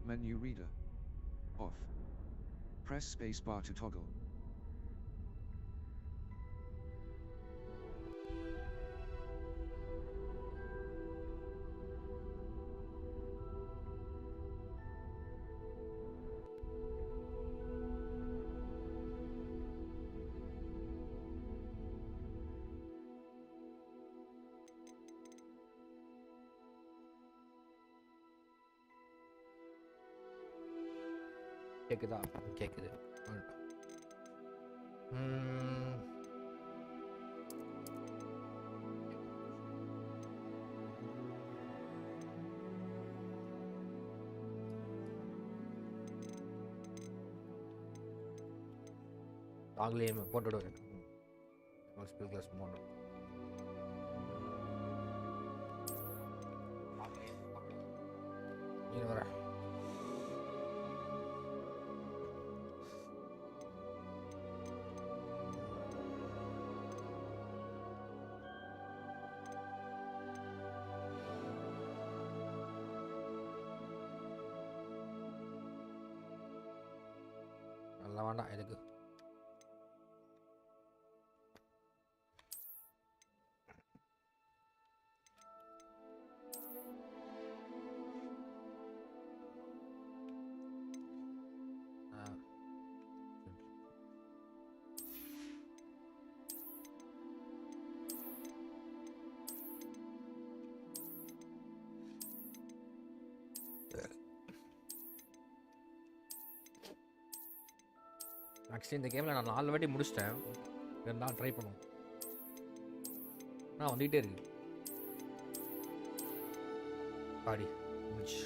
Menu reader. Off. Press spacebar to toggle. கேக்குதா? கேக்குது. ஆங்கிலேயே போட்டுவிடுவேன். Class mode நீ வர நல்லா வேண்டாம் எதுக்கு ஆக்சுவலி இந்த கேமில் நான் 4 வாட்டி முடிச்சிட்டேன். இருந்தாலும் ட்ரை பண்ணுவோம். வந்துகிட்டே இருக்கு பாடி முடிச்சு.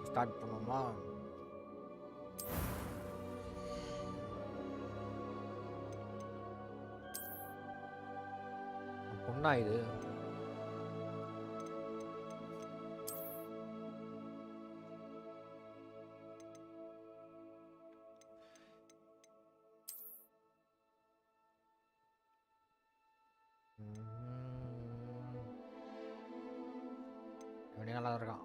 ஸ்டார்ட் பண்ணுவோமா? பொண்ணா இது? நல்லா இருக்கான்.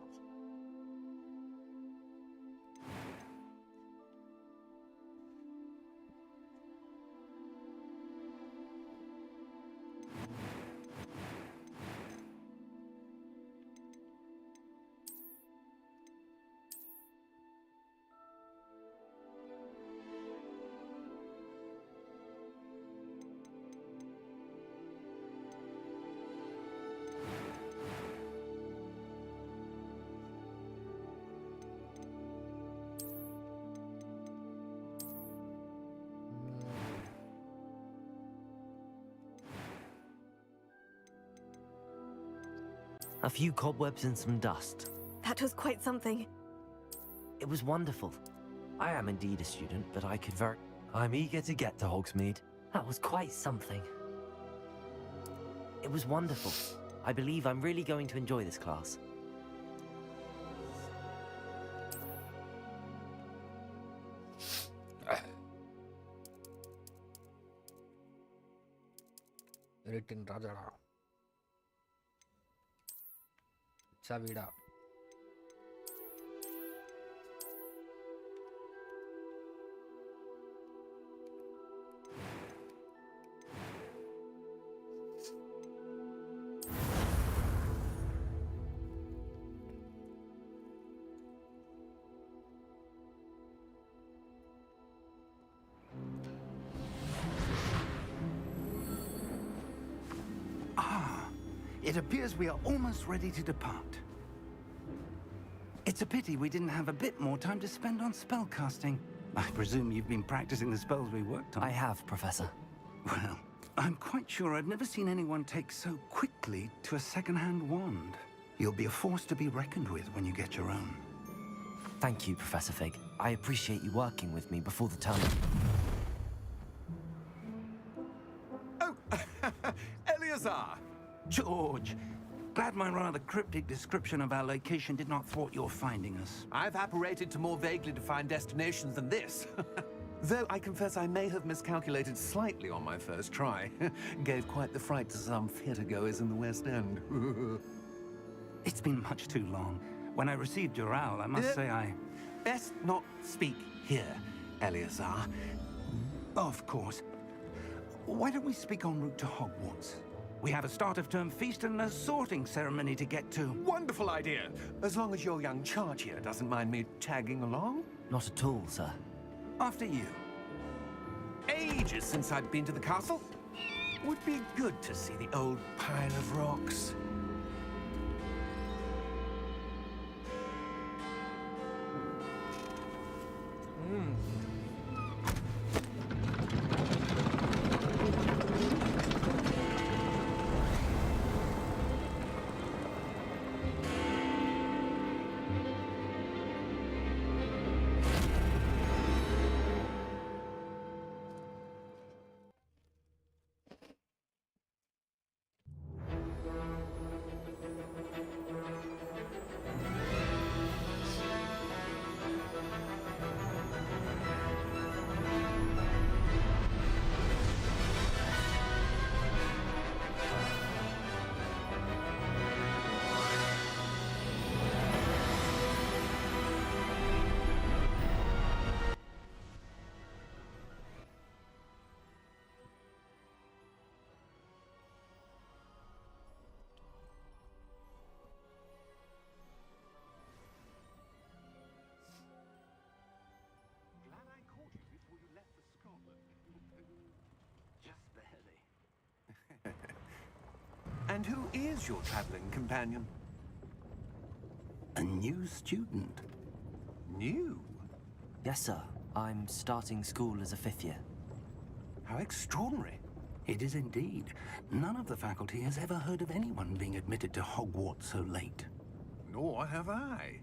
A few cobwebs and some dust. That was quite something. It was wonderful. I am indeed a student, but I could I'm eager to get to Hogsmeade. That was quite something. It was wonderful. I believe I'm really going to enjoy this class. இருட்டின் ராஜாடா வீடா It appears we are almost ready to depart. It's a pity we didn't have a bit more time to spend on spellcasting. I presume you've been practicing the spells we worked on. I have, Professor. Well, I'm quite sure I've never seen anyone take so quickly to a second-hand wand. You'll be a force to be reckoned with when you get your own. Thank you, Professor Fig. I appreciate you working with me before the term. Oh, Eleazar! George, glad my rather cryptic description of our location did not thwart your finding us. I've apparated to more vaguely defined destinations than this. Though I confess I may have miscalculated slightly on my first try. Gave quite the fright to some theatre-goers in the West End. It's been much too long. When I received your owl, I must say I... Best not speak here, Eleazar. Of course. Why don't we speak en route to Hogwarts? We have a start-of-term feast and a sorting ceremony to get to. Wonderful idea! As long as your young charge here doesn't mind me tagging along. Not at all, sir. After you. Ages since I've been to the castle. Would be good to see the old pile of rocks. And who is your traveling companion? A new student. New? Yes, sir. I'm starting school as a 5th year. How extraordinary. It is indeed. None of the faculty has ever heard of anyone being admitted to Hogwarts so late. Nor have I.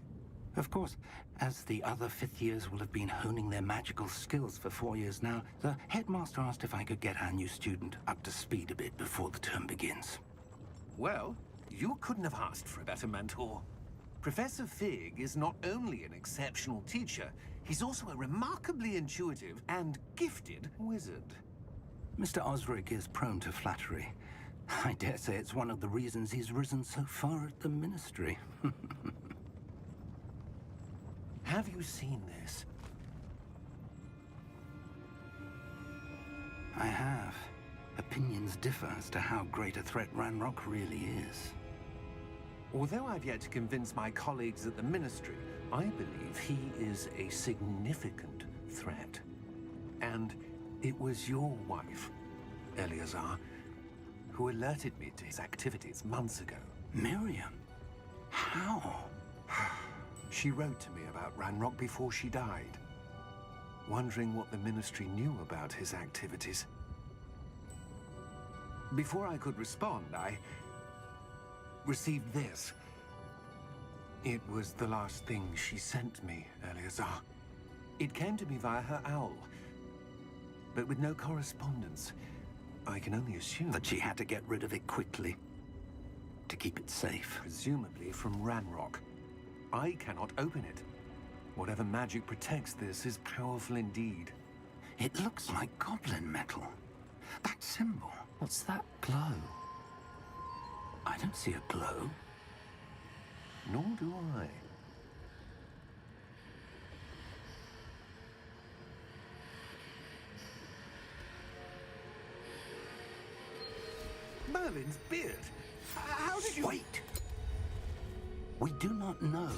Of course, as the other 5th years will have been honing their magical skills for 4 years now, the headmaster asked if I could get our new student up to speed a bit before the term begins. Well, you couldn't have asked for a better mentor. Professor Fig is not only an exceptional teacher, he's also a remarkably intuitive and gifted wizard. Mr. Osric is prone to flattery. I dare say it's one of the reasons he's risen so far at the Ministry. Have you seen this? I have. Opinions differ as to how great a threat Ranrock really is. Although I've yet to convince my colleagues at the Ministry, I believe he is a significant threat. And it was your wife, Eleazar, who alerted me to his activities months ago. Miriam? How? She wrote to me about Ranrock before she died, wondering what the Ministry knew about his activities. Before I could respond, received this. It was the last thing she sent me, Eleazar. It came to me via her owl, but with no correspondence. I can only assume That she had to get rid of it quickly to keep it safe. presumably from Ranrock. I cannot open it. Whatever magic protects this is powerful indeed. It looks like goblin metal. That symbol. What's that glow? I don't see a glow. Nor do I. Merlin's beard. How did you... Wait! We do not know.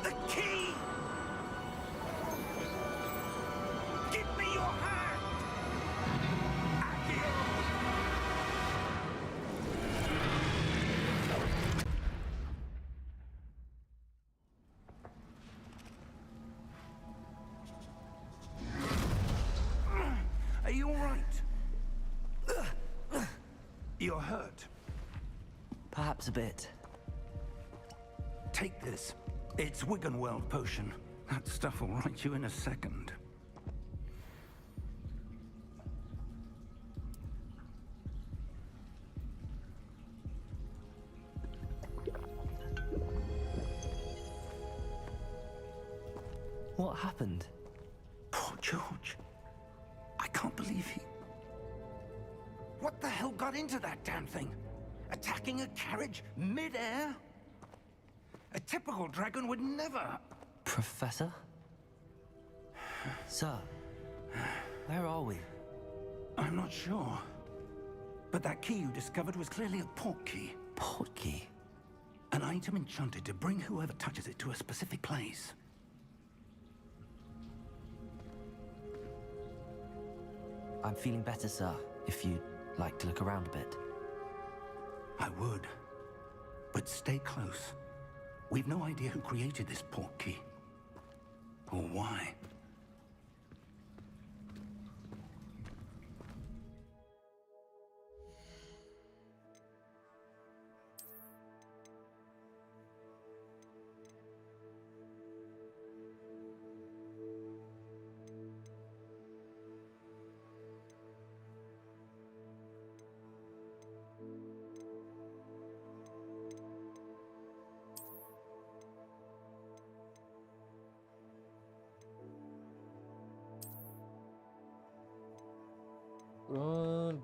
The key! Give me your hand! Accio! Are you all right? You're hurt. Perhaps a bit. Take this. It's Wiggenweld potion. That stuff will right you in a second. What happened? Poor George. I can't believe he... What the hell got into that damn thing? Attacking a carriage mid-air? A typical dragon would never... Professor? Sir, where are we? I'm not sure. But that key you discovered was clearly a port key. Port key? An item enchanted to bring whoever touches it to a specific place. I'm feeling better, sir, if you'd like to look around a bit. I would. But stay close. We've no idea who created this port key. Or why.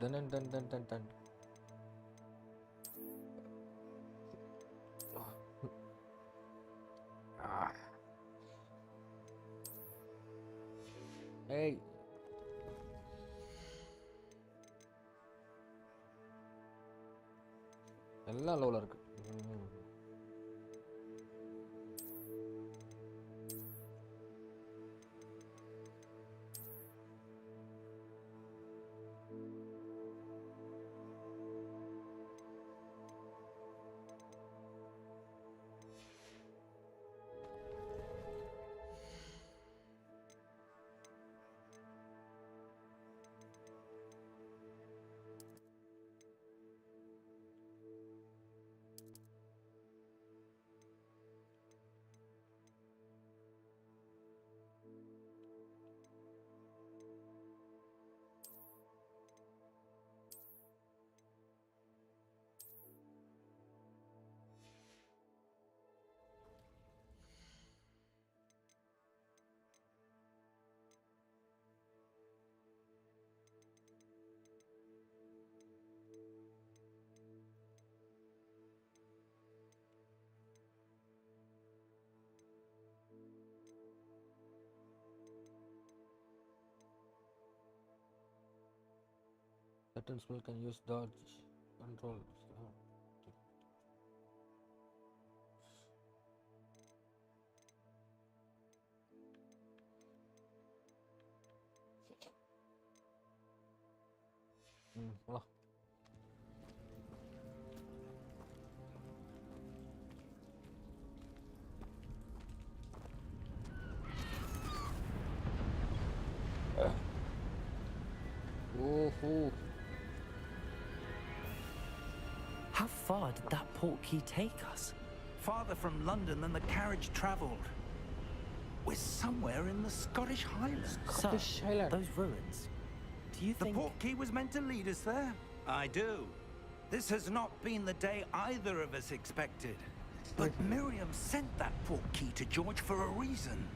Dun, dun, dun, dun, dun, dun. Ah. Hey. எல்லாம் லோல இருக்கு. Certain spell can use dodge control. Voilà. Oh. How far did that portkey take us? Farther from London than the carriage travelled. We're somewhere in the Scottish Highlands. Scottish Highland. Those ruins. Do you The think... portkey was meant to lead us there? I do. This has not been the day either of us expected. But Miriam sent that portkey to George for a reason.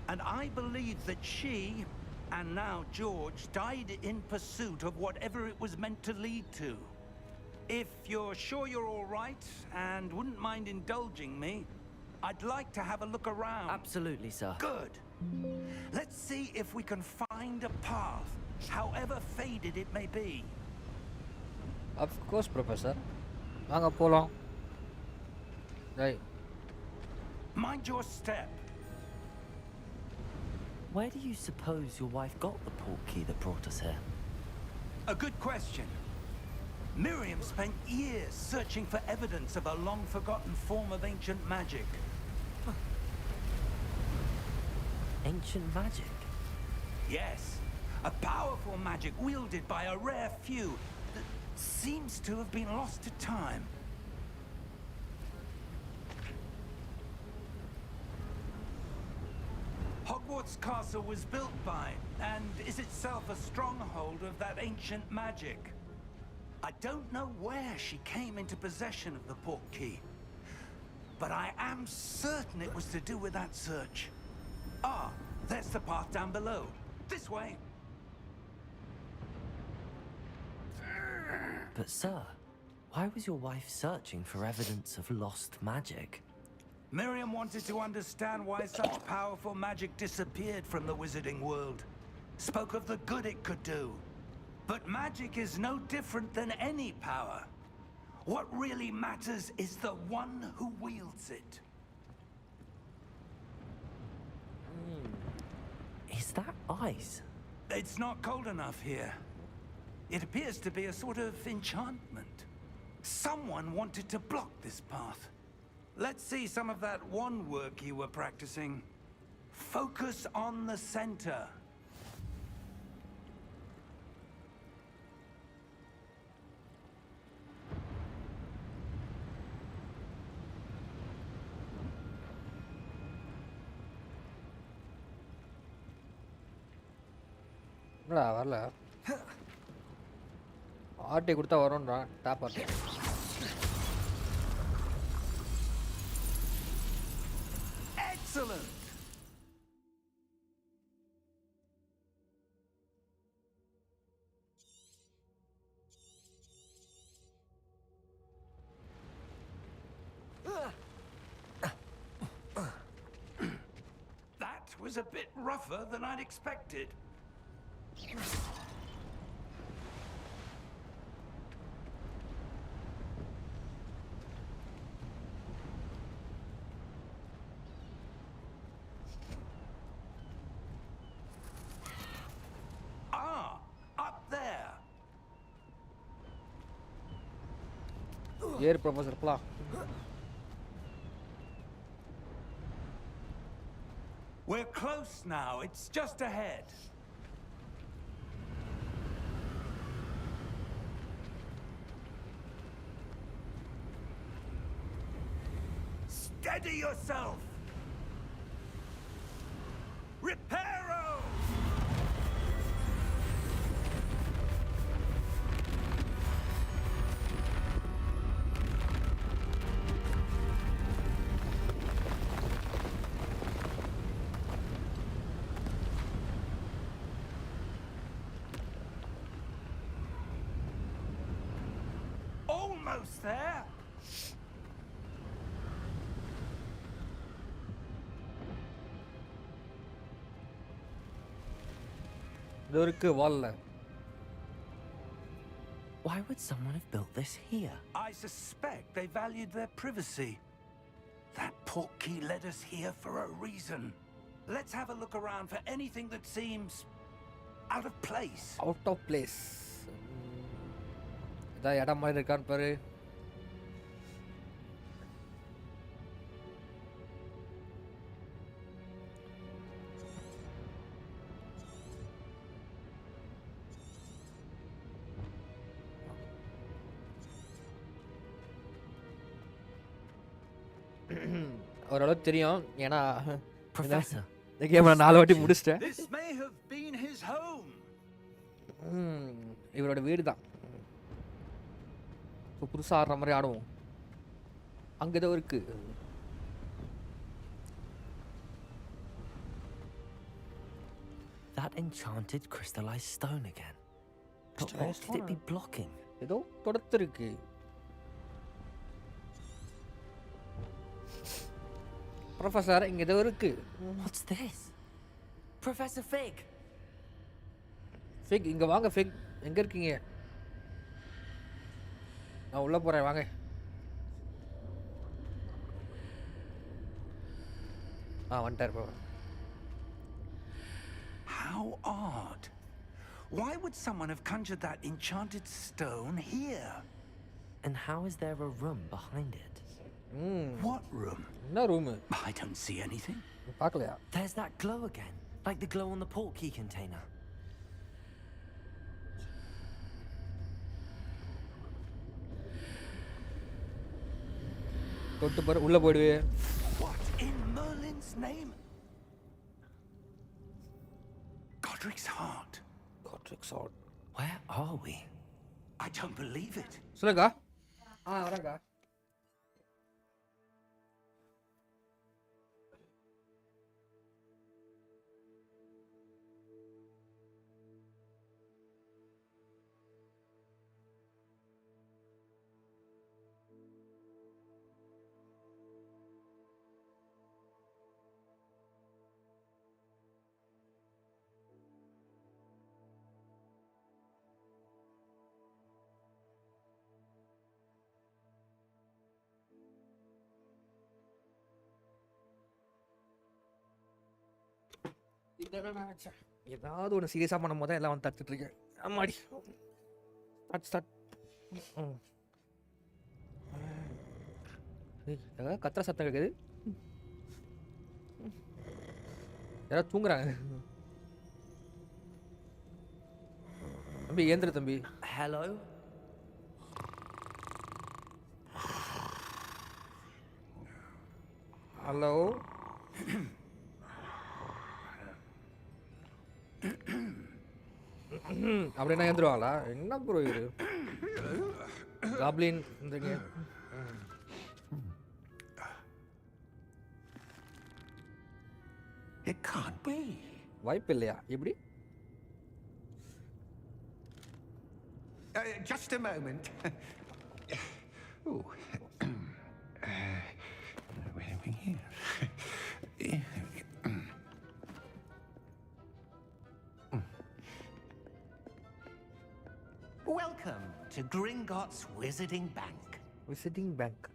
And I believe that she, and now George, died in pursuit of whatever it was meant to lead to. If you're sure you're all right, and wouldn't mind indulging me, I'd like to have a look around. Absolutely, sir. Good. Let's see if we can find a path, however faded it may be. Of course, Professor. வாங்க போலாம். Right. Mind your step. Where do you suppose your wife got the portkey that brought us here? A good question. Miriam spent years searching for evidence of a long-forgotten form of ancient magic. Ancient magic? Yes, a powerful magic wielded by a rare few that seems to have been lost to time. Hogwarts Castle was built by, and is itself a stronghold of that ancient magic. I don't know where she came into possession of the portkey, but I am certain it was to do with that search. Ah, there's the path down below. This way. But sir, why was your wife searching for evidence of lost magic? Miriam wanted to understand why such powerful magic disappeared from the wizarding world. Spoke of the good it could do. But magic is no different than any power. What really matters is the one who wields it. Is that ice? It's not cold enough here. It appears to be a sort of enchantment. Someone wanted to block this path. Let's see some of that wand work you were practicing. Focus on the center. என்னடா வரல ஆர்டி கொடுத்தா வரும்ன்றான் top ஆர்டி Excellent! That was a bit rougher than I'd expected. Ah, up there. ஏறு professor போலாம் We're close now. It's just ahead. Steady yourself. Reparo! Almost there. இது இருக்கு வால்ல Why would someone have built this here? I suspect they valued their privacy. That portkey led us here for a reason. Let's have a look around for anything that seems out of place. Out of place. இதான் இடம் மாதிரி இருக்கான்னு பாரு. ஓரளவுக்கு தெரியும் ஏன்னா Professor, இந்த game நான் 4 வாட்டி முடிச்சிட்டேன். This may have been his home. இவரோட வீடு தான். இப்போ புதுசாக ஆடுற மாதிரி ஆடுவோம். அங்கே ஏதோ இருக்கு. that enchanted crystallized stone again. But what Crystallized could it be stone? blocking? ஏதோ தொடர்த்துருக்கு. ப்ரொஃபஸர் இங்கே ஏதோ இருக்கு. What's this? Professor Fig! ஃபிக் இங்கே வாங்க ஃபிக். எங்கே இருக்கீங்க? நான் உள்ளே போகிறேன் வாங்க. வந்துட்டார் bro. How odd. Why would someone have conjured that enchanted stone here? And how is there a room behind it? What room? என்ன room? I don't see anything. பார்க்கலையா? There's that glow again, like the glow on the portkey container. தொட்டு பாரு உள்ளே போயிடுவே. What in Merlin's name? Godric's heart. Godric's heart. Where are we? I don't believe it. சொல்லுங்கா. வரேங்கா. ஏதாவது ஒன்று சீரியஸாக பண்ணும் போது எல்லாம் வந்து தடுத்துட்டு இருக்கேன். அம்மாடி ஸ்டார்ட். ஏதாவது கத்துற சத்தம் கேட்குது. யாராவது தூங்குறாங்க. தம்பி ஏந்திர தம்பி. Hello? ஹலோ. அப்படின்னா ஏந்துருவாங்களா? என்ன ப்ரோ இது? காப்ளின் இருந்தீங்க. It can't be. வாய்ப்பு இல்லையா? எப்படி? Just a moment. Ooh. Where are we here? Welcome to Gringotts Wizarding Bank. Visiting bank.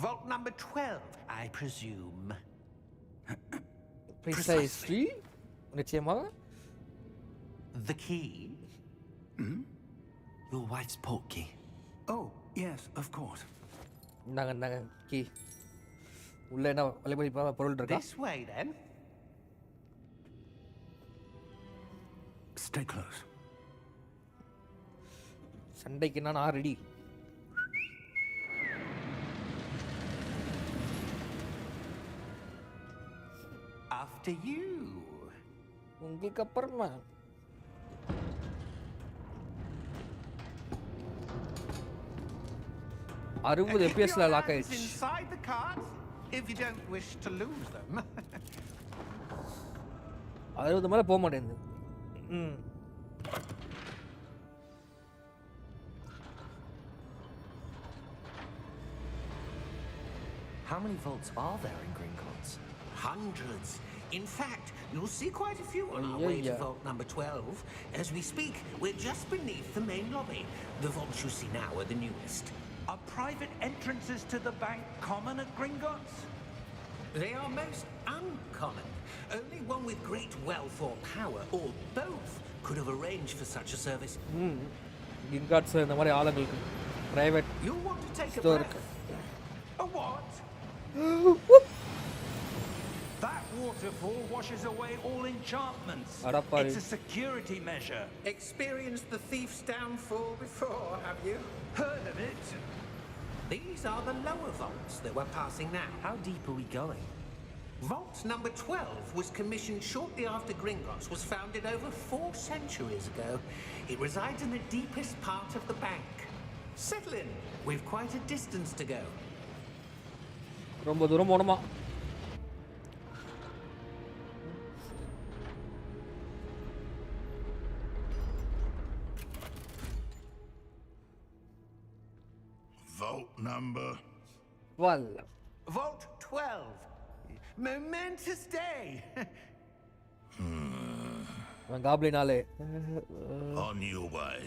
Vault number 12, I presume. Precisely. நிச்சயமாக. The key? Your wife's portkey. Oh, yes, of course. இந்தாங்க key. உள்ள என்ன வழிபடி பொருள் இருக்கா? This way, then. Stay close. சண்டைக்கு நான் ready. After you. உங்களுக்கு அப்புறமா. அறுபது எபிஎஸ்ல லாக் ஆயிடுச்சு. Inside the cart, if you don't wish to lose them. 60 மேல போக மாட்டேங்குது. How many vaults are there in Gringotts? Hundreds. In fact, you'll see quite a few on our way to vault number 12. As we speak, we're just beneath the main lobby. The vaults you see now are the newest. Are private entrances to the bank common at Gringotts? They are most uncommon. Only one with great wealth or power, or both, could have arranged for such a service. Gigabyte இந்த மாதிரி ஆளுங்களுக்கு private You'll want to take store a breath. A what? That waterfall washes away all enchantments. Adapari. It's a security measure. Experienced the thief's downfall before, have you? Heard of it? These are the lower vaults that we're passing now. How deep are we going? Vault number 12 was commissioned shortly after Gringotts was founded over 4 centuries ago. It resides in the deepest part of the bank. Settle in. We've quite a distance to go. ரொம்ப தூரம் போணுமா? Vault number 12. Vault 12. Momentous day. அவன் காப்ளினாலே On your way.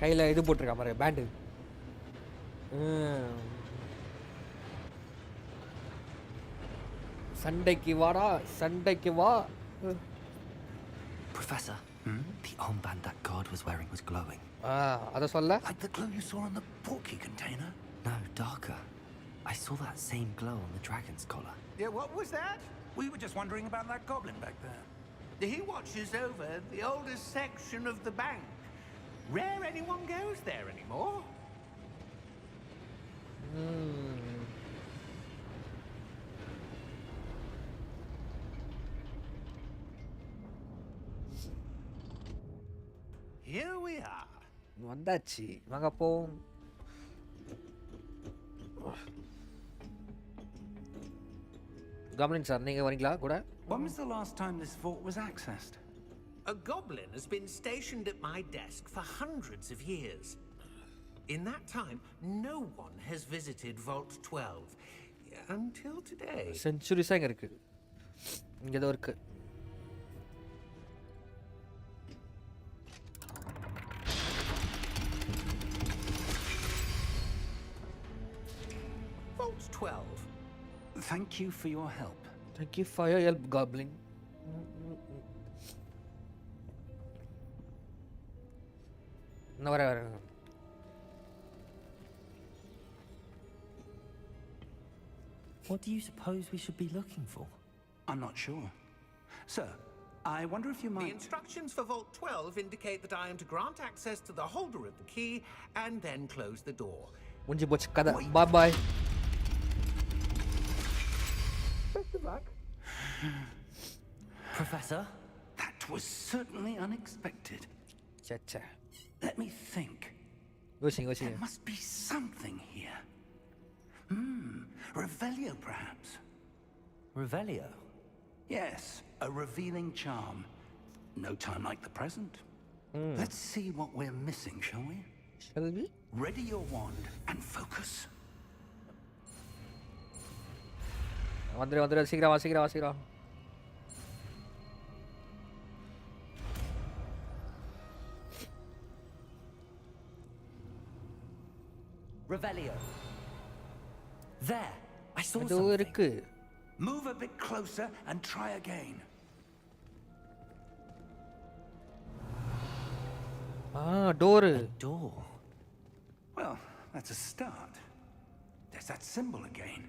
கையில் இது போட்டிருக்கா மாதிரி pant சண்டைக்கு வாடா சண்டைக்கு வா. Professor, the armband that guard was wearing was glowing. அதை சொல்ல. Like the glow you saw on the portkey container? No, darker. I saw that same glow on the dragon's collar. Yeah, what was that? We were just wondering about that goblin back there. He watches over the oldest section of the bank. Rare anyone goes there anymore. Here we are. வந்தாச்சு வாங்க போவோம். கவனின் sir நீங்கள் வரீங்களா கூட? When was the last time this vault was accessed? A goblin has been stationed at my desk for hundreds of years. In that time, no one has visited Vault 12 until today. சென்ச்சுரிஸாக இங்கே இருக்குது. இங்கே ஏதோ இருக்குது. Vault 12. Thank you for your help. Thank you for your help, Goblin. No, whatever. What do you suppose we should be looking for? I'm not sure. Sir, I wonder if you The might... instructions for Vault 12 indicate that I am to grant access to the holder of the key and then close the door. Munji boch kada. Bye bye. Best of luck. Professor? That was certainly unexpected. Cha. Let me think. Go. There must be something here. Revelio, perhaps? Revelio? Yes, a revealing charm. No time like the present. Let's see what we're missing, shall we? Shall we? Ready your wand and focus. வந்துரு சீக்கிரம். Revelio. There. I saw அது something. இருக்கு. Move a bit closer and try again. Door. A door. Well, that's a start. There's that symbol again.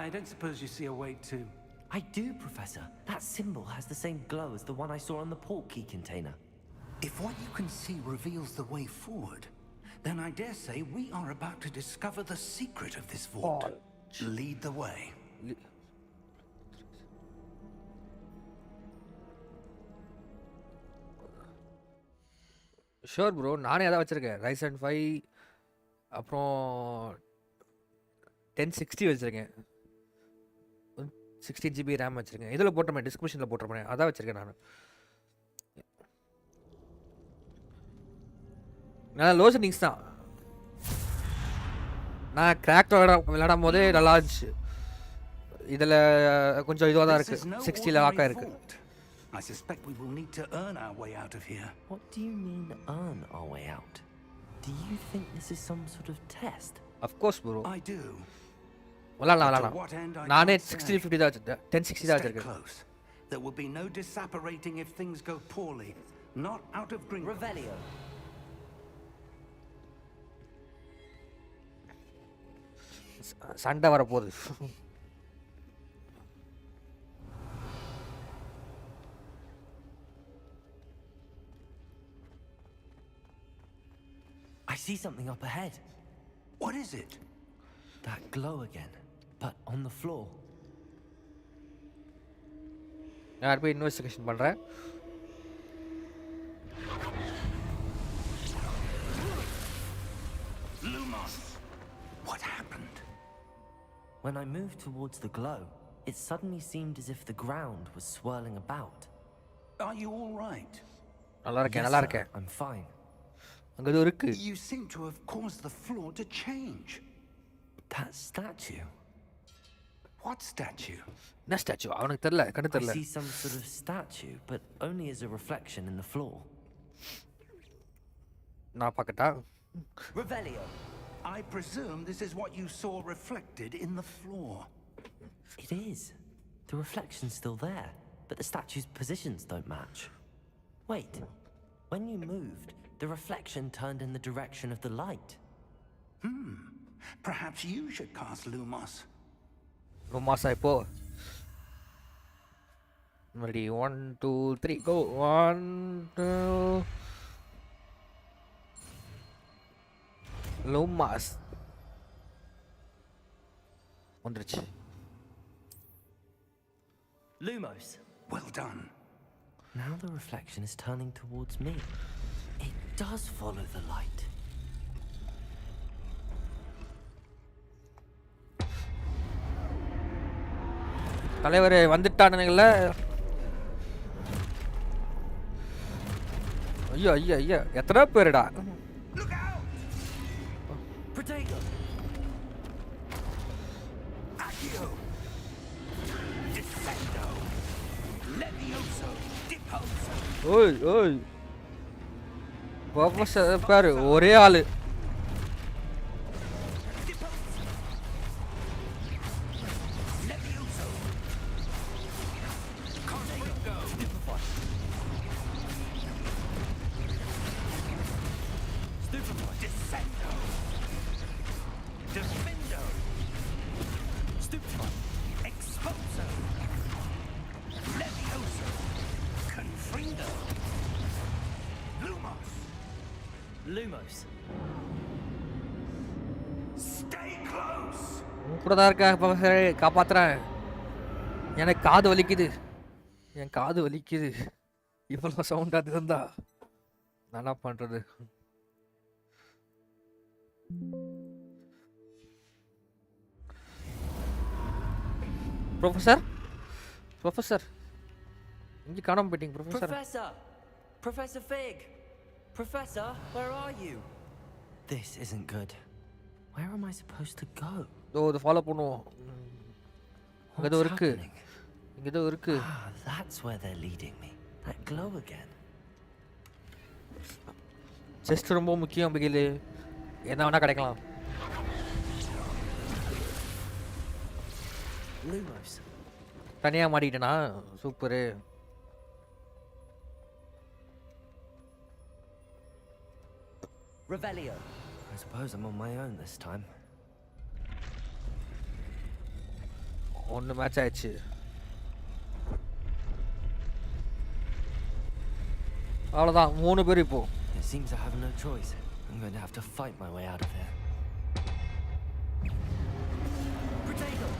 I don't suppose you see a way to... I do, Professor. That symbol has the same glow as the one I saw on the portkey container. If what you can see reveals the way forward, then I dare say we are about to discover the secret of this vault. Lead the way. Sure bro, நானே அதான் வச்சுருக்கேன். RYZEN 5 அப்புறம் 1060 வச்சுருக்கேன். 16 GB RAM வச்சுருக்கேன். இதில் போட்டிருப்பேன், டிஸ்கிரிப்ஷனில் போட்டிருப்பேன். அதான் வச்சுருக்கேன் நான் லோ செட்டிங்ஸ் தான். நான் கிராக் விளையாடும் போதே நல்லா இருந்துச்சு. இதில் கொஞ்சம் இதுவாக தான் இருக்குது. 60 லாக்காக இருக்குது. I suspect we will need to earn our way out of here. What do you mean, earn our way out? Do you think this is some sort of test? Of course, bro. I do. விளாடலாம். நானே 60-50 தான் வச்சுருக்கேன். 1060 தான் Stay வச்சுருக்கேன். close. There will be no disapparating if things go poorly. Not out of Gringotts. Revelio. சண்டை வரப்போகுது. I see something up ahead. What is it? That glow again, but on the floor. நான் போய் investigation பண்ணுறேன். Lumos! What happened? When I moved towards the glow, it suddenly seemed as if the ground was swirling about. Are you all right? நல்லா இருக்கேன், Yes, நல்லா sir, இருக்கேன். I'm fine. அங்கே எதுவும் இருக்கு. You seem to have caused the floor to change. That statue. What statue? என்ன statue? அவனுக்கு தெரியல, கண்ணு I தெரியல. see some sort of statue, but only as a reflection in the floor. நான் பார்க்கட்டா? Revelio. I presume this is what you saw reflected in the floor. It is. The reflection's still there, but the statue's positions don't match. Wait. When you moved, the reflection turned in the direction of the light. Perhaps you should cast Lumos. Lumos இப்போ. Ready, 1, 2, 3, go. 1, 2. Lumos. வந்துருச்சு. Lumos. Well done. Now the reflection is turning towards me. It does follow the light. தலைவர் வந்துட்டானுங்கள. ஐயோ ஐயோ ஐயோ, எத்தனை பேருடா? Look out! Protego. Accio! Descendo! Levioso! Deposo! ஓய் ஓய், professor பாரு, ஒரே ஆளு. Lumos. Stay close! கூட தான் இருக்கேன் ப்ரொஃபஸர், காப்பாத்துறேன். எனக்கு காது வலிக்குது, என் காது வலிக்குது. இவ்வளோ சவுண்ட் அது இருந்தா நான் என்ன பண்ணுறது? ப்ரொஃபஸர், ப்ரொஃபஸர் இங்கே காணாம போயிட்டீங்க professor. Professor! Professor Fig! Professor, where are you? This isn't good. Where am I supposed to go? ஓ, இதை ஃபாலோ பண்ணுவோம். இங்கே ஏதோ இருக்கு, happening? இங்கே ஏதோ இருக்கு. Ah, that's where they're leading me. That glow again. Chest ரொம்ப முக்கியம் பிகிலு, என்ன வேணால் கிடைக்கலாம். Lumos. தனியாக மாட்டிக்கிட்டேனா? Super. Revelio. I suppose I'm on my own this time. ஒன்று மேட்ச் ஆயிடுச்சு. அவ்வளோதான், 3 பேர் இப்போ. It seems I have no choice. I'm going to have to fight my way out of here. Protego.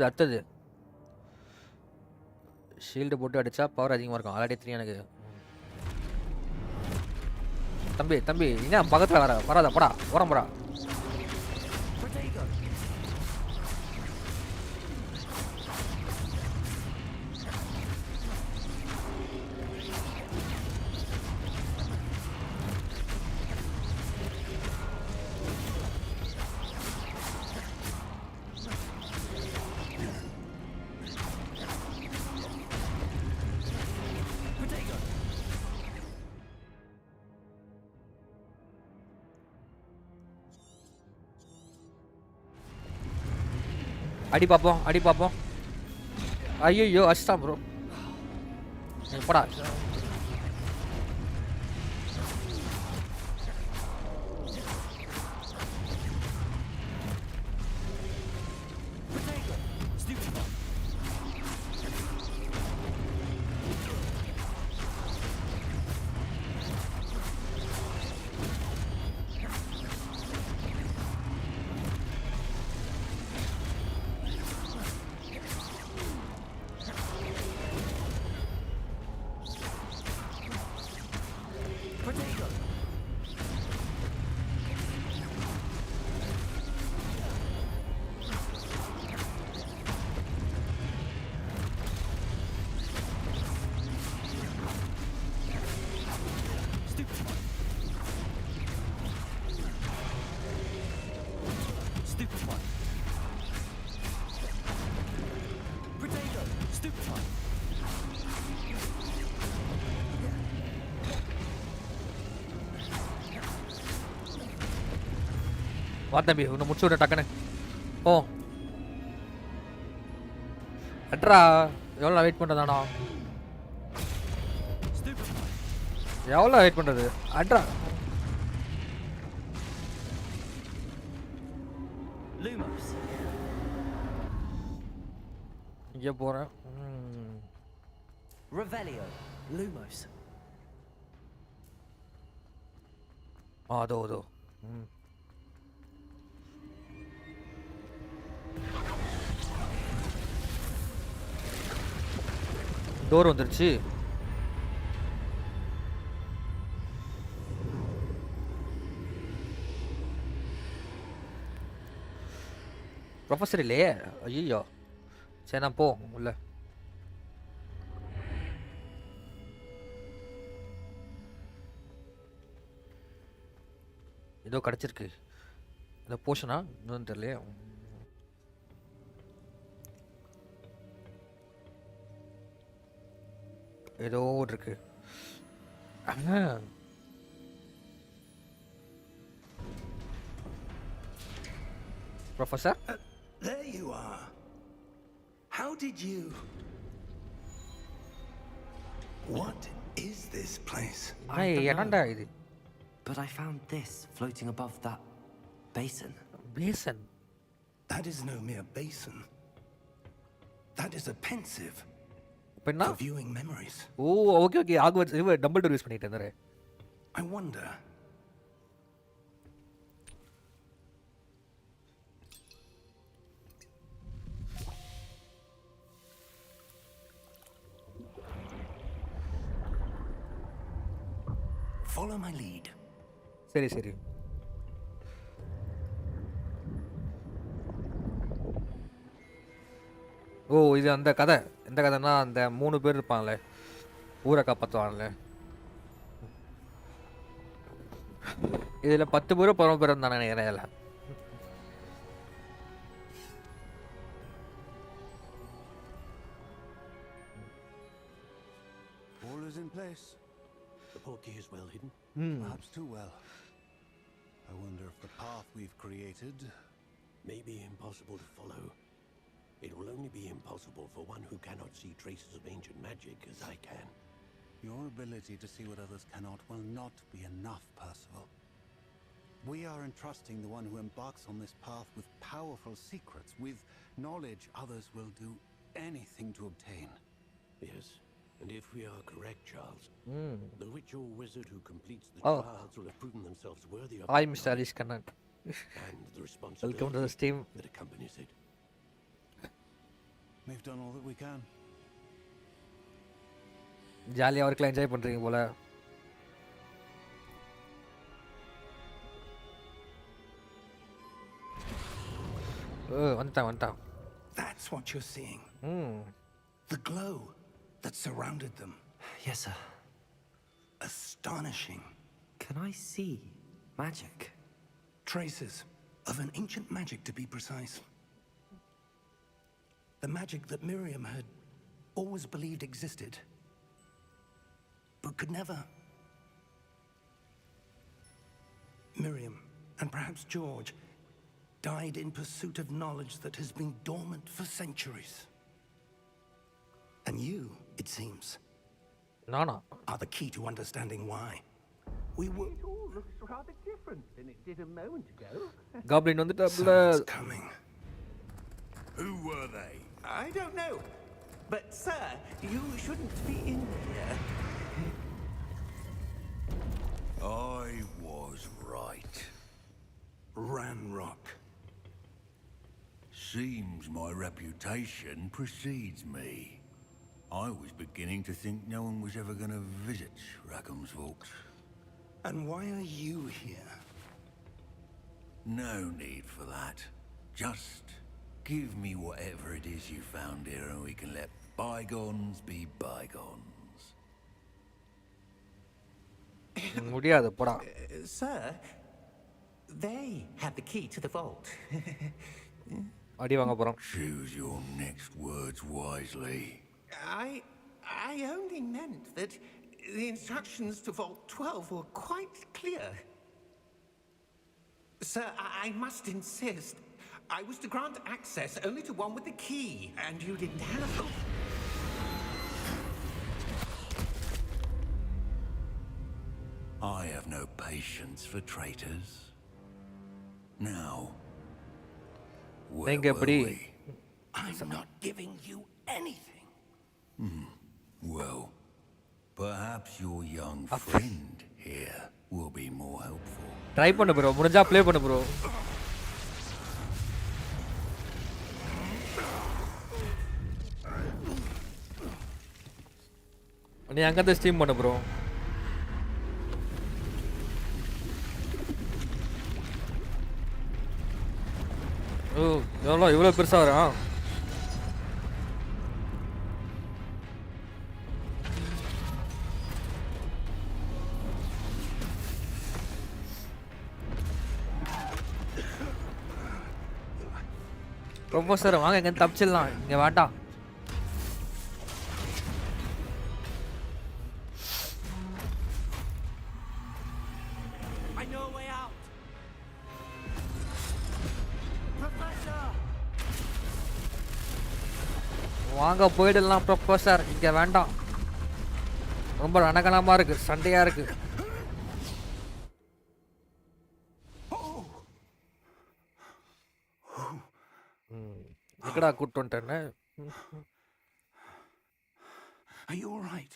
அடுத்தது ஷீல்டு போட்டு அடித்தா power அதிகமாக இருக்கும். ஆல்ரெடி 3 எனக்கு. தம்பி என்ன பக்கத்தில் வராத போடா, ஓரம் போடா. அடி பார்ப்போம். ஐயோ அஷ்டம் ப்ரோ. போடா. வா தம்பி உன்னை முடிச்சு விட டக்குன்னு. ஓ அட்ரா எவ்வளோ வெயிட் பண்ணுறதானோ? எவ்வளோ வெயிட் பண்ணுறது? அட்ரா இங்கே போகிறேன். Revelio, Lumos. அதோ டோர் வந்துருச்சு. ப்ரொஃபஸர் இல்லையே. ஐயோ சரி நான் போ உள்ள. ஏதோ கிடச்சிருக்கு. இந்த போஷனா இன்னும் தெரியலையே. ஏதோ இருக்கு. Professor There you are. How did you... What is this place? என்னடா இது? But I found this floating above that basin. Basin? That is no mere basin. That is a pensive. For viewing memories. Oh, okay. Hogwarts double door use பண்ணிட்டு இருந்தாரு. I wonder. Follow my lead. சரி. ஓ இது அந்த கதை. எந்த கதைன்னா அந்த 3 பேர் இருப்பாங்களே ஊரை காப்பாற்றுவாங்களே. இதில் 10 பேரும் 11 பேரும் தான் நினைக்கிறேன். இதில் all is in place. The portkey is well hidden. Perhaps too well. I wonder if the path we've created may be impossible to follow. It will only be impossible for one who cannot see traces of ancient magic as I can. Your ability to see what others cannot will not be enough, Percival. We are entrusting the one who embarks on this path with powerful secrets, with knowledge others will do anything to obtain. Yes, and if we are correct, Charles, the witch or wizard who completes the trials will have proven themselves worthy of I'm Mr. Darking. and the responsibility Welcome to the stream. that accompanies it. We've done all that we can. ஜாலியாக ஒர்க்கில் enjoy பண்ணுறீங்க போல. வந்துட்டான். That's what you're seeing. The glow that surrounded them. Yes, sir. Astonishing. Can I see magic? Traces of an ancient magic, to be precise. The magic that Miriam had always believed existed, but could never. Miriam, and perhaps George, died in pursuit of knowledge that has been dormant for centuries. And you, it seems, நானா are the key to understanding why. We were... It all looks rather different than it did a moment ago. Goblin வந்துட்டாப்ல. Someone's coming. Who were they? I don't know. But, sir, you shouldn't be in here. I was right. Ranrock. Seems my reputation precedes me. I was beginning to think no one was ever going to visit Rackham's vault. And why are you here? No need for that. Just give me whatever it is you found here and we can let bygones be bygones. முடியாது போடா. Sir, they have the key to the vault. அடி வாங்க போறோம். Choose your next words wisely. I only meant that the instructions to Vault 12 were quite clear. Sir, I must insist. I was to grant access only to one with the key, and you didn't have them. I have no patience for traitors. Now, where Thank you, were buddy. we? I'm not giving you anything. Well, perhaps your young friend here will be more helpful. Try பண்ணு bro, முடிஞ்சா play பண்ணு bro. நீ அங்கேருந்து stream பண்ணு bro. ஓ இவ்வளோ பெருசாக வரும். Professor வாங்க எங்கே தப்பிச்சிடலாம், இங்கே வேண்டாம். I know a way out. Professor! வாங்க போயிடலாம் ப்ரொஃபஸர், இங்கே வேண்டாம். ரொம்ப ரணகலமாக இருக்குது, சண்டையாக இருக்குது. எங்கடா கூட்டு வந்துட்டேன்னு. Are you all right?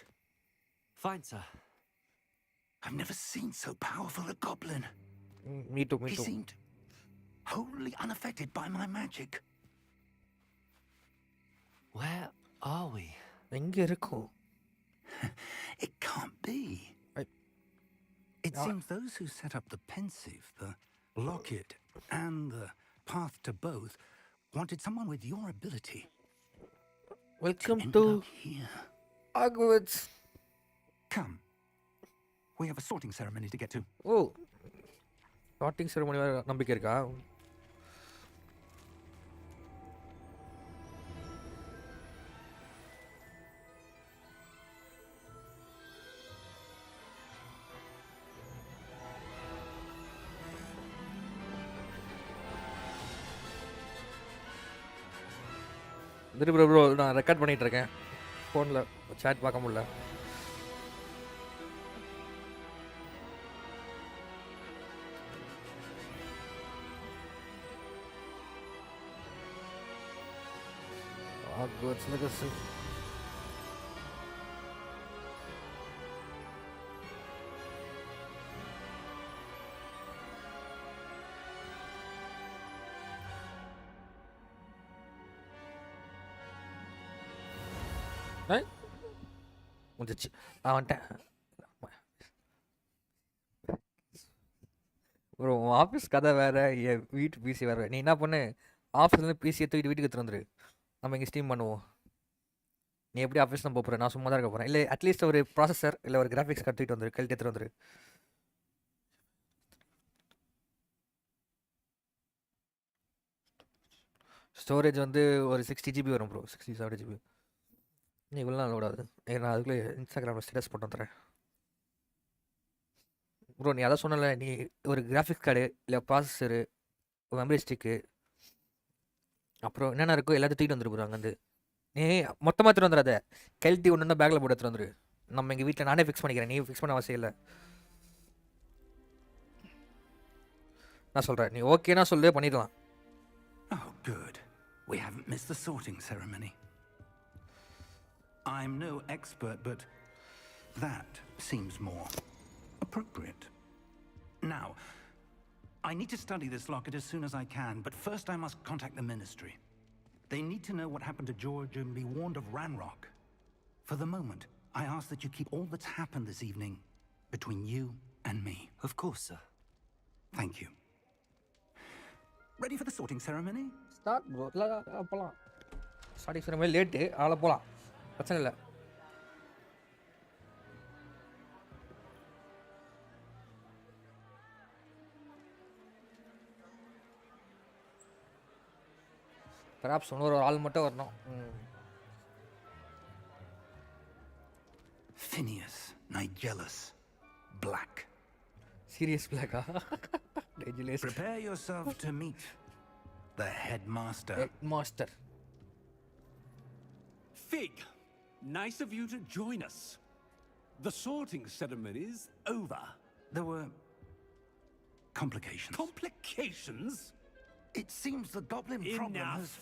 Fine, sir. I've never seen so powerful a goblin. Me too. He seemed wholly unaffected by my magic. Where are we? எங்கே இருக்கும்? It can't be. It seems those who set up the pensive, the locket, and the path to both wanted someone with your ability. Welcome End to up here. Hogwarts. Come. We have a sorting ceremony to get to. Oh starting ceremony வேறு நம்பிக்கை இருக்கா? Bro நான் record பண்ணிகிட்டு இருக்கேன், ஃபோனில் chat பார்க்க முடியல. Hogwarts Legacy. முடிஞ்சிச்சு, நான் வந்துட்டேன். ப்ரோ உன் ஆஃபீஸ் கதை வேறு, என் வீட்டு பிசி வேறு. நீ என்ன பண்ணு, ஆஃபீஸ்லேருந்து பிசியை தூக்கிட்டு வீட்டுக்கு எடுத்துகிட்டு வந்துரு, நம்ம இங்கே ஸ்டீம் பண்ணுவோம். நீ எப்படி ஆஃபீஸ் தான் போகிறேன், நான் சும்மா தான் இருக்க போகிறேன். இல்லை அட்லீஸ்ட் ஒரு ப்ராசஸர் இல்லை ஒரு கிராஃபிக்ஸ் கற்றுக்கிட்டு வந்துரு, கழட்டி எடுத்துகிட்டு வந்துரு. ஸ்டோரேஜ் வந்து ஒரு 60 GB வரும் ப்ரோ, 60-70 GB. நீ இவ்வளோ நாள் விடாது, நான் அதுக்குள்ளே இன்ஸ்டாகிராமில் ஸ்டேட்டஸ் போட்டு வந்துடுறேன் ப்ரோ. நீ அதான் சொன்னல, நீ ஒரு கிராஃபிக்ஸ் கார்டு இல்லை ப்ராசஸரு மெமரி ஸ்டிக்கு, அப்புறம் என்னென்ன இருக்கோ எல்லாத்தையும் தூக்கிட்டு வந்துட்டு போகிறாங்க. வந்து நீ மொத்தமாக எடுத்துட்டு வந்துடாத, கழட்டி ஒன்று பேக்கில் போட்டு எடுத்துட்டு வந்துரு. நம்ம எங்கள் வீட்டில் நானே ஃபிக்ஸ் பண்ணிக்கிறேன், நீ ஃபிக்ஸ் பண்ண அவசியம் இல்லை. நான் சொல்கிறேன், நீ ஓகேனா சொல்லு, பண்ணிடலாம். Oh, good. We haven't missed the sorting ceremony. I'm no expert, but that seems more appropriate. Now, I need to study this locket as soon as I can, but first I must contact the Ministry. They need to know what happened to George and be warned of Ranrock. For the moment, I ask that you keep all that's happened this evening between you and me. Of course, sir. Thank you. Ready for the sorting ceremony? Start bro. இல்லை போகலாம். Starting சொன்ன மாதிரி late, அதில் போகலாம், பிரச்சனை இல்லை. Perhaps இன்னொரு ஆள் மட்டும் வரணும். Phineas Nigellus Black. சீரியஸ் பிளாக்கா? Dangerous. Prepare yourself to meet the headmaster. Headmaster. Fig, nice of you to join us. The sorting ceremony's over. There were complications. Complications? It seems the goblin problem has... Enough.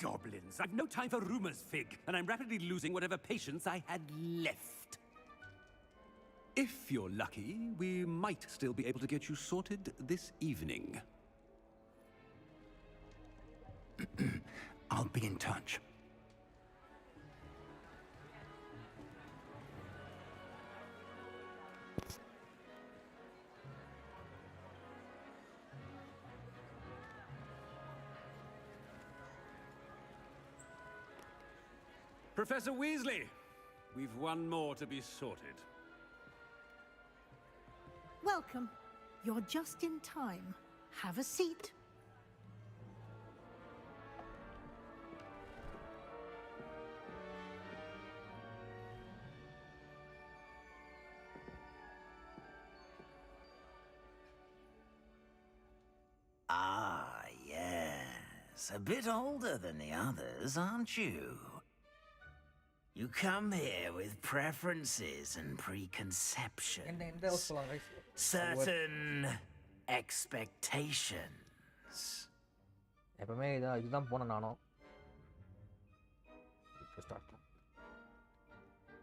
Goblins. I've no time for rumors, Fig, and I'm rapidly losing whatever patience I had left. If you're lucky, we might still be able to get you sorted this evening. I'll be in touch. Professor Weasley, we've one more to be sorted. Welcome. You're just in time. Have a seat. Ah, yes. A bit older than the others, aren't you? You come here with preferences and preconceptions. Certain expectations. எப்பவுமே இதுதான் போனேன் நானும். இப்போ start பண்ண.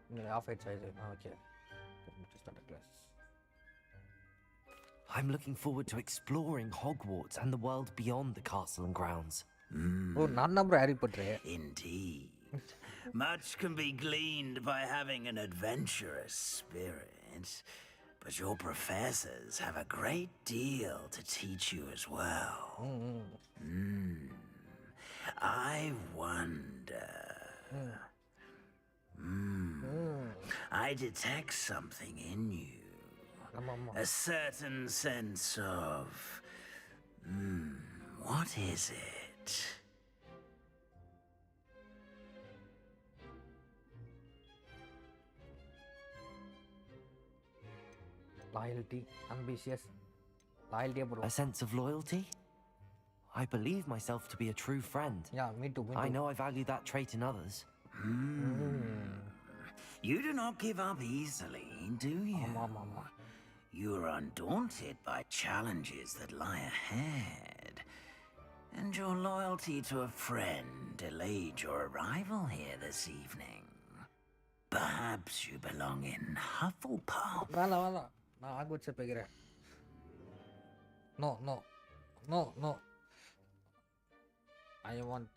இங்கே off ஆயிடுச்சு. Okay. Start class. I'm looking forward to exploring Hogwarts and the world beyond the castle and grounds. ஓ, நான் தான் bro Harry Potter. Indeed. Much can be gleaned by having an adventurous spirit, but your professors have a great deal to teach you as well. I wonder... I detect something in you. A certain sense of... what is it? Loyalty, ambitious. Loyalty. A sense of loyalty? I believe myself to be a true friend. Yeah, me too. I know I value that trait in others. You do not give up easily, do you? You are undaunted by challenges that lie ahead. And your loyalty to a friend delayed your arrival here this evening. Perhaps you belong in Hufflepuff. Vela. நான் ஆக்வர்ட்ஸை போய்க்கிறேன். No. I want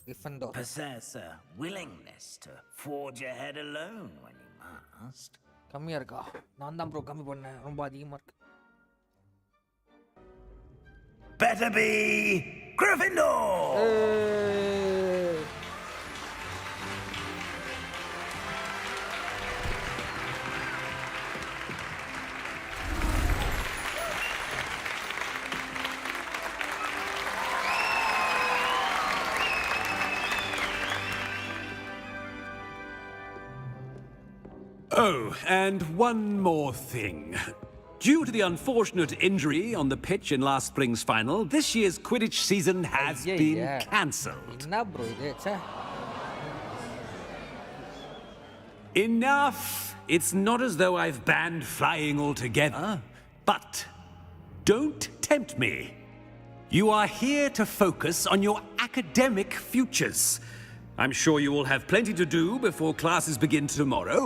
Gryffindor. Possess a willingness to forge ahead alone when you must. கம்மியாக இருக்கா? நான் தான் bro கம்மி பண்ணேன், ரொம்ப அதிகமாக இருக்கு. Better be Gryffindor! Oh, and one more thing. Due to the unfortunate injury on the pitch in last spring's final, this year's Quidditch season has been cancelled. என்ன ப்ரோ இது ச்சே Enough! It's not as though I've banned flying altogether. But don't tempt me. You are here to focus on your academic futures. I'm sure you will have plenty to do before classes begin tomorrow.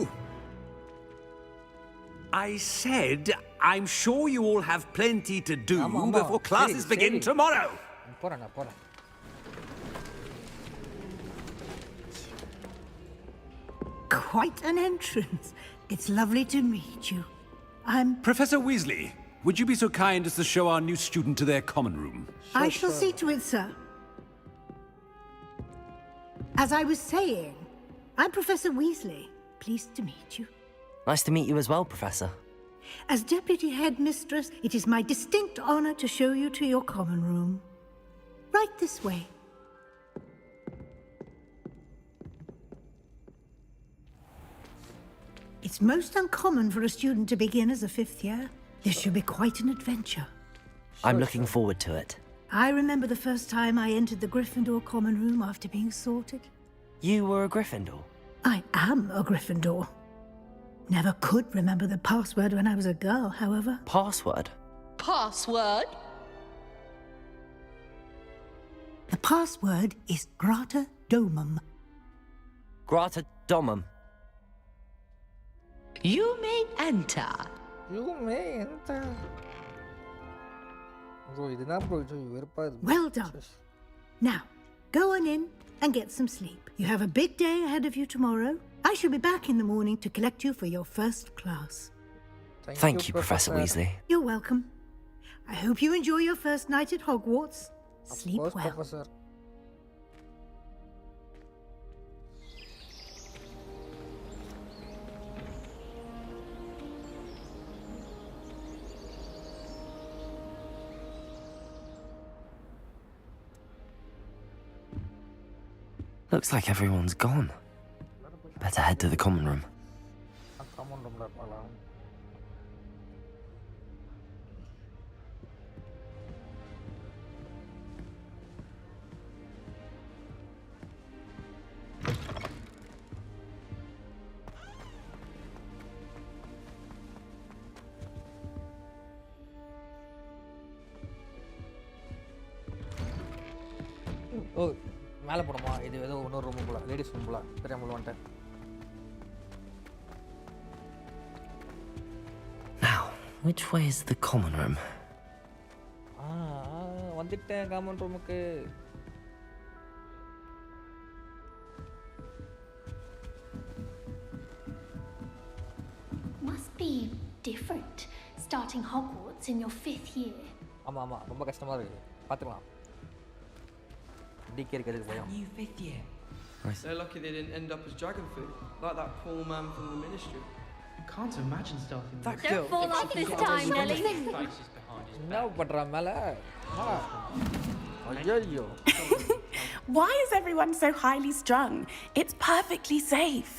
I said, I'm sure you all have plenty to do before classes begin tomorrow. போறேன் Quite an entrance. It's lovely to meet you. I'm... Professor Weasley, would you be so kind as to show our new student to their common room? I shall see to it, sir. As I was saying, I'm Professor Weasley. Pleased to meet you. Nice to meet you as well, Professor. As Deputy Headmistress, it is my distinct honor to show you to your common room. Right this way. It's most uncommon for a student to begin as a fifth year. This should be quite an adventure. I'm looking forward to it. I remember the first time I entered the Gryffindor common room after being sorted. You were a Gryffindor? I am a Gryffindor. Never could remember the password when I was a girl, however. Password? Password? The password is Grata Domum. Grata Domum. You may enter. You may enter. Bro, இதுனா bro இது வெறுப்பா இருக்கு. Well done. Now, go on in and get some sleep. You have a big day ahead of you tomorrow. I shall be back in the morning to collect you for your first class. Thank you, Professor Weasley. You're welcome. I hope you enjoy your first night at Hogwarts. Sleep well. Professor. Looks like everyone's gone. Better head to the common room. Common roomல போலாம். ஓ மேலே போடுமா இது ஏதோ இன்னொரு room போல ladies room போல தெரியாமல் வந்துட்டேன் Now, which way is the common room? வந்துட்டேன் காமன் ரூமுக்கு Must be different starting Hogwarts in your 5th year. ஆமாம் ரொம்ப கஷ்டமாக இருக்குது பார்த்துக்கலாம் டிகே இருக்கிறதுக்கு பயம் New 5th year. They're lucky they didn't end up as dragon food, like that poor man from the ministry. I can't imagine starting that with girl. Don't fall off this time, Nelly. என்ன பண்ணுறா மேலே ஐயோ Why is everyone so highly strung? It's perfectly safe.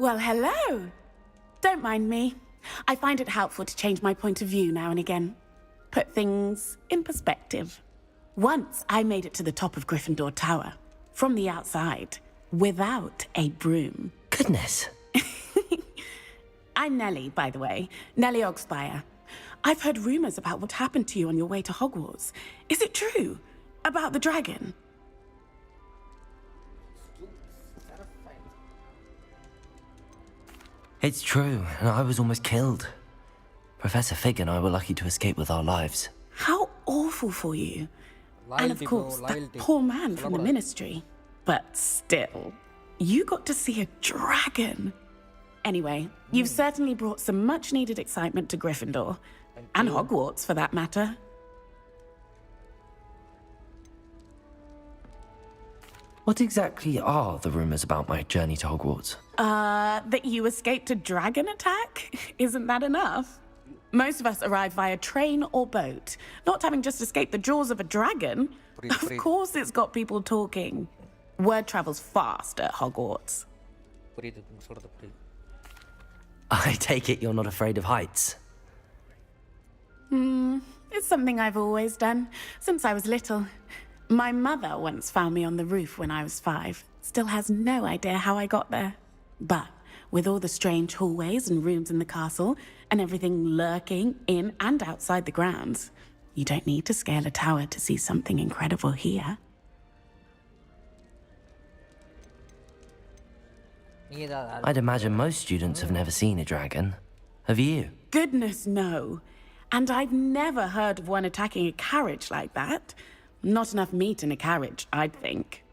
Well, hello. Don't mind me. I find it helpful to change my point of view now and again. Put things in perspective. Once I made it to the top of Gryffindor Tower, from the outside, without a broom. Goodness. I'm Nellie, by the way. Nellie Ogspire. I've heard rumours about what happened to you on your way to Hogwarts. Is it true? About the dragon? It's true, and I was almost killed. Professor Fig and I were lucky to escape with our lives. How awful for you. And of course, that poor man from the ministry. But still, you got to see a dragon. Anyway, you've certainly brought some much-needed excitement to Gryffindor. And Hogwarts, for that matter. What exactly are the rumours about my journey to Hogwarts? That you escaped a dragon attack? Isn't that enough? Most of us arrive via train or boat. Not having just escaped the jaws of a dragon. Of course it's got people talking. Word travels fast at Hogwarts. I take it you're not afraid of heights. It's something I've always done, since I was little. My mother once found me on the roof when I was 5. Still has no idea how I got there. But with all the strange hallways and rooms in the castle, and everything lurking in and outside the grounds, you don't need to scale a tower to see something incredible here. I'd imagine most students have never seen a dragon. Have you? Goodness, no. And I've never heard of one attacking a carriage like that. Not enough meat in a carriage, I'd think.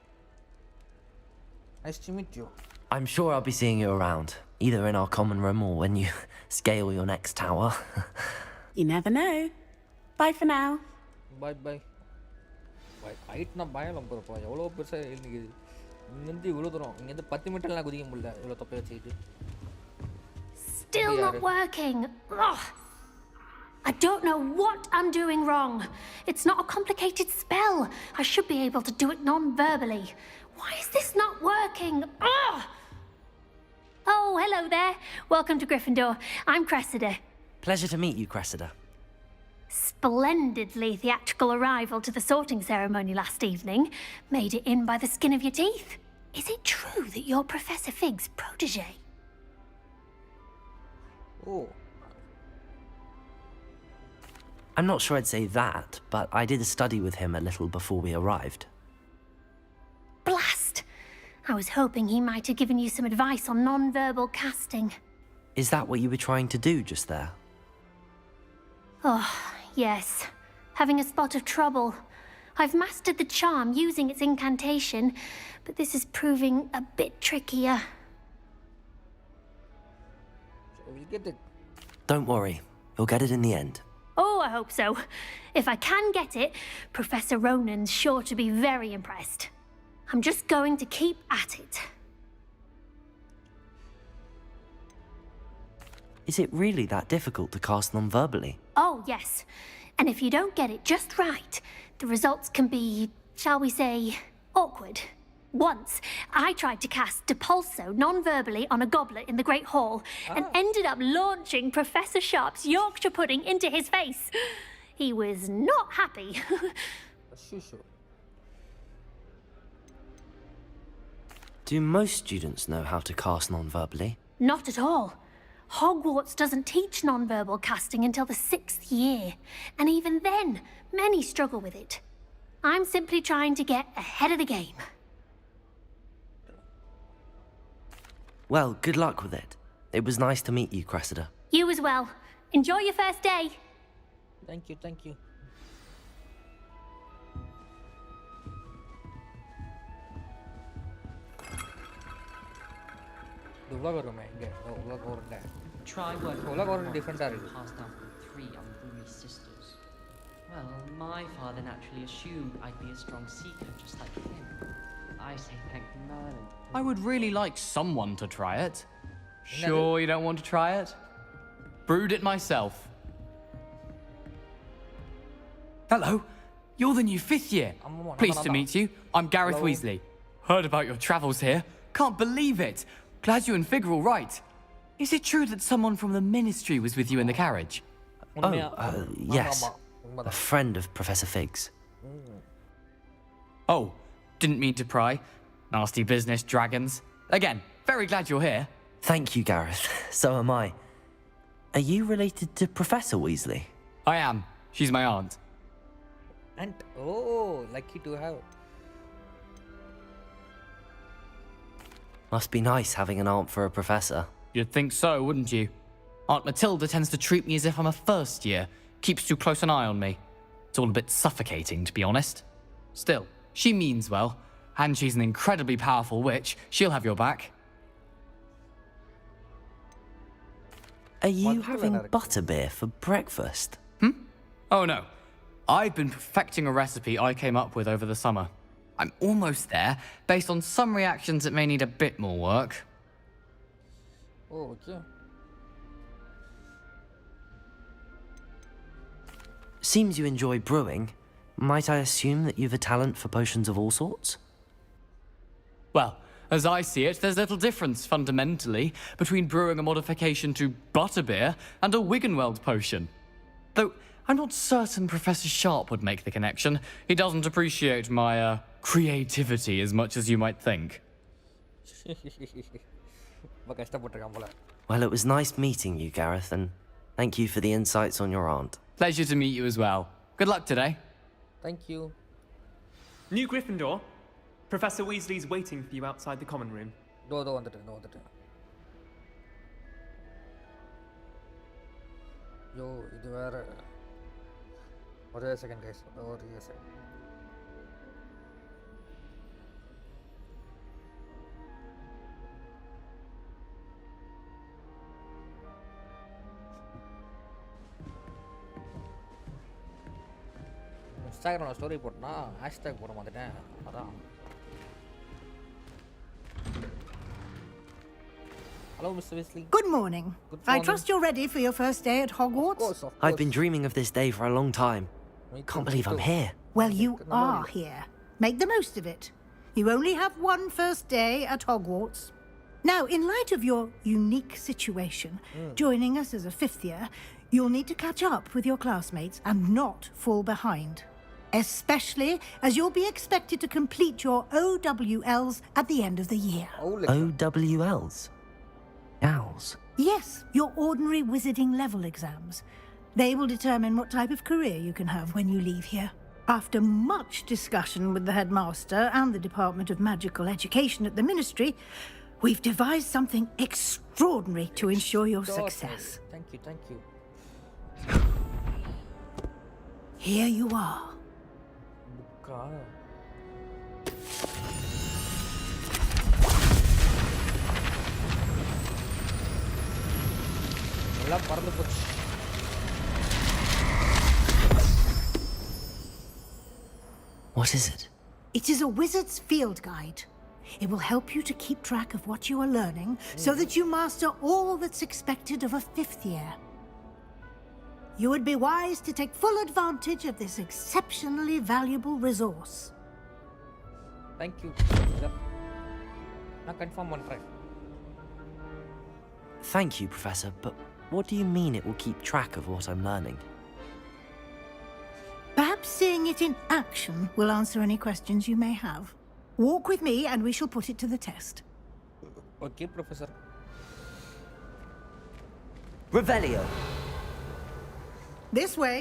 Nice to meet you. I'm sure I'll be seeing you around, either in our common room or when you scale your next tower. You never know. Bye for now. Bye bye. Bye. Height na பயலம் போறப்பா எவ்வளவு பெருசா நிக்குது. இங்க இவ்வளவு தூரம் இங்க இருந்து 10 மீட்டர்ல குதிக்க முடியல இவ்வளவு தொப்பை வச்சிட்டு. Still not working. Ugh. I don't know what I'm doing wrong. It's not a complicated spell. I should be able to do it non-verbally. Why is this not working? Ugh. Oh, hello there. Welcome to Gryffindor. I'm Cressida. Pleasure to meet you, Cressida. Splendidly theatrical arrival to the sorting ceremony last evening. Made it in by the skin of your teeth. Is it true that you're Professor Fig's protege? Oh. I'm not sure I'd say that, but I did study with him a little before we arrived. Blast! I was hoping he might have given you some advice on non-verbal casting. Is that what you were trying to do just there? Oh, yes. Having a spot of trouble. I've mastered the charm using its incantation, but this is proving a bit trickier. We'll get it. Don't worry, you'll get it in the end. Oh, I hope so. If I can get it, Professor Ronan's sure to be very impressed. I'm just going to keep at it. Is it really that difficult to cast non-verbally? Oh, yes. And if you don't get it just right, the results can be, shall we say, awkward. Once, I tried to cast Depulso non-verbally on a goblet in the Great Hall and ended up launching Professor Sharp's Yorkshire pudding into his face. He was not happy. Do most students know how to cast non-verbally? Not at all. Hogwarts doesn't teach non-verbal casting until the 6th year, and even then, many struggle with it. I'm simply trying to get ahead of the game. Well, good luck with it. It was nice to meet you, Cressida. You as well. Enjoy your first day. Thank you, thank you. The vlog room இங்க vlog room ல Try working vlog room different ஆ இருக்கு. passed down from 3 unruly sisters. Well, my father naturally assumed I'd be a strong seeker just like him. I say thank Merlin. I would really like someone to try it. Sure you don't want to try it? Brewed it myself. Hello, you're the new 5th year. Pleased to meet you. I'm Gareth Weasley. Heard about your travels here. Can't believe it. Glad you and Fig are all right. Is it true that someone from the Ministry was with you in the carriage? Yes. A friend of Professor Fig's. Oh, didn't mean to pry. Nasty business, dragons. Again, very glad you're here. Thank you, Gareth. So am I. Are you related to Professor Weasley? I am. She's my aunt. Aunt? Oh, lucky to have. Must be nice having an aunt for a professor. You'd think so, wouldn't you? Aunt Matilda tends to treat me as if I'm a first year. Keeps too close an eye on me. It's all a bit suffocating, to be honest. Still, she means well. And she's an incredibly powerful witch. She'll have your back. Are you having butterbeer for breakfast? Oh no. I've been perfecting a recipe I came up with over the summer. I'm almost there, based on some reactions that may need a bit more work. Oh, okay. Seems you enjoy brewing. Might I assume that you've a talent for potions of all sorts? Well, As I see it, there's little difference, fundamentally, between brewing a modification to butterbeer and a Wiggenweld potion. Though I'm not certain Professor Sharp would make the connection. He doesn't appreciate my, creativity as much as you might think. Well, it was nice meeting you, Gareth, and thank you for the insights on your aunt. Pleasure to meet you as well. Good luck today. Thank you. New Gryffindor. Professor Weasley's waiting for you outside the common room. No, வந்துட்டேன். Yo, இது வேற. ஒரே second guys. ஒரே second. இன்ஸ்டாகிராம்ல story போட்டனா hashtag போட மாட்டேன். அதான். Hello, Mr. Weasley. Good morning. I trust you're ready for your first day at Hogwarts? Of course. I've been dreaming of this day for a long time. Can't believe I'm here. Well, you are here. Make the most of it. You only have one first day at Hogwarts. Now, in light of your unique situation, joining us as a fifth year, you'll need to catch up with your classmates and not fall behind. Especially as you'll be expected to complete your OWLs at the end of the year. OWLs? Owls? Yes, your ordinary wizarding level exams. They will determine what type of career you can have when you leave here. After much discussion with the headmaster and the Department of Magical Education at the Ministry, we've devised something extraordinary to ensure your success. Thank you. Here you are. What is it? It is a wizard's field guide. It will help you to keep track of what you are learning so that you master all that's expected of a fifth year. You would be wise to take full advantage of this exceptionally valuable resource. Thank you. நான் confirm பண்றேன். Thank you, Professor, but what do you mean it will keep track of what I'm learning? Perhaps seeing it in action will answer any questions you may have. Walk with me and we shall put it to the test. Okay, Professor. Revelio. This way.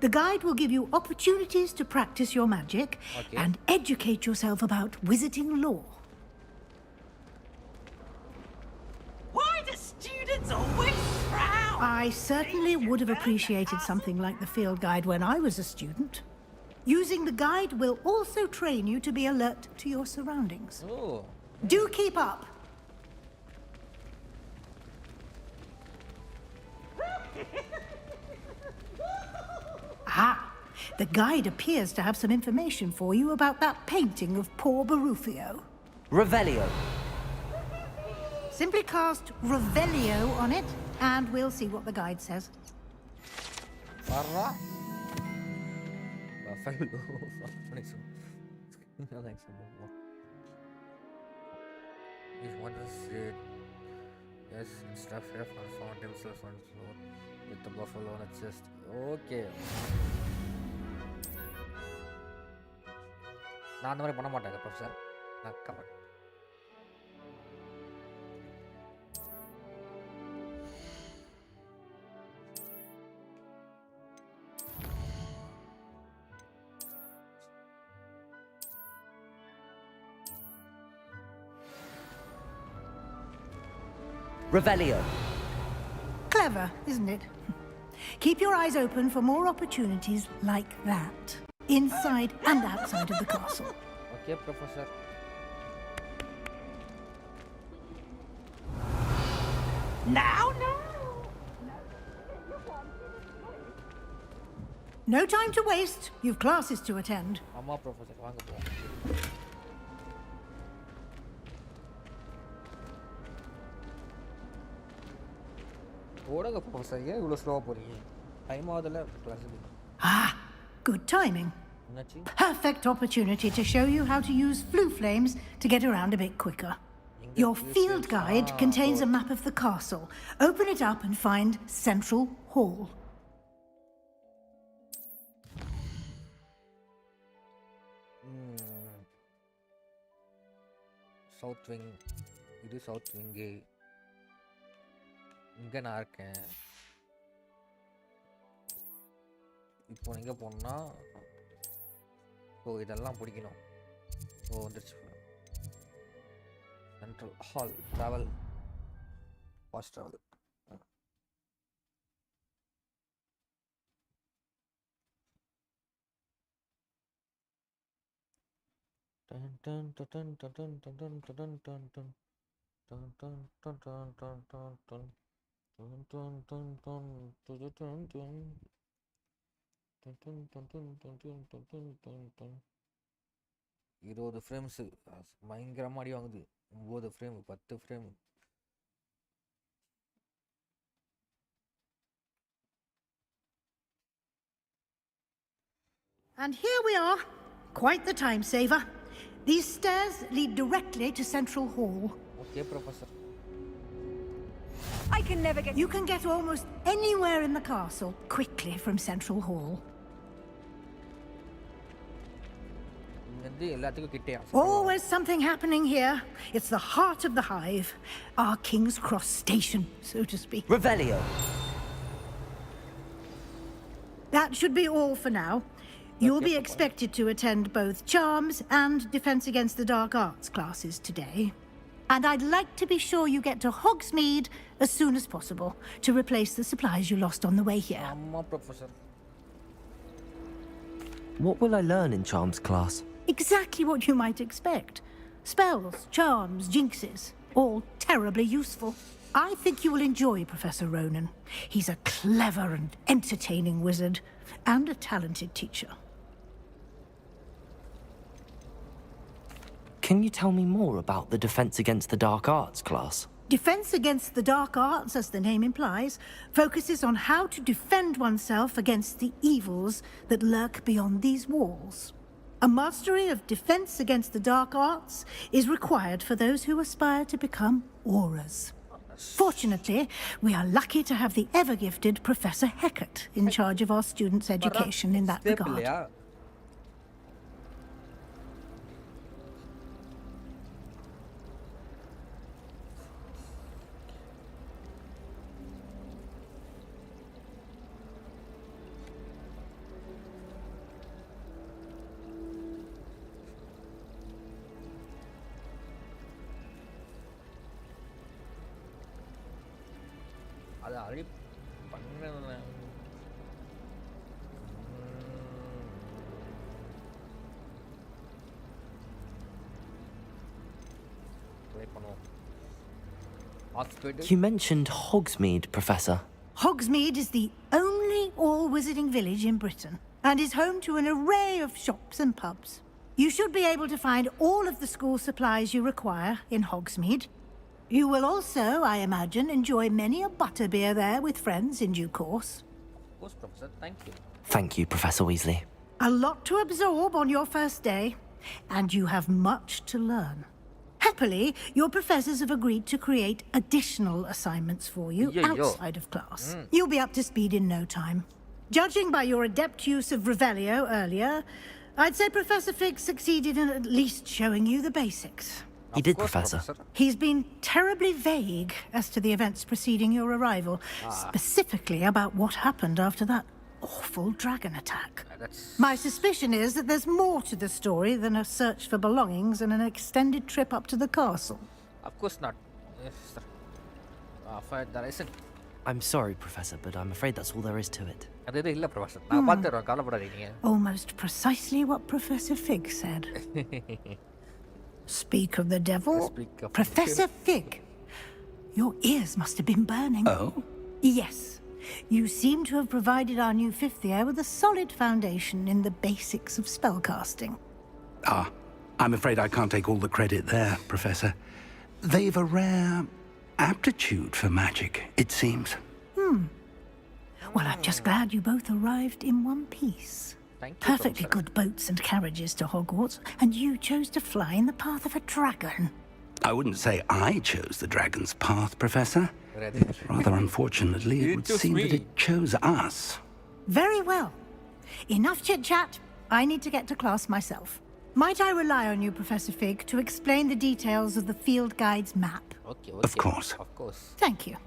The guide will give you opportunities to practice your magic and educate yourself about wizarding lore. Why do students always frown? I certainly would have appreciated something like the field guide when I was a student. Using the guide will also train you to be alert to your surroundings. Oh. Do keep up. Ah, the guide appears to have some information for you about that painting of poor Barufio. Revelio. Simply cast Revelio on it, and we'll see what the guide says. Parra. What is it? Yes, stuff here found himself on the floor with the buffalo on its chest. Okay. நான் அந்த மாதிரி பண்ண மாட்டேங்க professor. நான் correct. Revelio. Clever, isn't it? Keep your eyes open for more opportunities like that, inside and outside of the castle. Okay, Professor. Now? No time to waste. You've classes to attend. Amma, Professor, வாங்க போவோம். Ah, good timing. Perfect opportunity to show you how to use flue flames to get around a bit quicker. Your field guide contains a map of the castle. Open it up and find Central Hall. South wing. இது south wing. இங்கே நான் இருக்கேன். இப்போ எங்கே போகணுன்னா இதெல்லாம் பிடிக்கணும். வந்துருச்சு. Central hall travel fast travel. இருபது ஃப்ரேம்ஸு பயங்கரமாக அடி வாங்குது. 9 frame 10 frame. And here we are. Quite the time saver. These stairs lead directly to Central Hall. Okay, Professor. I can never get... You can get almost anywhere in the castle quickly from Central Hall. Always something happening here. It's the heart of the hive. Our King's Cross station, so to speak. Revelio. That should be all for now. You'll be expected to attend both Charms and Defense Against the Dark Arts classes today. And I'd like to be sure you get to Hogsmeade as soon as possible to replace the supplies you lost on the way here. Professor. What will I learn in Charms class? Exactly what you might expect. Spells, charms, jinxes, all terribly useful. I think you will enjoy Professor Ronan. He's a clever and entertaining wizard, and a talented teacher. Can you tell me more about the Defense Against the Dark Arts class? Defense Against the Dark Arts, as the name implies, focuses on how to defend oneself against the evils that lurk beyond these walls. A mastery of Defense Against the Dark Arts is required for those who aspire to become auras. Fortunately, we are lucky to have the ever-gifted Professor Heckert in charge of our students' education in that regard. அது already பண்ணேன். You mentioned Hogsmeade, Professor. Hogsmeade is the only all-wizarding village in Britain and is home to an array of shops and pubs. You should be able to find all of the school supplies you require in Hogsmeade. You will also, I imagine, enjoy many a butterbeer there with friends in due course. Of course, Professor. Thank you. Thank you, Professor Weasley. A lot to absorb on your first day, and you have much to learn. Happily, your professors have agreed to create additional assignments for you outside of class. You'll be up to speed in no time. Judging by your adept use of Revelio earlier, I'd say Professor Fig succeeded in at least showing you the basics. He did, Professor. He's been terribly vague as to the events preceding your arrival, specifically about what happened after that awful dragon attack. My suspicion is that there's more to the story than a search for belongings and an extended trip up to the castle. Of course not. Yes, sir. There isn't. I'm sorry, Professor, but I'm afraid that's all there is to it. அது இல்ல Professor. நான் பாத்துறேன், கவலைப்படாதீங்க. Almost precisely what Professor Fig said. Speak of the devil. Professor Fig. Your ears must have been burning. Oh? Yes. You seem to have provided our new fifth year with a solid foundation in the basics of spellcasting. I'm afraid I can't take all the credit there, Professor. They've a rare aptitude for magic, it seems. Well, I'm just glad you both arrived in one piece. Perfectly good boats and carriages to Hogwarts, and you chose to fly in the path of a dragon. I wouldn't say I chose the dragon's path, Professor. Rather unfortunately, it would seem that it chose us. Very well. Enough chit-chat. I need to get to class myself. Might I rely on you, Professor Fig, to explain the details of the field guide's map? Okay. Of course. Of course. Thank you.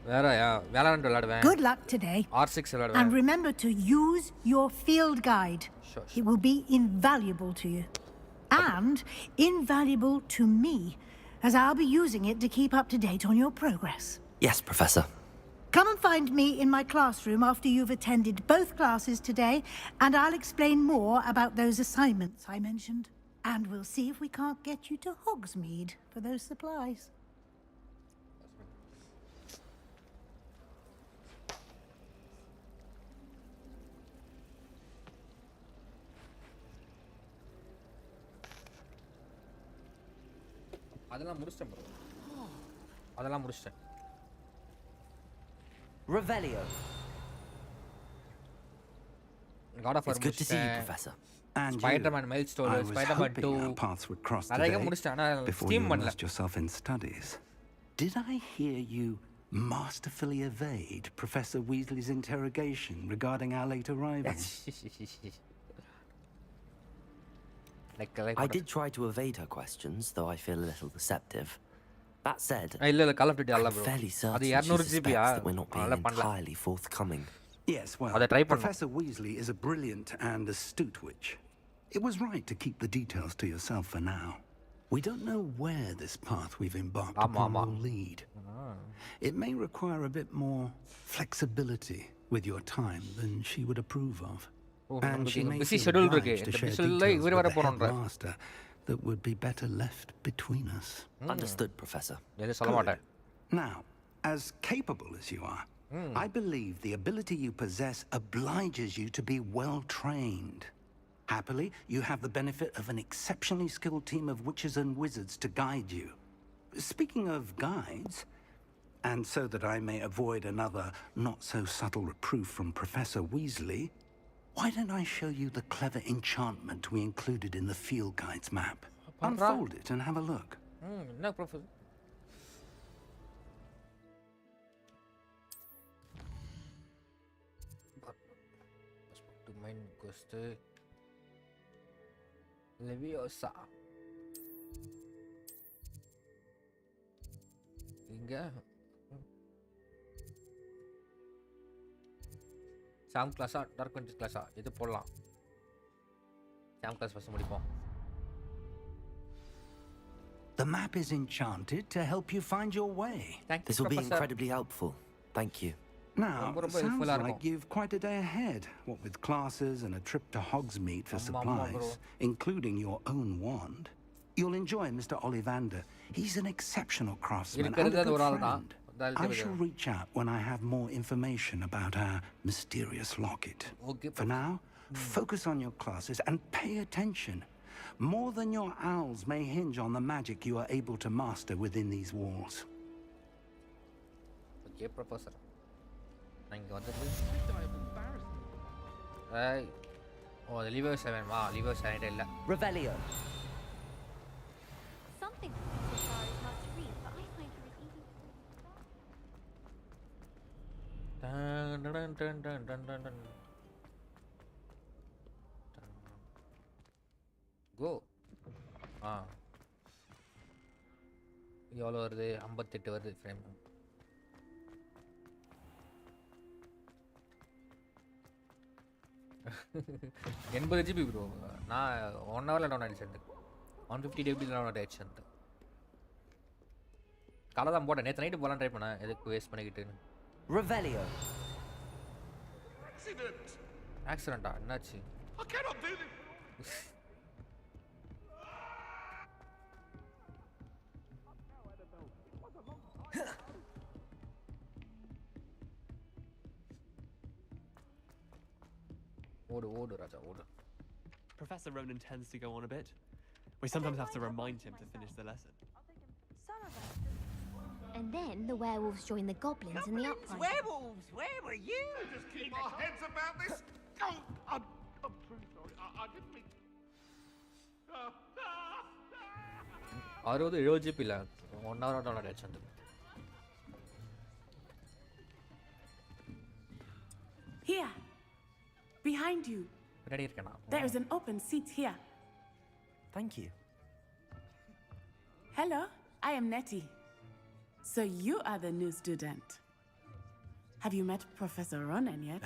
Valorant விளையாடுவேன். Good luck today. R6 விளையாடுவேன். And remember to use your field guide. Sure. It will be invaluable to you. And invaluable to me, as I'll be using it to keep up to date on your progress. Yes, Professor. Come and find me in my classroom after you've attended both classes today, and I'll explain more about those assignments I mentioned. And we'll see if we can't get you to Hogsmeade for those supplies. அதெல்லாம் முடிச்சிட்டேன் bro. அதெல்லாம் முடிச்சிட்டேன். Revelio. God of War. It's good to see you, Professor. And Spider-Man Milestone, I was Spider-Man hoping 2. our paths would cross நிறைய today முடிச்சிட்டேன். ஆனா before Steam you பண்ணல. immersed yourself in studies. Did I hear you masterfully evade Professor Weasley's interrogation regarding our late arrival? I did try to evade her questions, though I feel a little deceptive. That said, இல்ல Call of Duty அல்ல I'm bro. fairly அது certain she 200 GB suspects that we're not being entirely forthcoming. Yes, well, அதை try பண்ணோம். Professor Weasley is a brilliant and astute witch. It was right to keep the details to yourself for now. We don't know where this path we've embarked upon will lead. It may require a bit more flexibility with your time than she would approve of. And she may busy feel schedule obliged to share details with the headmaster that would be better left between us. Understood, Professor. Good. Now, as capable as you are, I believe the ability you possess obliges you to be well trained. Happily, you have the benefit of an exceptionally skilled team of witches and wizards to guide you. Speaking of guides, and so that I may avoid another not-so-subtle reproof from Professor Weasley, why don't I show you the clever enchantment we included in the field guide's map? Unfold it and have a look. No, Professor. To main quest. Leviosa. இங்க சாம் கிளாஸா dark venture கிளாஸா இது போடலாம். சாம் class first முடிப்போம். The map is enchanted to help you find your way. Thank you, This will be Professor. incredibly helpful. Thank you. Now, it sounds like you've quite a day ahead, what with classes and a trip to Hogsmeade for supplies, including your own wand. You'll enjoy Mr. Ollivander. He's an exceptional craftsman and a good friend. I shall reach out when I have more information about our mysterious locket. For now, focus on your classes and pay attention. More than your owls may hinge on the magic you are able to master within these walls. Okay, Professor. Thank you. Oh, the lever 7. Wow, lever 7 illa. Revelio. Something Professor is not to read, but I find her easy. Dun. Go. எவ்வளோ வருது? 58 வருது frame. எண்பது GB bro. நான் 1 ஹவரில் down ஆகிடுச்சு. 150 table down ஆகிடுச்சு. காலை தான் போட்டேன். நேற்று நைட்டு போகலாம் ட்ரை பண்ணேன். எதுக்கு வேஸ்ட் பண்ணிக்கிட்டு. Revelio. ஆக்சிடென்ட்டா? என்னாச்சு? Order, Raja, order. Professor Ronan tends to go on a bit. We sometimes have to remind him to finish the lesson. And then the werewolves join the goblins in the upright. Werewolves! Where were you? Just keep our heads about this I'm truly sorry. I didn't mean... 60 70 GB இல்லை 1 hour download ஆயிடுச்சு வந்து. Here, behind you. பின்னாடி இருக்கேனா? There is an open seat here. Thank you. Hello, I am Nettie. So you are the new student. Have you met Professor Ronan yet?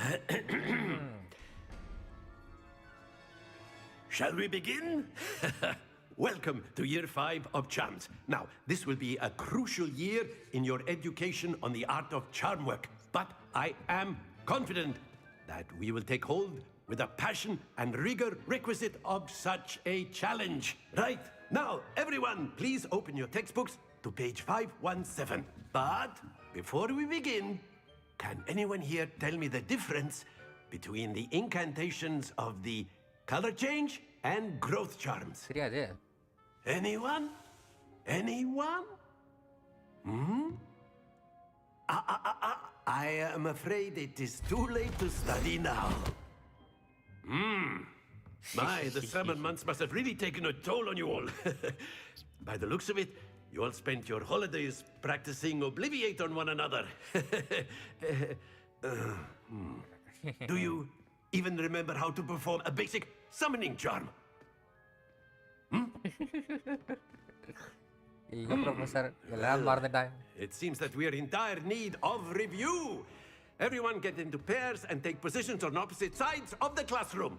Shall we begin? Welcome to year 5 of charms. Now, this will be a crucial year in your education on the art of charm work. But I am confident that we will take hold with the passion and rigor requisite of such a challenge. Right, now, everyone, please open your textbooks to page 517. But before we begin, can anyone here tell me the difference between the incantations of the color change and growth charms? தெரியாது. Anyone? Anyone? I am afraid it is too late to study now. My, the summer months must have really taken a toll on you all. By the looks of it, you all spent your holidays practicing Obliviate on one another. Do you even remember how to perform a basic summoning charm? It seems that we are in dire need of review. Everyone get into pairs and take positions on opposite sides of the classroom.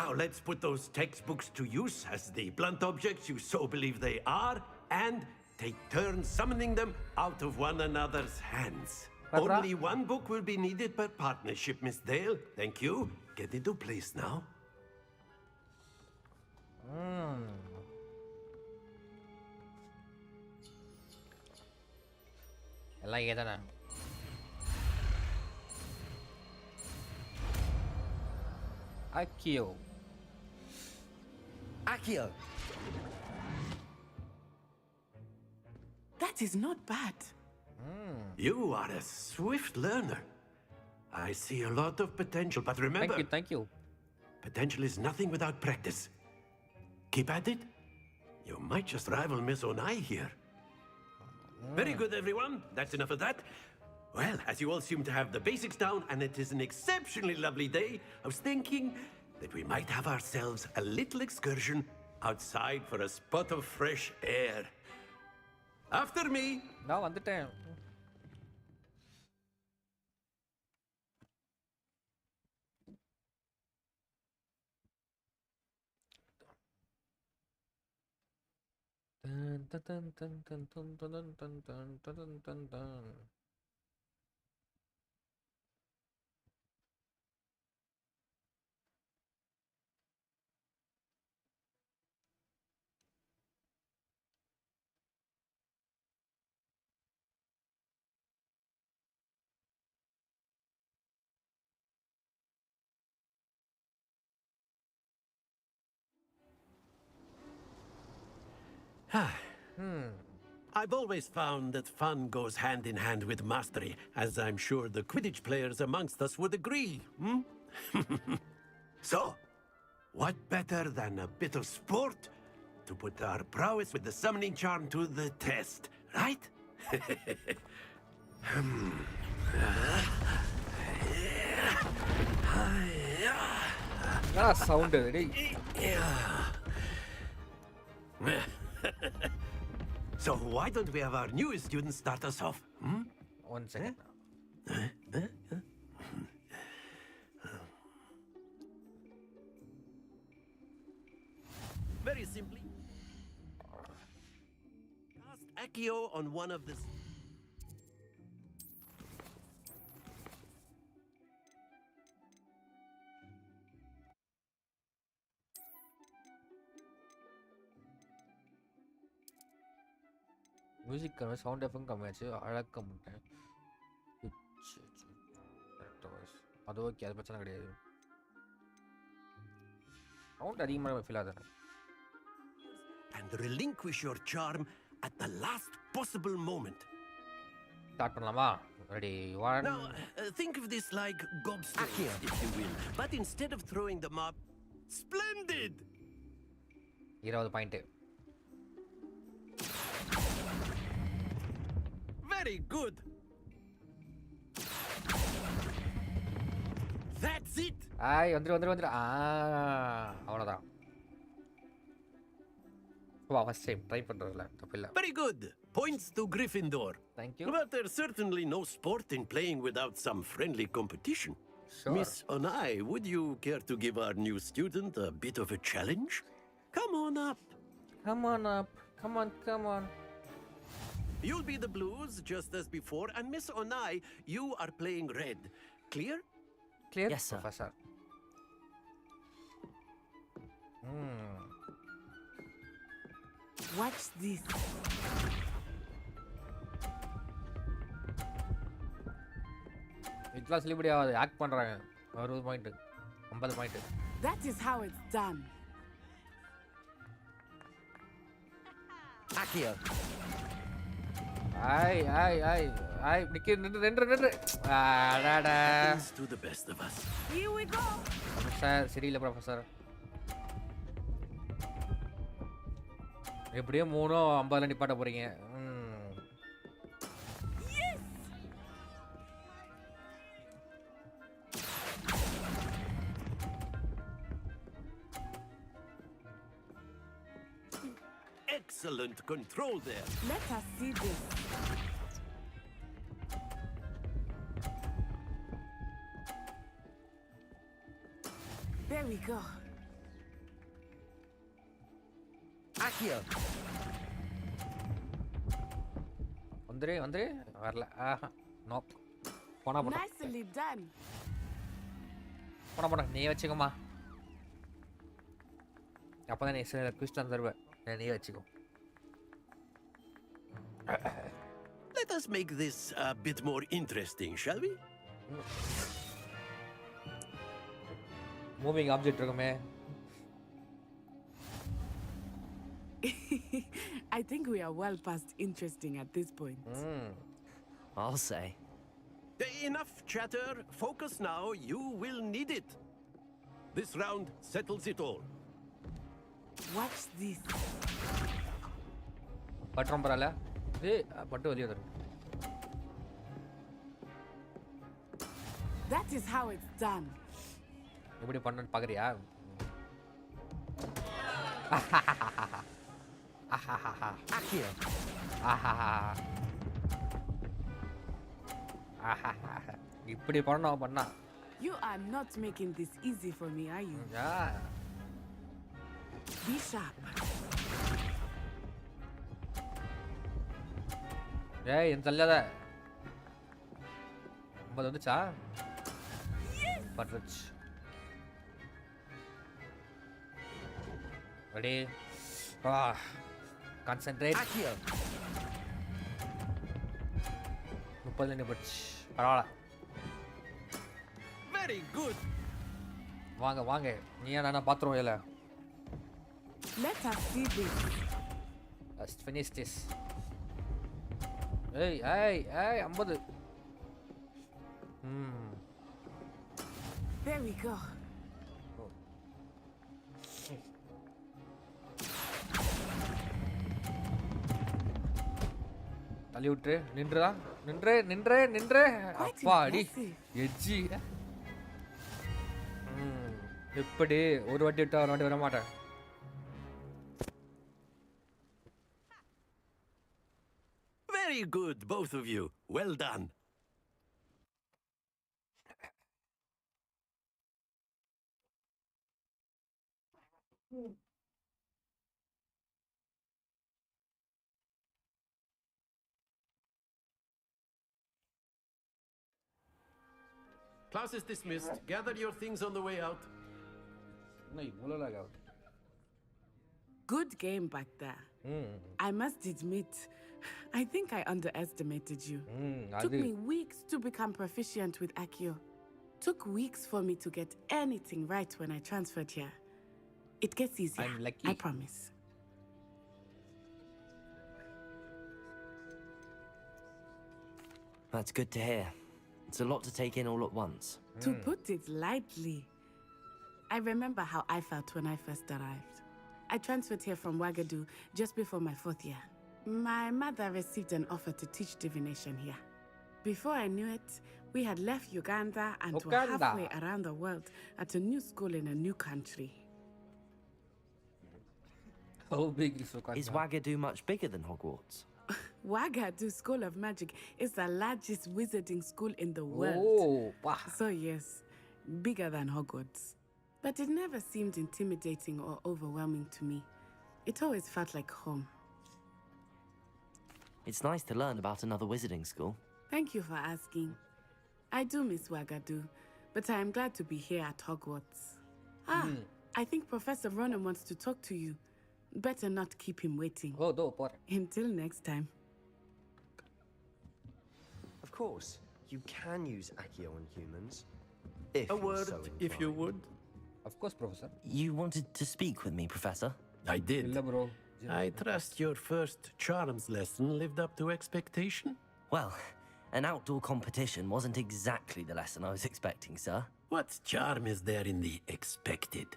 Now let's put those textbooks to use as the blunt objects you so believe they are, and take turns summoning them out of one another's hands. Only one book will be needed per partnership, Miss Dale. Thank you. Get into place now. எல்லாம் இங்கே தானே. Akio. That is not bad. You are a swift learner. I see a lot of potential, but remember... Thank you. Potential is nothing without practice. Keep at it. You might just rival Miss Onai here. Very good, everyone. That's enough of that. Well, as you all seem to have the basics down, and it is an exceptionally lovely day, I was thinking that we might have ourselves a little excursion outside for a spot of fresh air. After me. நான் வந்துட்டேன். I've always found that fun goes hand in hand with mastery, as I'm sure the Quidditch players amongst us would agree. So, what better than a bit of sport to put our prowess with the summoning charm to the test, right? sound. So why don't we have our newest student start us off? 1 second. Very simply, cast Accio on one of the... music கம்மி sound effect கம்மியாச்சு அழக்க மாட்டேன் அது okay அது பிரச்சனை கிடையாது sound அதிகமாக feel ஆகுது and relinquish your charm at the last possible moment. Start பண்ணலாமா Ready, one. Now, think of this like gobstones, if you will. But instead of throwing them up, splendid! 20 point. Very good. That's it. ஆய் வந்துரு அவ்வளோதான். வா first time try பண்றதுல தப்பில்லை. Very good. Points to Gryffindor. Thank you. But there's certainly no sport in playing without some friendly competition. Sure. Miss Onai, would you care to give our new student a bit of a challenge? Come on up. Come on up. Come on. You'll be the blues just as before, and Miss Onai, you are playing red. Clear? Clear? Yes, sir. Professor. Watch this. இதெல்லாம் celebrity ஆகாது, act பண்றாங்க. 60 point, 50 point. That is how it's done. Accio. ஐ நின்று அடாடா. Happens to the best of us. Here we go. Professor சரியில்லை professor. எப்படியோ 350 நிப்பாட்ட போறீங்க. Excellent control there. Let us see this. There we go. Accio. வந்துரு வரல. நோப். போனா Nicely done. போனா நீ வச்சுக்கோமா. அப்பதான் நீ குவிஸ்டன் தருவேன். நீ வச்சுக்கோ. Let us make this a bit more interesting, shall we? Moving object இருக்குமே. I think we are well past interesting at this point. I'll say. Enough chatter. Focus now. You will need it. This round settles it all. Watch this. பட்டம் பரல. பட்டு வெளியே வரும். That is how it's done. எப்படி பண்ணன்னு பாக்குறியா? Accio. இப்படி பண்ணா. You are not making this easy for me, are you? Yeah. Be sharp. ஏய் என் தள்ளாத. 50 வந்துச்சா? பட்ருச்சு. ரெடி? கான்சென்ட்ரேட். Accio. 30 நிமிஷம். பரவாயில்ல. Very good. வாங்க. நீ என்ன பாத்ரூம் இல்ல. Let us see this. Let's finish this. Hey, 50. There we go. தள்ளி விட்டு நின்று அப்பாடி எஜ்ஜி. எப்படி ஒரு வாட்டி விட்டா ஒரு வாட்டி வர மாட்டேன். Very good, both of you. Well done. Class is dismissed. Gather your things on the way out. Good game back there. I must admit, I think I underestimated you. Took me weeks to become proficient with Accio. Took weeks for me to get anything right when I transferred here. It gets easier. I'm lucky. I promise. That's good to hear. It's a lot to take in all at once. To put it lightly, I remember how I felt when I first arrived. I transferred here from Wagadu just before my 4th year. My mother received an offer to teach divination here. Before I knew it, we had left Uganda and were halfway around the world at a new school in a new country. How big is Uganda? Is Wagadu much bigger than Hogwarts? Wagadu School of Magic is the largest wizarding school in the world. So yes, bigger than Hogwarts. But it never seemed intimidating or overwhelming to me. It always felt like home. It's nice to learn about another wizarding school. Thank you for asking. I do miss Wagadu, but I am glad to be here at Hogwarts. I think Professor Ronan wants to talk to you. Better not keep him waiting. Until next time. Of course, you can use Accio on humans. If A you're word, so if you inclined. would. Of course, Professor. You wanted to speak with me, Professor? I did. I trust your first charms lesson lived up to expectation? Well, an outdoor competition wasn't exactly the lesson I was expecting, sir. What charm is there in the expected?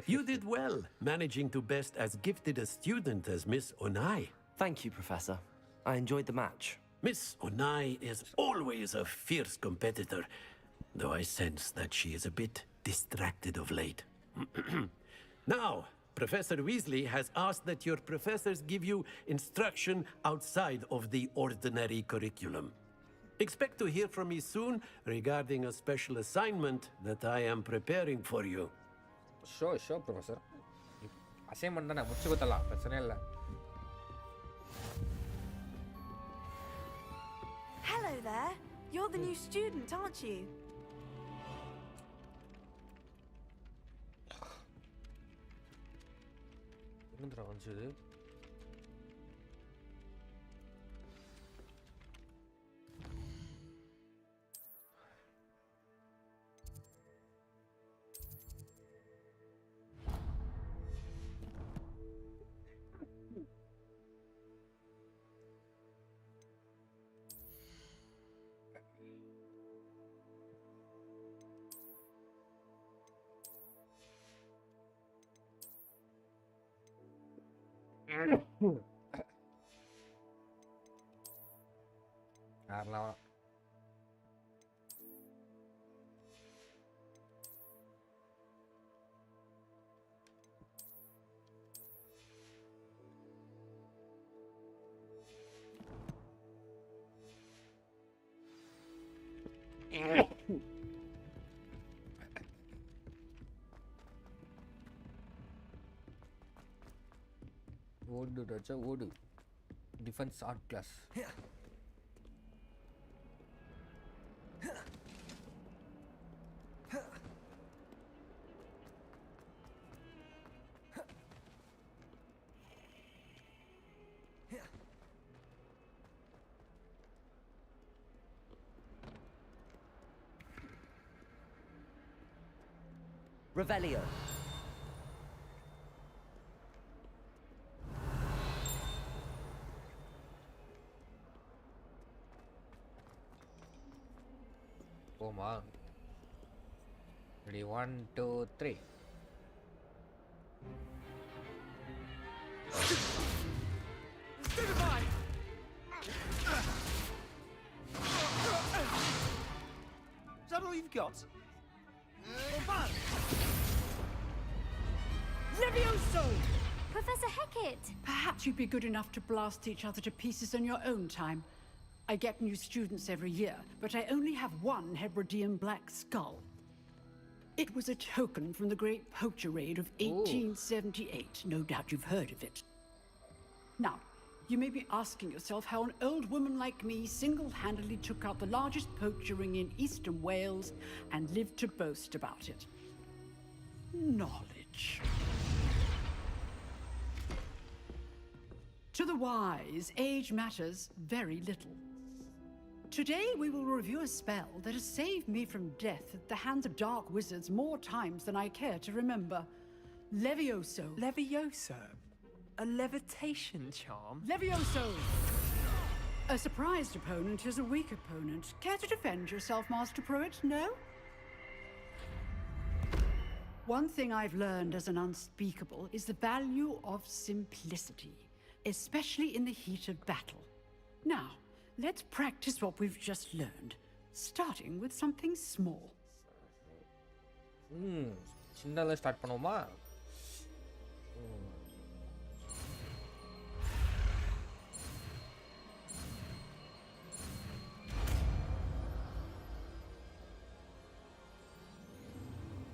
You did well, managing to best as gifted a student as Miss Onai. Thank you, Professor. I enjoyed the match. Miss Onai is always a fierce competitor, though I sense that she is a bit distracted of late. Now, Professor Weasley has asked that your professors give you instruction outside of the ordinary curriculum. Expect to hear from me soon regarding a special assignment that I am preparing for you. Sure, Professor. Assignment தானே முடிச்சு கொடுத்தலாம் பிரச்சனை இல்லை. Hello there. You're the new student, aren't you? என்னடா வந்துது? யாரெல்லாம் ஓடு ராஜா ஓடு defence art class Revelio. போமா ready 1 2 3 Is that all you've got? Levioso! Professor Hecat! Perhaps you'd be good enough to blast each other to pieces in your own time. I get new students every year, but I only have one Hebridean black skull. It was a token from the Great Poacher Raid of 1878. No doubt you've heard of it. Now, you may be asking yourself how an old woman like me single-handedly took out the largest poacher ring in eastern Wales and lived to boast about it. Knowledge. To the wise, age matters very little. Today we will review a spell that has saved me from death at the hands of dark wizards more times than I care to remember. Levioso. Levioso? A levitation charm? Levioso! A surprised opponent is a weak opponent. Care to defend yourself, Master Pruitt? No? One thing I've learned as an unspeakable is the value of simplicity, especially in the heat of battle. Now, let's practice what we've just learned, starting with something small. சின்னல start பண்ணுவோமா?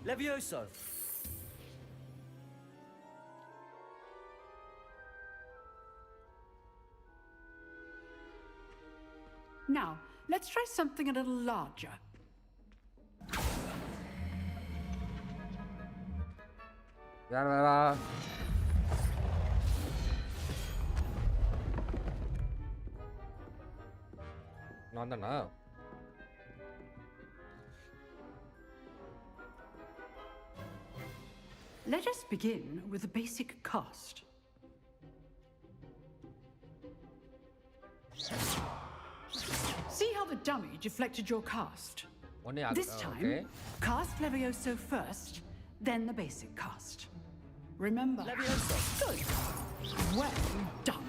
Levioso. Now, let's try something a little larger. யார் வரா? நான் தானா? Let us begin with a basic cast. See how the dummy deflected your cast? This time, cast Levioso first, then the basic cast. Remember? Levioso. Good. Well done.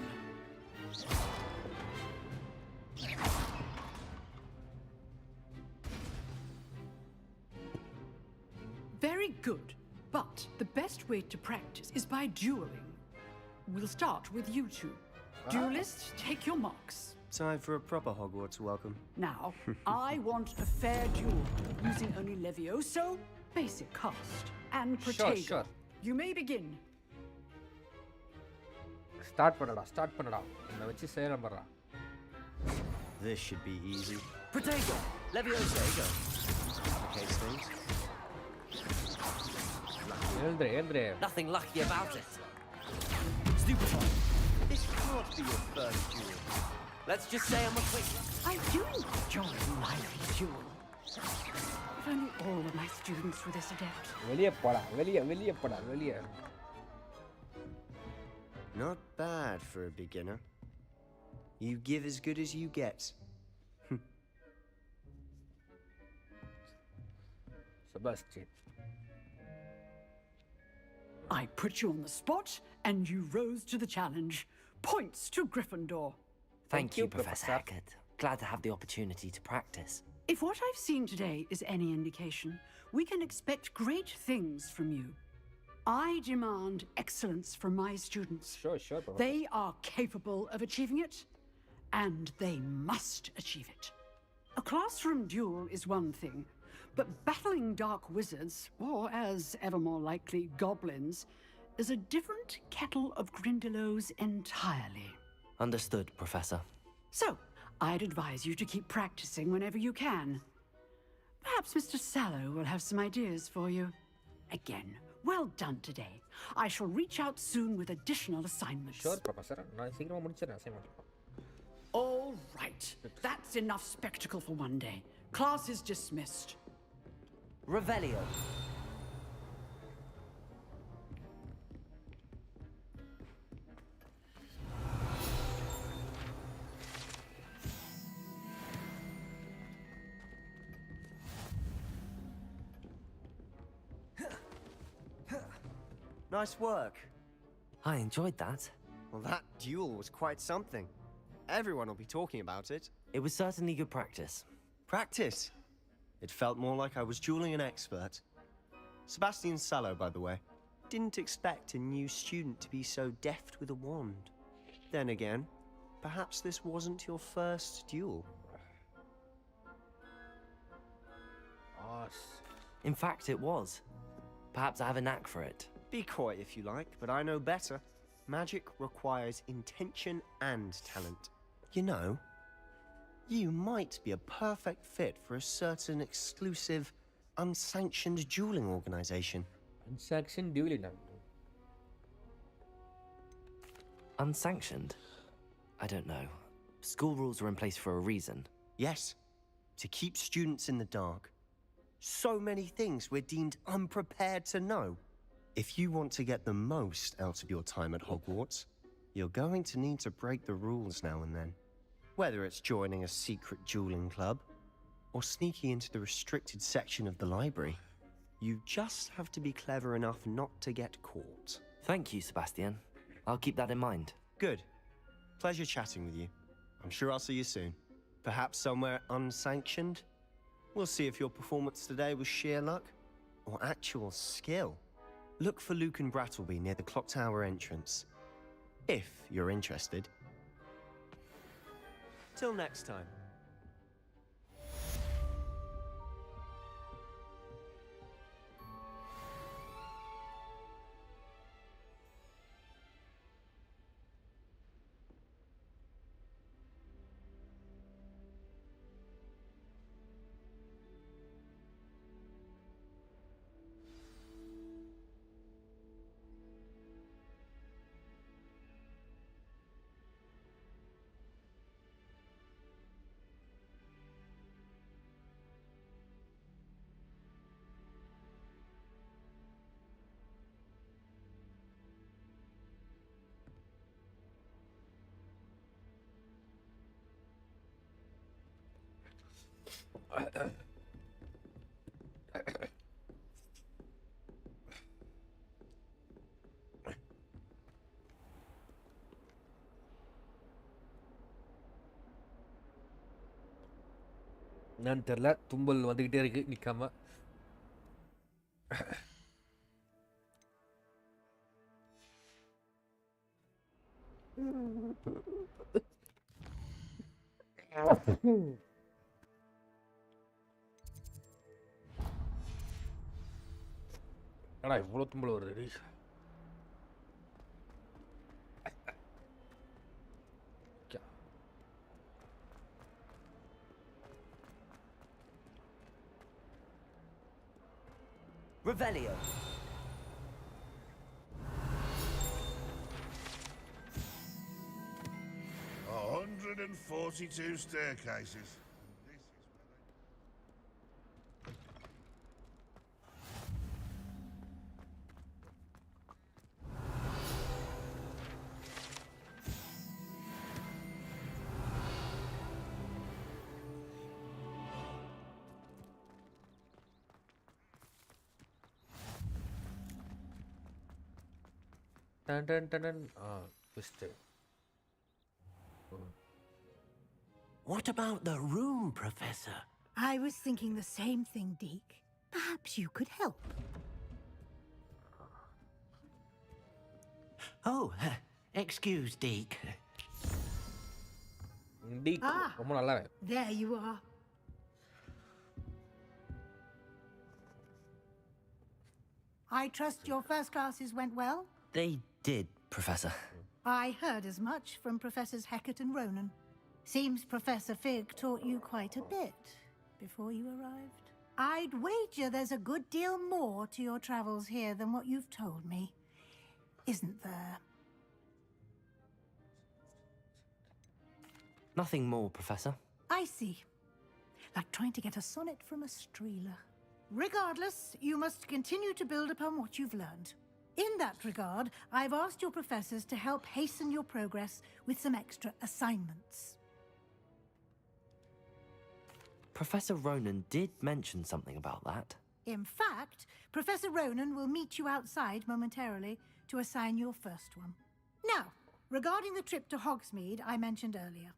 Very good. But the best way to practice is by dueling. We'll start with you two. Duelists, take your marks. Time for a proper Hogwarts welcome. Now, I want a fair duel, using only Levioso, basic cast, and Protego. Sure. You may begin. Start பண்ணடா. என்ன வச்சு செய்யறேன் பாறா. This should be easy. Protego! Levioso, go. Okay, things. Endre. Nothing lucky about it. Stupefy. This can't be your first duel. Let's just say I'm a quick. I do enjoy lively duel. If only all of my students were this adept. வெளிய போடா. Not bad for a beginner. You give as good as you get. Sebastian. I put you on the spot, and you rose to the challenge. Points to Gryffindor. Thank you, Professor Eckert. Glad to have the opportunity to practice. If what I've seen today is any indication, we can expect great things from you. I demand excellence from my students. Sure, Professor. They are capable of achieving it, and they must achieve it. A classroom duel is one thing, but battling dark wizards, or as ever more likely, goblins, is a different kettle of Grindylows entirely. Understood, Professor. So, I'd advise you to keep practicing whenever you can. Perhaps Mr. Sallow will have some ideas for you. Again, well done today. I shall reach out soon with additional assignments. Sure, Professor. நான் சீக்கிரமா முடிச்சிரேன் assignment. All right. That's enough spectacle for one day. Class is dismissed. Revelio. Nice work. I enjoyed that. Well, that duel was quite something. Everyone will be talking about it. It was certainly good practice. Practice? It felt more like I was dueling an expert. Sebastian Sallow, by the way. Didn't expect a new student to be so deft with a wand. Then again, perhaps this wasn't your first duel. In fact, it was. Perhaps I have a knack for it. Be coy if you like, but I know better. Magic requires intention and talent. You know, you might be a perfect fit for a certain exclusive, unsanctioned dueling organization. Unsanctioned dueling? Unsanctioned? I don't know. School rules are in place for a reason. Yes, to keep students in the dark. So many things we're deemed unprepared to know. If you want to get the most out of your time at Hogwarts, you're going to need to break the rules now and then. Whether it's joining a secret dueling club or sneaking into the restricted section of the library, you just have to be clever enough not to get caught. Thank you, Sebastian. I'll keep that in mind. Good. Pleasure chatting with you. I'm sure I'll see you soon. Perhaps somewhere unsanctioned? We'll see if your performance today was sheer luck or actual skill. Look for Luke and Brattleby near the clock tower entrance, if you're interested. Till next time. என்னன்னு தெரியல, தும்பல் வந்துக்கிட்டே இருக்கு நிற்காம. ஏடா இவ்வளோ தும்பல் வருது? Revelio. A 142 staircases. Dun dun dun dun. Twist. What about the room, Professor? I was thinking the same thing, Deke. Perhaps you could help. Oh, excuse, Deke. Deke. ரொம்ப நல்லா. There you are. I trust your first classes went well? They did, Professor. I heard as much from Professors Hecat and Ronan. Seems Professor Fig taught you quite a bit before you arrived. I'd wager there's a good deal more to your travels here than what you've told me. Isn't there? Nothing more, Professor. I see. Like trying to get a sonnet from a streeler. Regardless, you must continue to build upon what you've learned. In that regard, I've asked your professors to help hasten your progress with some extra assignments. Professor Ronan did mention something about that. In fact, Professor Ronan will meet you outside momentarily to assign your first one. Now, regarding the trip to Hogsmeade I mentioned earlier,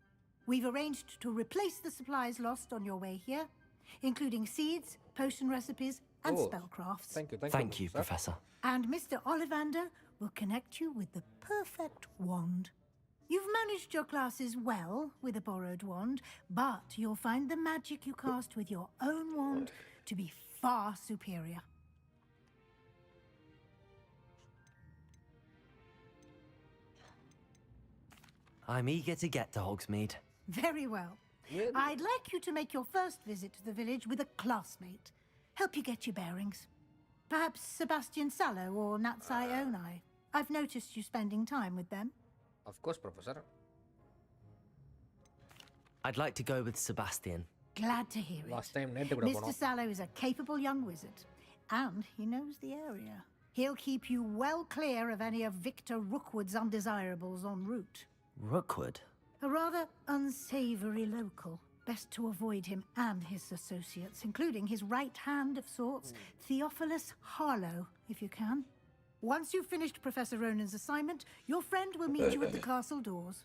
we've arranged to replace the supplies lost on your way here, including seeds, potion recipes, and spellcrafts. Thank you, Professor. And Mr. Ollivander will connect you with the perfect wand. You've managed your classes well with a borrowed wand, but you'll find the magic you cast with your own wand to be far superior. I'm eager to get to Hogsmeade. Very well. I'd like you to make your first visit to the village with a classmate. Help you get your bearings. Perhaps Sebastian Sallow or Natsai Onai. I've noticed you spending time with them. Of course, Professor. I'd like to go with Sebastian. Glad to hear it. Last time, Mr. Sallow is a capable young wizard, and he knows the area. He'll keep you well clear of any of Victor Rookwood's undesirables en route. Rookwood? A rather unsavory local. Best to avoid him and his associates, including his right hand of sorts, Theophilus Harlow, if you can. Once you've finished Professor Ronan's assignment, your friend will meet you at the castle doors.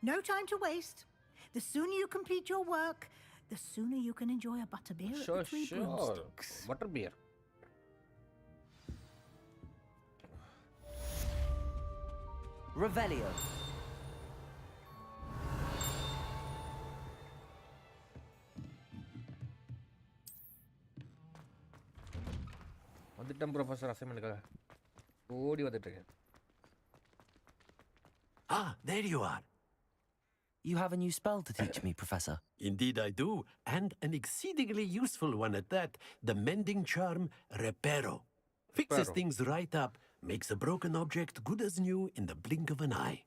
No time to waste. The sooner you complete your work, the sooner you can enjoy a butterbeer at the Three Broomsticks. Butterbeer. Revelio. வந்துட்டேன் professor அசைன்மெண்ட்டுக்காக ஓடி வந்துட்டு இருக்கேன். Ah, there you are. You have a new spell to teach me, Professor. Indeed I do, and an exceedingly useful one at that. The mending charm, Reparo. Fixes things right up, makes a broken object good as new in the blink of an eye.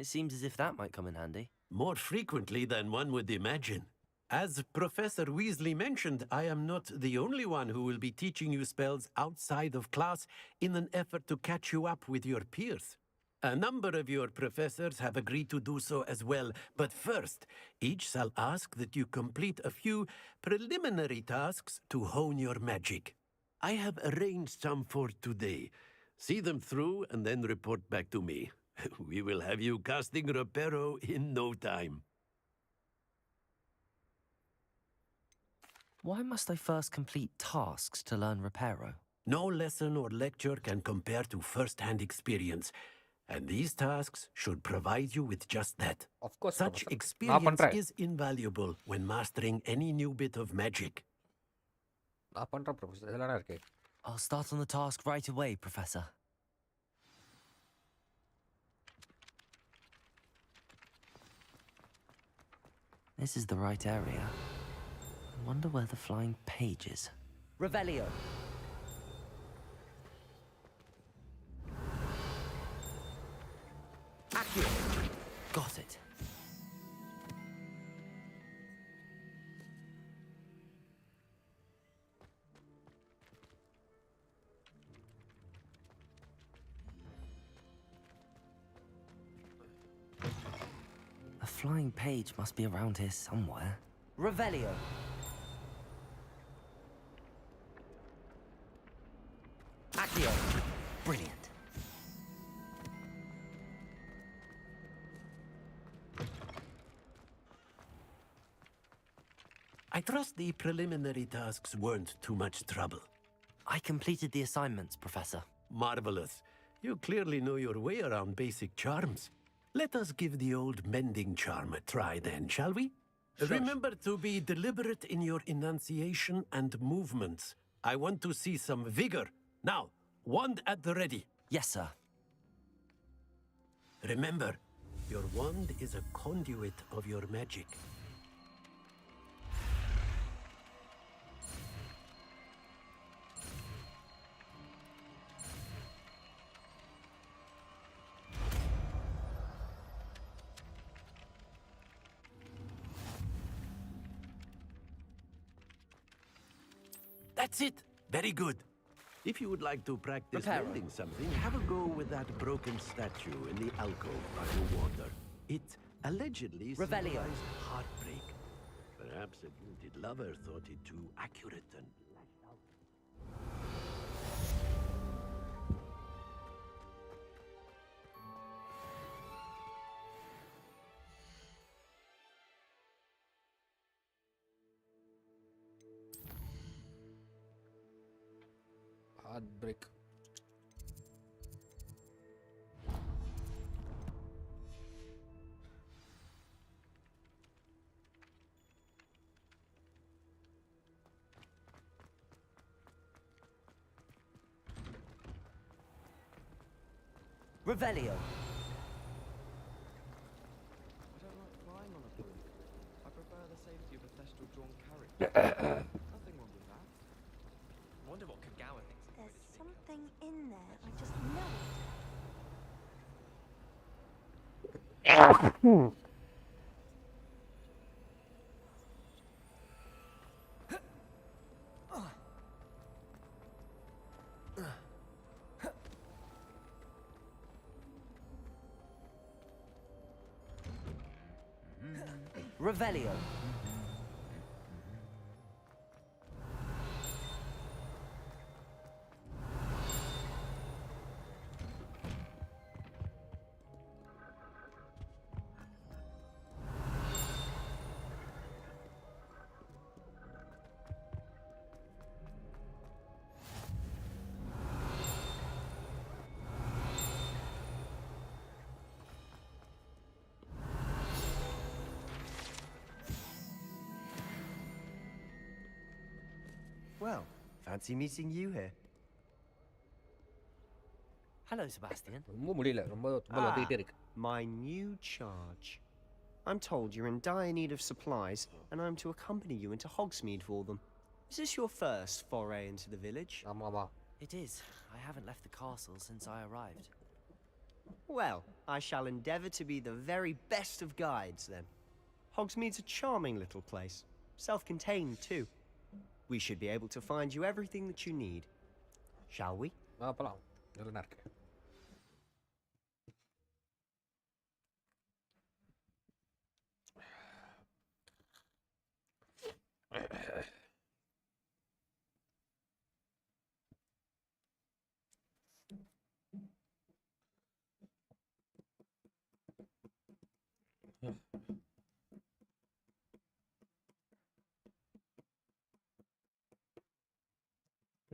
It seems as if that might come in handy. More frequently than one would imagine. As Professor Weasley mentioned, I am not the only one who will be teaching you spells outside of class in an effort to catch you up with your peers. A number of your professors have agreed to do so as well, but first, each shall ask that you complete a few preliminary tasks to hone your magic. I have arranged some for today. See them through and then report back to me. We will have you casting Reparo in no time. Why must I first complete tasks to learn Reparo? No lesson or lecture can compare to first-hand experience, and these tasks should provide you with just that. Of course, such Professor. experience is invaluable when mastering any new bit of magic. நான் பண்றேன் professor. இதெல்லாம் இருக்கு. I'll start on the task right away, Professor. This is the right area. I wonder where the flying page is. Revelio. Accurate. Got it. A flying page must be around here somewhere. Revelio. Accio. Brilliant. I trust the preliminary tasks weren't too much trouble. I completed the assignments, Professor. Marvelous. You clearly know your way around basic charms. Let us give the old mending charm a try then, shall we? Sure. Remember to be deliberate in your enunciation and movements. I want to see some vigor. Now, wand at the ready. Yes, sir. Remember, your wand is a conduit of your magic. That's it. Very good. If you would like to practice mending something, have a go with that broken statue in the alcove by the water. It allegedly symbolized heartbreak. Perhaps a guilty lover thought it too accurate and lashed out. Heartbreak. Revelio. I don't like flying on a broom. I prefer the safety of a thestral drawn carriage. Nothing wrong with that. I wonder what Kagawa thinks of There's British something in there. I just know it. Revelio. Well, fancy meeting you here. Hello, Sebastian. ரொம்ப முடியல ரொம்ப தும்மல் வந்துகிட்டே இருக்கு. My new charge. I'm told you're in dire need of supplies, and I'm to accompany you into Hogsmeade for them. Is this your first foray into the village? ஆமாவா? It is. I haven't left the castle since I arrived. Well, I shall endeavour to be the very best of guides, then. Hogsmeade's a charming little place. Self-contained, too. We should be able to find you everything that you need. Shall we? போலாம். நல்லா இருக்கு.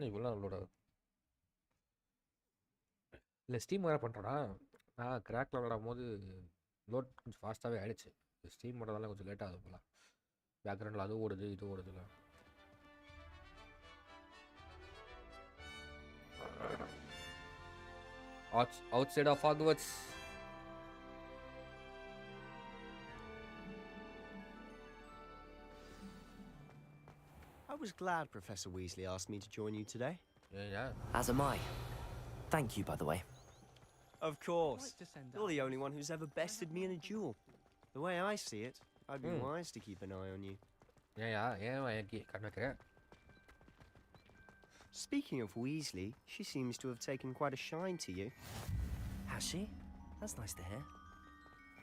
இவ்வளோ அவளோட இல்லை steam வேறு பண்ணுறோன்னா நான் கிராக்கில் விளாடும் போது லோட் கொஞ்சம் ஃபாஸ்ட்டாகவே ஆகிடுச்சு ஸ்டீம் பண்ணுறதால கொஞ்சம் லேட் ஆகுது போல் பேக்ரவுண்டில் அது ஓடுது இது ஓடுதுல outside of Hogwarts. I was glad Professor Weasley asked me to join you today. Yeah. As am I. Thank you, by the way. Of course. You're the only one who's ever bested me in a duel. The way I see it, I'd be wise to keep an eye on you. Yeah. Speaking of Weasley, she seems to have taken quite a shine to you. Has she? That's nice to hear.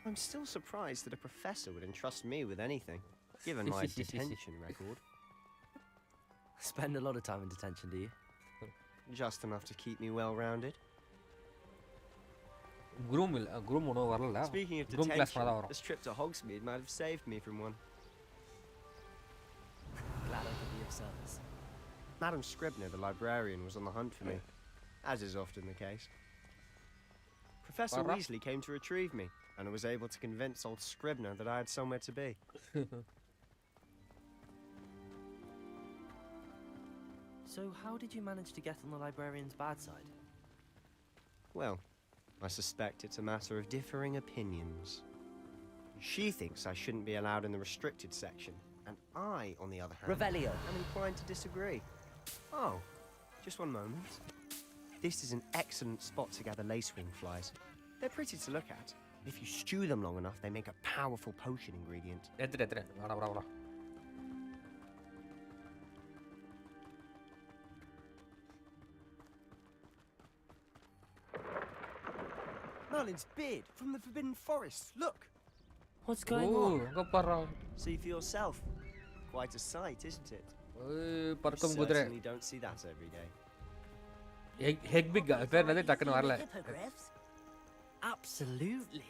I'm still surprised that a professor would entrust me with anything, given my detention record. Spend a lot of time in detention, do you? Just enough to keep me well-rounded. Speaking of detention, this trip to Hogsmeade might have saved me from one. Glad I could be of service. Madam Scribner, the librarian, was on the hunt for me, as is often the case. Professor Weasley came to retrieve me, and I was able to convince old Scribner that I had somewhere to be. So how did you manage to get on the librarian's bad side? Well, I suspect it's a matter of differing opinions. She thinks I shouldn't be allowed in the restricted section, and I, on the other hand, Revelio. am inclined to disagree. Oh, just one moment. This is an excellent spot to gather lacewing flies. They're pretty to look at. If you stew them long enough, they make a powerful potion ingredient. Merlin's beard from the Forbidden Forest. Look. What's going on? See for yourself. Quite a sight, isn't it? You Parkum certainly don't see that every day. Egg big guy. Fair nothing. Taken warla. Absolutely.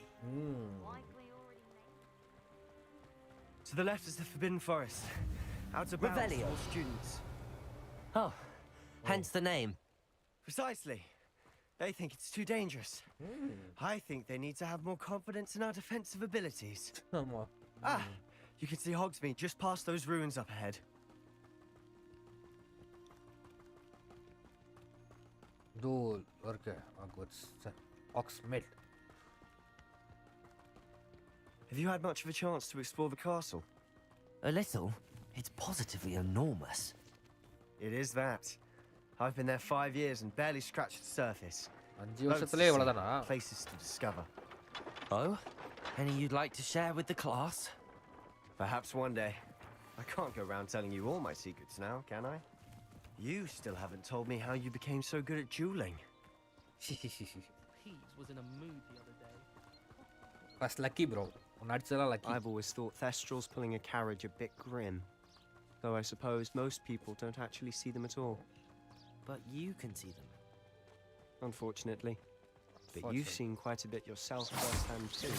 To the left is the Forbidden Forest. Out of bounds for all students. Oh, hence the name. Precisely. They think it's too dangerous. I think they need to have more confidence in our defensive abilities. You can see Hogsmeade just past those ruins up ahead. Hogsmeade. Have you had much of a chance to explore the castle? A little. It's positively enormous. It is that. I've been there 5 years and barely scratched the surface. Places to discover. Oh? Any you'd like to share with the class? Perhaps one day. I can't go around telling you all my secrets now, can I? You still haven't told me how you became so good at dueling. Pete was in a mood the other day. That's lucky, bro. I've always thought Thestrals pulling a carriage a bit grim. Though I suppose most people don't actually see them at all. But you can see them. Unfortunately. But you've seen quite a bit yourself firsthand too.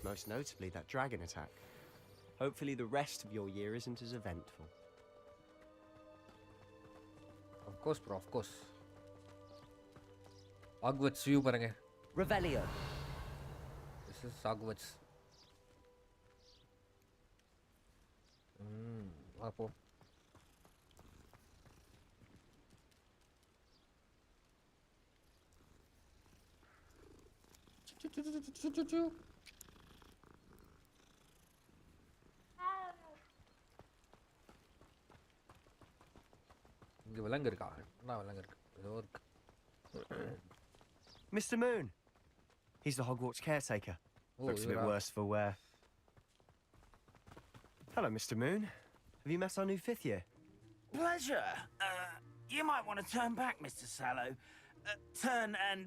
Most notably that dragon attack. Hopefully the rest of your year isn't as eventful. Of course, bro, of course. Hogwarts view paranga. Revelio. This is Hogwarts. Apo. இங்க விலங்கு இருக்கா? என்ன விலங்கு இருக்கு? ஏதோ இருக்கு. Mr. Moon! He's the Hogwarts caretaker. Looks a bit worse for wear. Hello, Mr. Moon. Have you met our new 5th year? Pleasure. You might want to turn back, Mr. Sallow. Turn and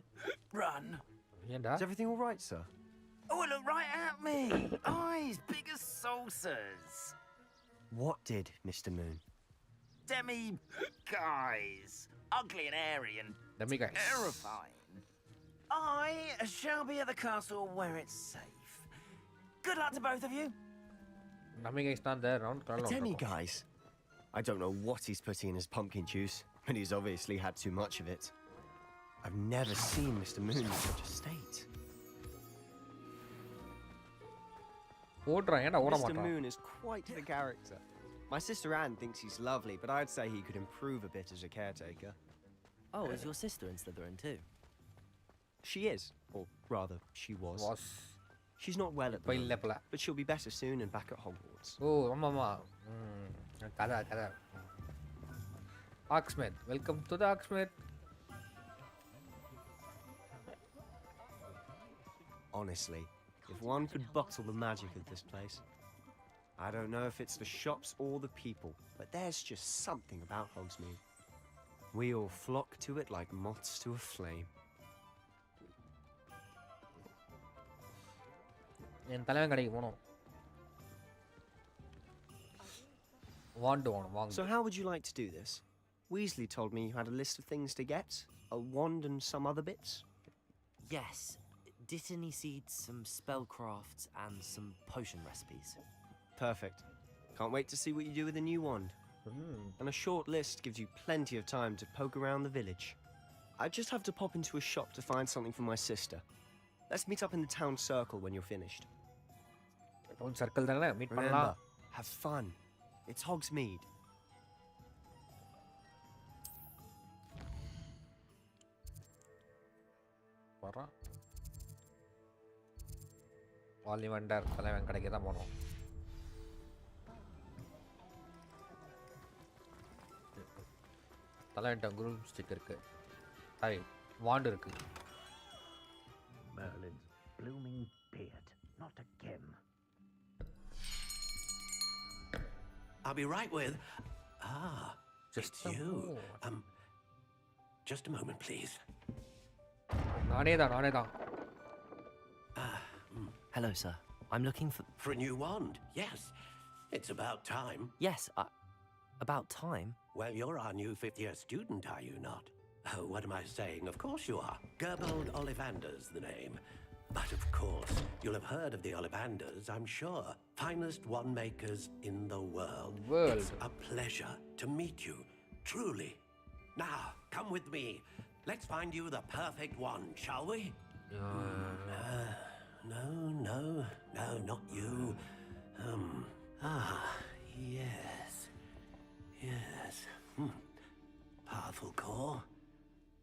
run. Is everything all right, sir? Oh, look right at me. Eyes big as saucers. What did, Mr. Moon? Demi-guys. Ugly and airy and Demi-guys. terrifying. I shall be at the castle where it's safe. Good luck to both of you. Demi-guys not there around. Demi-guys? I don't know what he's putting in his pumpkin juice, but he's obviously had too much of it. I've never seen Mr. Moon in such a state. Mr. Moon is quite the character. My sister Anne thinks he's lovely, but I'd say he could improve a bit as a caretaker. Oh, is your sister in Slytherin too? She is, or rather, she was. She's not well at the moment, but she'll be better soon and back at Hogwarts. Oh, mama. Kada. Oxmith, welcome to the Oxmith. Honestly, if one could bottle the magic of this place. I don't know if it's the shops or the people, but there's just something about Hogsmeade. We all flock to it like moths to a flame. என் தலைவன் கடைக்கு போகணும். So how would you like to do this? Weasley told me you had a list of things to get, a wand and some other bits. Yes. Dittany seeds, some spellcrafts, and some potion recipes. Perfect. Can't wait to see what you do with the new wand. And a short list gives you plenty of time to poke around the village. I just have to pop into a shop to find something for my sister. Let's meet up in the town circle when you're finished. Town circle தானே meet Remember, பண்ணலாம். have fun. It's Hogsmeade. வரா. வாலிவண்டர் தலைவன் கடைக்கு தான் போகணும். தலைவன்ட்ட group stick இருக்கு. Hi want இருக்கு. Merlin's blooming beard, not a gem. I'll be right with... Just it's you. Just a moment, please. நானே தான். Hello, sir. I'm looking for... For a new wand, yes. It's about time. Yes, about time? Well, you're our new 5th-year student, are you not? Oh, what am I saying? Of course you are. Gerbold Ollivander's the name. But of course, you'll have heard of the Ollivanders, I'm sure. Finest wand makers in the world. It's a pleasure to meet you, truly. Now, come with me. Let's find you the perfect wand, shall we? No, not you. Yes. Powerful core.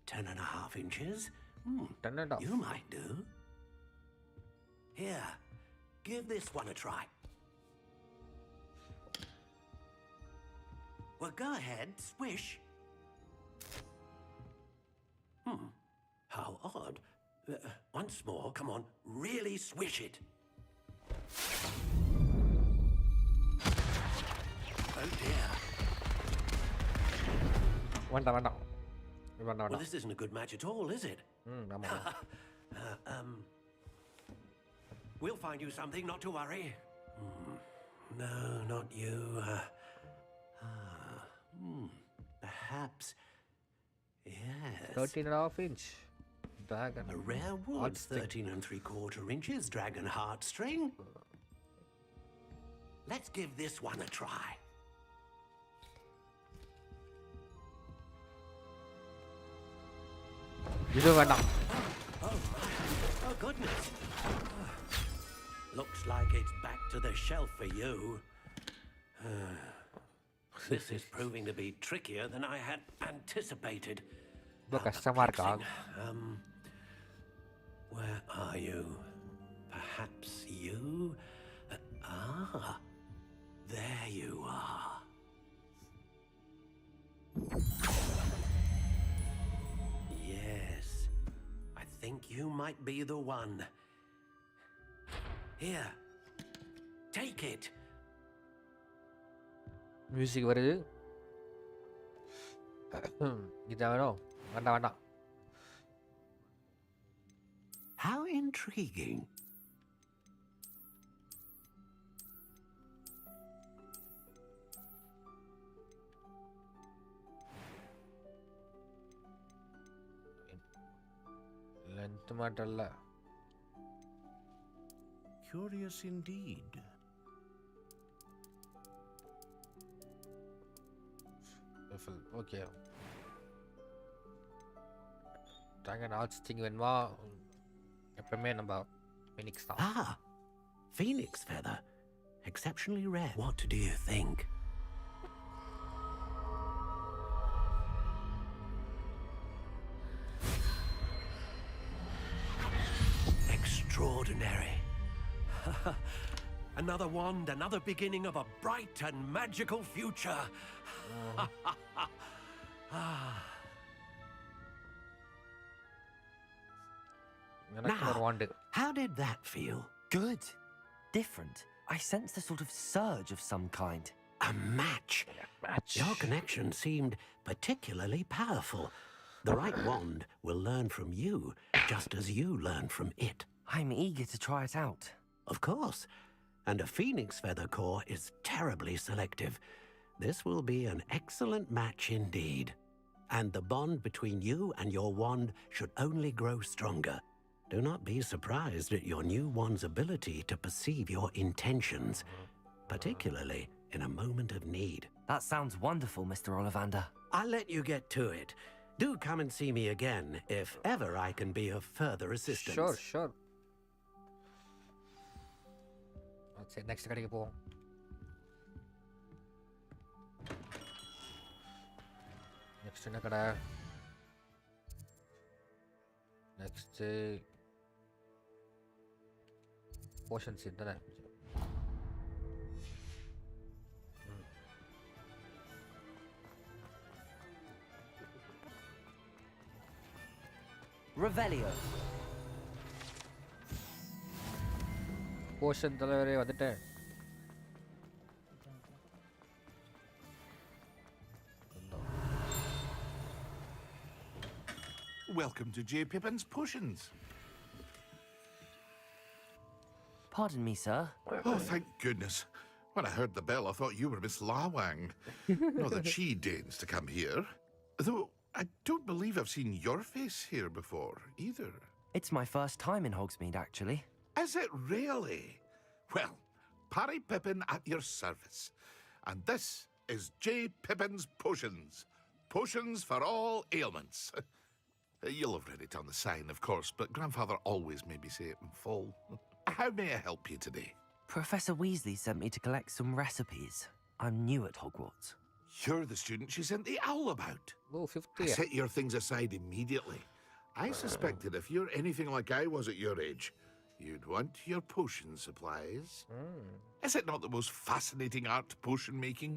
10.5 inches. You might do. Here, give this one a try. Well, go ahead, swish. How odd. Once more, come on, really swish it. Oh dear. வேண்டாம். Well, this isn't a good match at all, is it? We'll find you something, not to worry. No, not you. Perhaps. Yes. 13.5-inch. Dragon. A rare wood, 13 3/4 inches, dragon heartstring. Let's give this one a try. இது வேண்டாம். Oh, goodness. Looks like it's back to the shelf for you. This is proving to be trickier than I had anticipated. ரொம்ப கஷ்டமா இருக்கா? Where are you? Perhaps you? There you are. Yes, I think you might be the one. Here, take it. Music வருது. இதா வேணும். வேண்டாம் வேண்டாம். How intriguing. Length மட்டும் இல்ல. Curious indeed. Okay. Dragon heartstring வேணுமா? எப்பவுமே நம்ம Phoenix தான். Phoenix feather. Exceptionally rare. What do you think? Extraordinary. Another wand, another beginning of a bright and magical future. Now, how did that feel? Good. Different. I sensed a sort of surge of some kind. A match. Your connection seemed particularly powerful. The right wand will learn from you, just as you learn from it. I'm eager to try it out. Of course. And a phoenix feather core is terribly selective. This will be an excellent match indeed. And the bond between you and your wand should only grow stronger. Do not be surprised at your new wand's ability to perceive your intentions, particularly in a moment of need. That sounds wonderful, Mr. Ollivander. I'll let you get to it. Do come and see me again if ever I can be of further assistance. Sure. சரி next கடைக்கு போவோம். Next என்ன கடை? Next portions தானே. Revelio. Poshan தலைவரே வந்துட்டேன். Welcome to J. Pippin's Potions. Pardon me, sir. Oh, thank goodness. When I heard the bell, I thought you were Miss Lawang. Not that she deigns to come here. Though, I don't believe I've seen your face here before, either. It's my first time in Hogsmeade, actually. Is it really? Well, Parry Pippin at your service. And this is J. Pippin's Potions. Potions for all ailments. You'll have read it on the sign, of course, but Grandfather always made me say it in full. How may I help you today? Professor Weasley sent me to collect some recipes. I'm new at Hogwarts. You're the student she sent the owl about. Oh, 50. I set your things aside immediately. I suspected if you're anything like I was at your age, you'd want your potion supplies. Is it not the most fascinating art, potion making?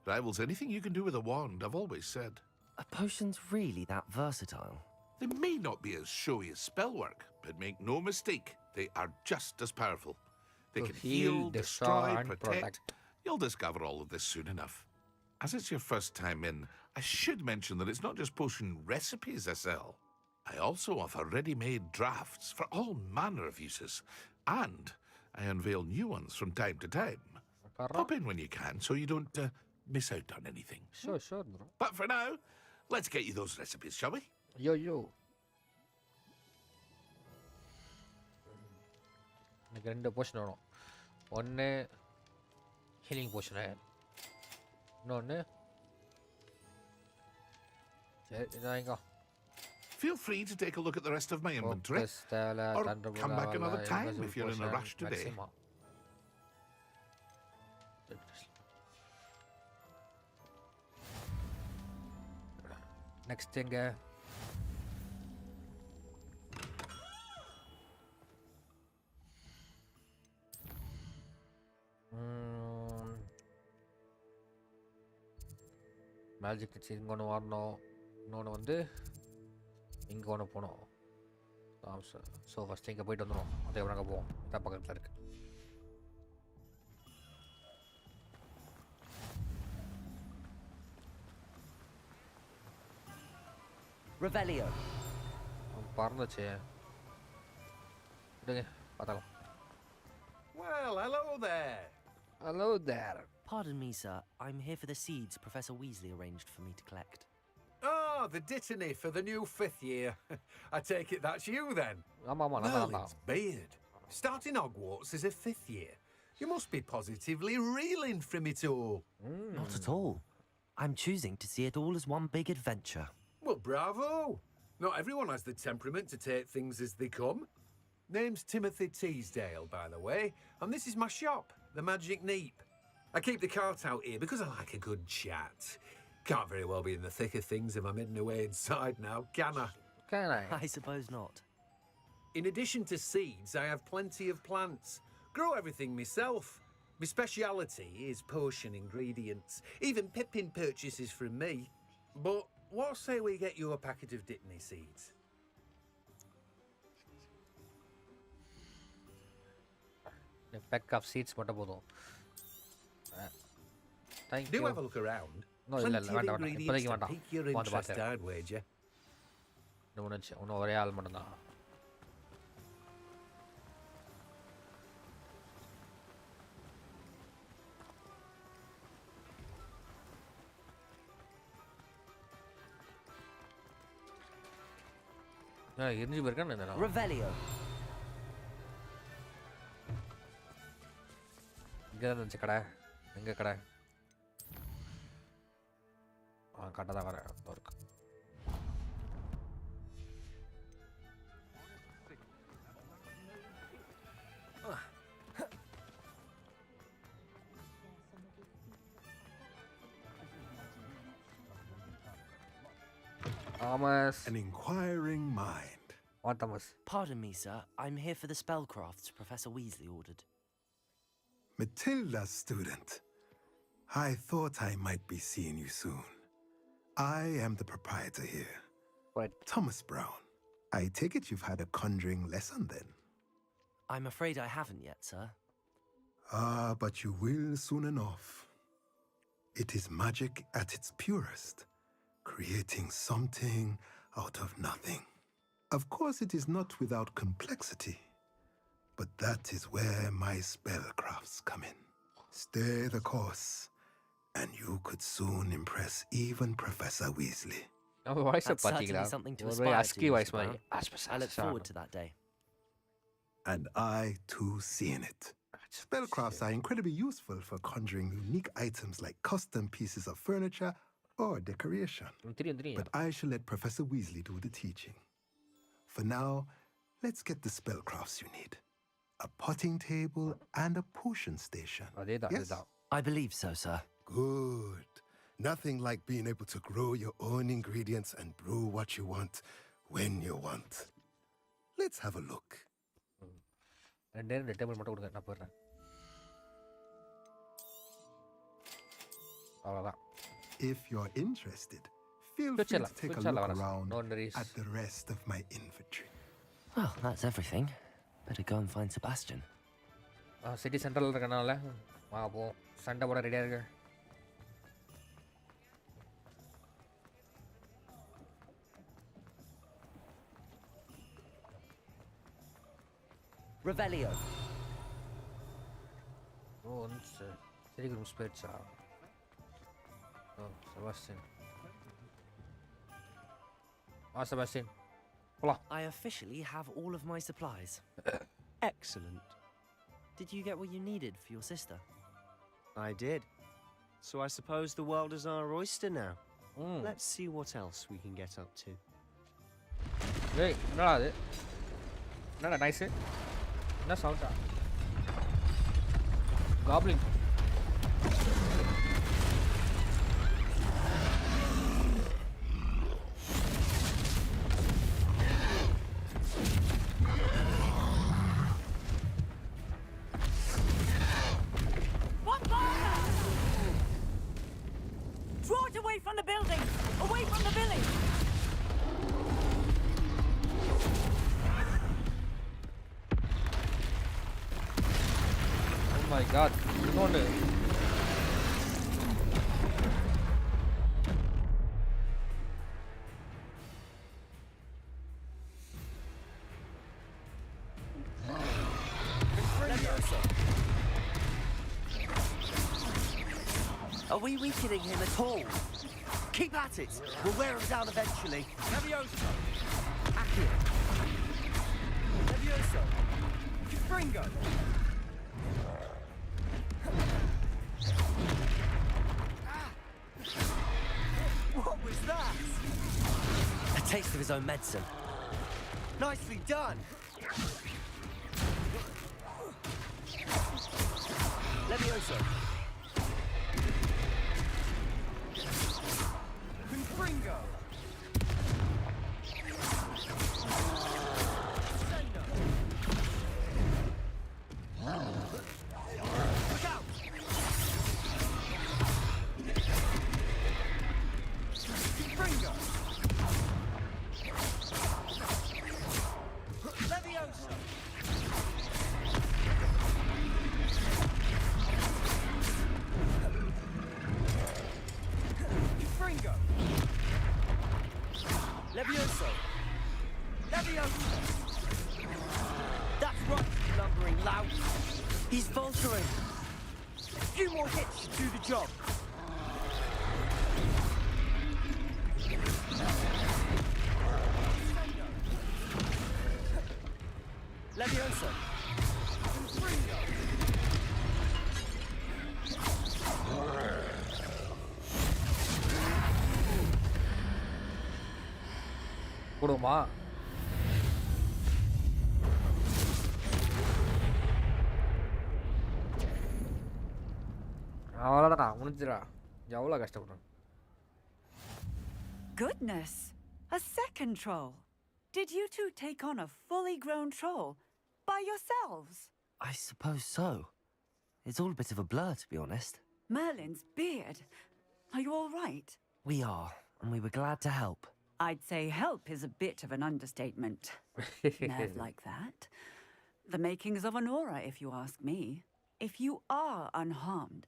Rivals anything you can do with a wand, I've always said. Are potions really that versatile? They may not be as showy as spellwork, but make no mistake, they are just as powerful. They can heal, destroy, and protect. You'll discover all of this soon enough. As it's your first time in, I should mention that it's not just potion recipes I sell. I also offer ready-made drafts for all manner of uses. And I unveil new ones from time to time. Pop in when you can so you don't miss out on anything. Sure, bro. But for now, let's get you those recipes, shall we? Yo. எனக்கு 2 portion வேணும். ஒன்று healing portion, இன்னொன்று சரி இதாங்க. Feel free to take a look at the rest of my inventory, or come back another time if you're in a rush today. Next thing, magic kids இங்கே ஒன்று வரணும், இன்னொன்று வந்து இங்கே ஒன்று போகணும். ஸோ ஃபஸ்ட்டு இங்கே போயிட்டு வந்துடும், அதுக்கப்புறம் அங்கே போவோம். இதான் பக்கத்தில் இருக்குது. Revelio. பறந்துச்சு. விடுங்க பார்த்தாலும். Well, hello there. Hello there. Pardon me, sir. I'm here for the seeds Professor Weasley arranged for me to collect. Oh, the dittany for the new 5th year. I take it that's you then. Merlin's beard. Starting Hogwarts as a 5th year. You must be positively reeling from it all. Not at all. I'm choosing to see it all as one big adventure. Well, bravo. Not everyone has the temperament to take things as they come. Name's Timothy Teasdale, by the way, and this is my shop, the Magic Neep. I keep the cart out here because I like a good chat. Can't very well be in the thick of things if I'm hidden away inside now, can I? Can I? I suppose not. In addition to seeds, I have plenty of plants. Grow everything myself. My speciality is potion ingredients. Even Pippin purchases from me. But what say we get you a packet of Dittany seeds? A pack of seeds மட்டும் போதும். Thank Do you. have a look around. No, இல்ல வேண்டாம். இப்போதைக்கு வேண்டாம். Pique your interest, I'd wager. இன்னும் ஒரே ஆள் மட்டும்தான். எரிஞ்சு போயிருக்கேன். Revelio. இங்கே தான் இருந்துச்சு கடை. எங்கே கடை? கடை தான் வரேன் இருக்கு. Thomas. An inquiring mind. What, Thomas? Pardon me, sir. I'm here for the spellcrafts Professor Weasley ordered. Matilda's student. I thought I might be seeing you soon. I am the proprietor here. What? Thomas Brown. I take it you've had a conjuring lesson then? I'm afraid I haven't yet, sir. But you will soon enough. It is magic at its purest, creating something out of nothing. Of course, it is not without complexity, but that is where my spellcrafts come in. Stay the course, and you could soon impress even Professor Weasley. That's certainly something to aspire to, Mr. Brown. I look forward to that day. And I, too, see in it. Spellcrafts are incredibly useful for conjuring unique items like custom pieces of furniture or decoration. But I shall let Professor Weasley do the teaching. For now, let's get the spellcrafts you need. A potting table and a potion station. Yes? I believe so, sir. Good. Nothing like being able to grow your own ingredients and brew what you want when you want. Let's have a look. Table மட்டும் கொடுங்க, நான் போடுறேன். அவ்வளோதான். If you're interested, feel free to take a look around at the rest of my inventory. Well, that's everything. Better go and find Sebastian. City central இருக்கனால வா போ, சண்டை போட ரெடியாக இருக்கு. Revelio. Sitting room spirits. Oh, Sebastian. Sebastian. Hola. I officially have all of my supplies. Excellent. Did you get what you needed for your sister? I did. So I suppose the world is our oyster now. Let's see what else we can get up to. Hey, என்னடா அது? என்னடா nice? என்ன சவுண்டா? Goblin. Draw it away from the building! Away from the village! Oh my god. இன்னொன்னு. Are we weakening him at all? Keep at it. We'll wear him down eventually. Levioso! Accio. Levioso! Fringo! What was that? A taste of his own medicine. Nicely done. Levioso. Confringo! Look out! Confringo! Levioso! Confringo! Levioso. Levioso! That's right, you lumbering lout. He's faltering. A few more hits should do the job. Levioso. Confringo! போடுமா? அவ்வளோதான்டா முடிஞ்சிடா. எவ்வளோ கஷ்டப்படும். Goodness! A second troll! Did you two take on a fully grown troll by yourselves? I suppose so. It's all a bit of a blur, to be honest. Merlin's beard. Are you all right? We are, and we were glad to help. I'd say help is a bit of an understatement. Nerve like that. The makings of an aura, if you ask me. If you are unharmed,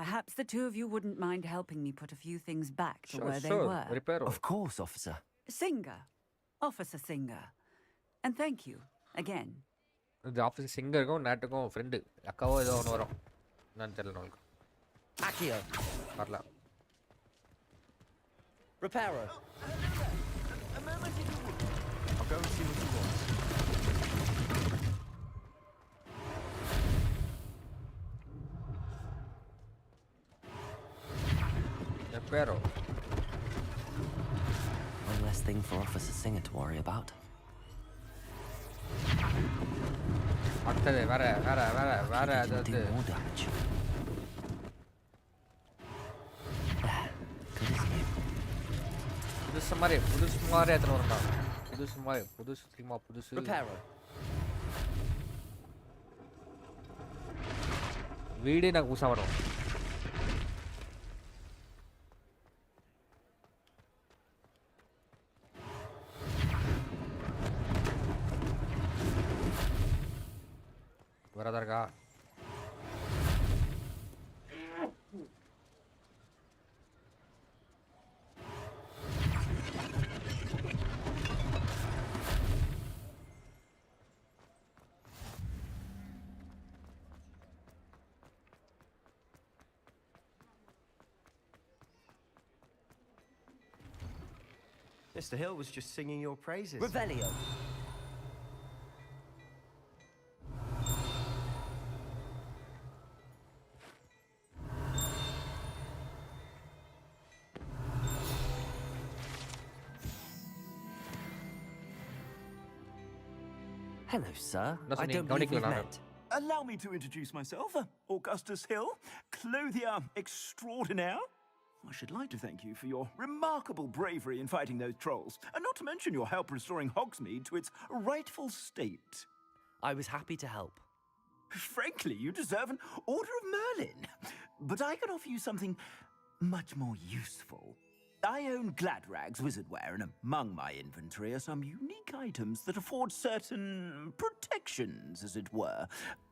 perhaps the two of you wouldn't mind helping me put a few things back to where they were. Of course, officer. Singer. Officer Singer. And thank you, again. இந்த office சிங்கருக்கும் நேட்டுக்கும் friend அக்காவோ ஏதோ ஒன்று வரும். என்னன்னு தெரியல நம்மளுக்கு. Accio. வரல. Reparo. I'll go and see what you want. Reparo. One less thing for Officer Singer to worry about. அடுத்தது வேற Do more damage. Good as new. புதுசு மாதிரி எத்தனை வரும்டா. புதுசு தெரியுமா புதுசு. Reparo. வீடே எனக்கு புதுசாக வரும். வரதா இருக்கா? Mr. Hill was just singing your praises. Revelio. Hello, sir. I don't believe we've met. Allow me to introduce myself, Augustus Hill, clothier extraordinaire. I should like to thank you for your remarkable bravery in fighting those trolls, and not to mention your help restoring Hogsmeade to its rightful state. I was happy to help. Frankly, you deserve an Order of Merlin. But I can offer you something much more useful. I own Gladrag's wizardware, and among my inventory are some unique items that afford certain protections, as it were.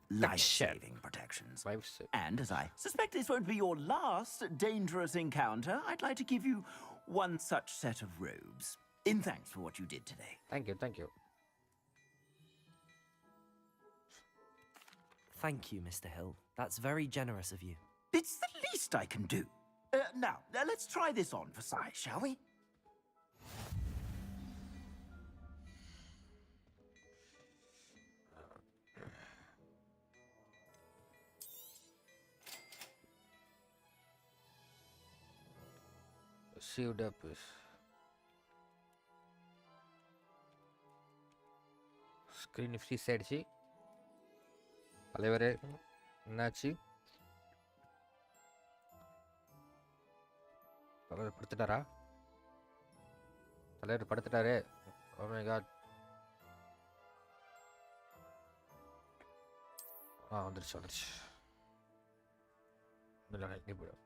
Life-saving protections. And as I suspect this won't be your last dangerous encounter, I'd like to give you one such set of robes, in thanks for what you did today. Thank you, thank you. Thank you, Mr. Hill. That's very generous of you. It's the least I can do. Now, let's try this on for size, shall we? Saved up is screen freeze ஆயிடுச்சு. தலைவரே என்னாச்சு? தலைவர் படுத்துட்டாரா? தலைவர் படுத்துட்டாரே. Oh my god. வந்துருச்சு. இல்லை இப்படி போயிடும்.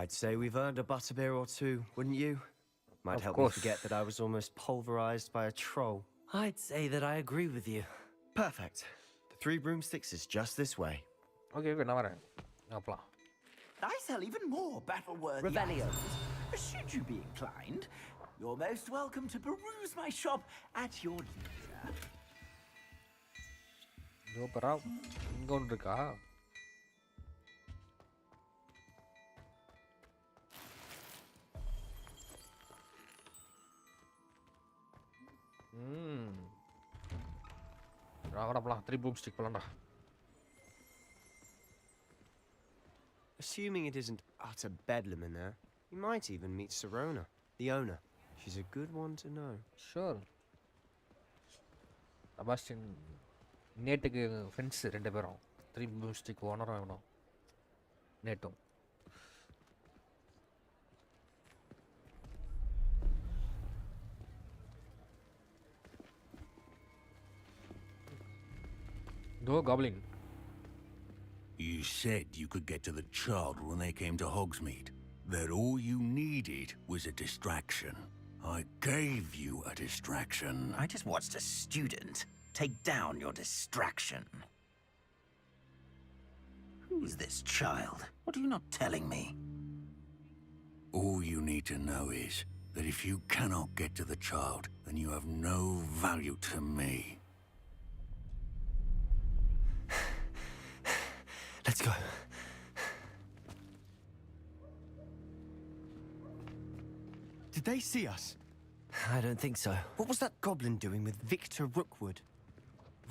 I'd say we've earned a butterbeer or two, wouldn't you? Might Of help course. me forget that I was almost pulverized by a troll. I'd say that I agree with you. Perfect. The 3 broomsticks is just this way. Okay, நான் வரேன். அப்பலாம். I sell even more battle-worthy Revelio. items. Should you be inclined, you're most welcome to peruse my shop at your leisure. சூப்பரா இங்க ஒன்று இருக்கா? போலாம் 3 broomstick போலாம்டா. Assuming it isn't utter bedlam in there, you might even meet Sirona, the owner. She's a good one to know. Sure. Sebastian நேட்டுக்கு friends 2 பேரும் 3 broomstick ஓனரும் ஆகணும். நேட்டும் Go goblin. You said you could get to the child when they came to Hogsmeade. That all you needed was a distraction. I gave you a distraction. I just watched a student take down your distraction. Who's this child? What are you not telling me? All you need to know is that if you cannot get to the child, then you have no value to me. Let's go. Did they see us? I don't think so. What was that goblin doing with Victor Rookwood?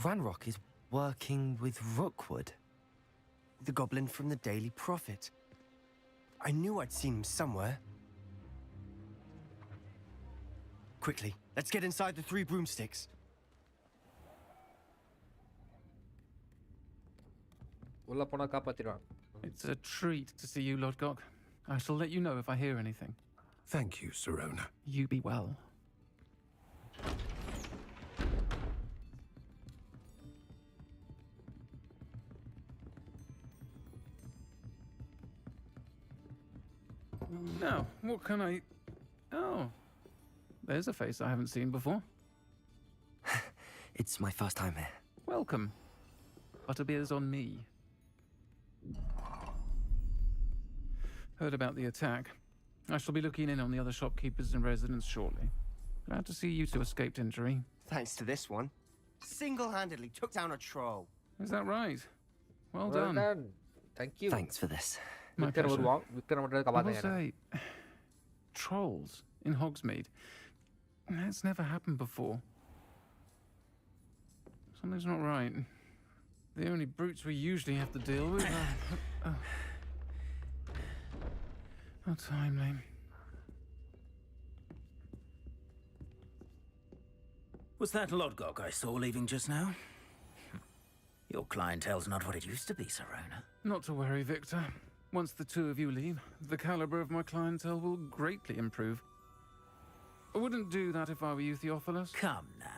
Ranrock is working with Rookwood. The goblin from the Daily Prophet. I knew I'd seen him somewhere. Quickly, let's get inside the 3 broomsticks. உள்ள போனா காப்பாத்திடுவான். It's a treat to see you, Lord Gok. I shall let you know if I hear anything. Thank you, Sirona. You be well. Now, what can I... Oh, there's a face I haven't seen before. It's my first time here. Welcome. Butterbeer's on me. Heard about the attack. I shall be looking in on the other shopkeepers and residents shortly. Glad to see you two escaped injury. Thanks to this one. Single-handedly took down a troll. Is that right? Well Well done. done. Thank you. Thanks for this. My Victor pleasure. வருவான். Victor மட்டும் I காப்பாத்த will say, trolls in Hogsmeade. That's never happened before. Something's not right. The only brutes we usually have to deal with are... How timely. Was that Lodgok I saw leaving just now? Your clientele's not what it used to be, Serona. Not to worry, Victor. Once the two of you leave, the caliber of my clientele will greatly improve. I wouldn't do that if I were you, Theophilus. Come now.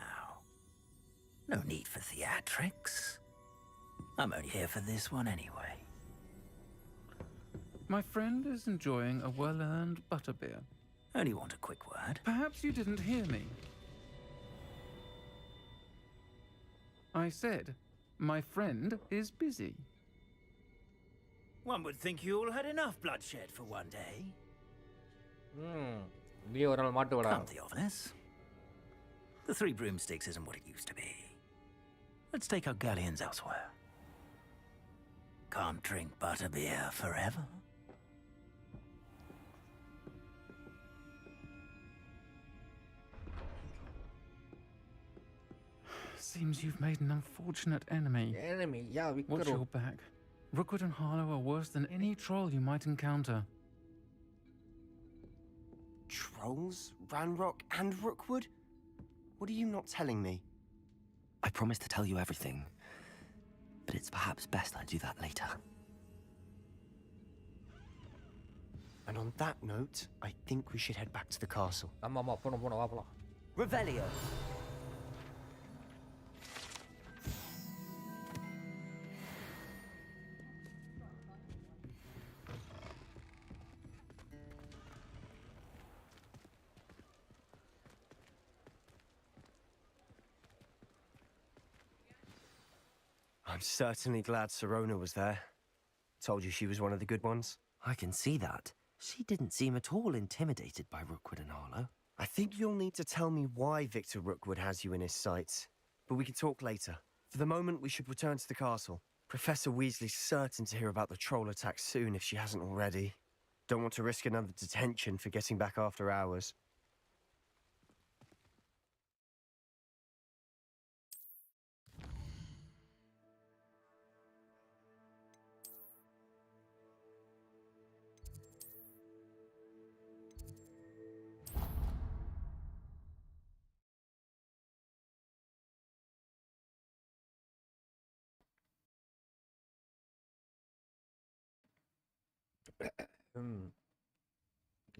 No need for theatrics. I'm only here for this one anyway. My friend is enjoying a well-earned butterbeer. Only want a quick word. Perhaps you didn't hear me. I said, my friend is busy. One would think you all had enough bloodshed for one day. நீ ஒரு நாள் மாட்டுவடா. Come, Theophilus. The Three Broomsticks isn't what it used to be. Let's take our galleons elsewhere. Can't drink butterbeer forever. Seems you've made an unfortunate enemy. Enemy, yeah, Victor. Watch your back. Rookwood and Harlow are worse than any troll you might encounter. Trolls? Ranrock and Rookwood? What are you not telling me? I promise to tell you everything, but it's perhaps best I do that later. And on that note, I think we should head back to the castle. ஆமா போணும் வா போலாம். Revelio! I'm certainly glad Serona was there. Told you she was one of the good ones. I can see that. She didn't seem at all intimidated by Rookwood and Harlow. I think you'll need to tell me why Victor Rookwood has you in his sights. But we can talk later. For the moment, we should return to the castle. Professor Weasley's certain to hear about the troll attack soon if she hasn't already. Don't want to risk another detention for getting back after hours.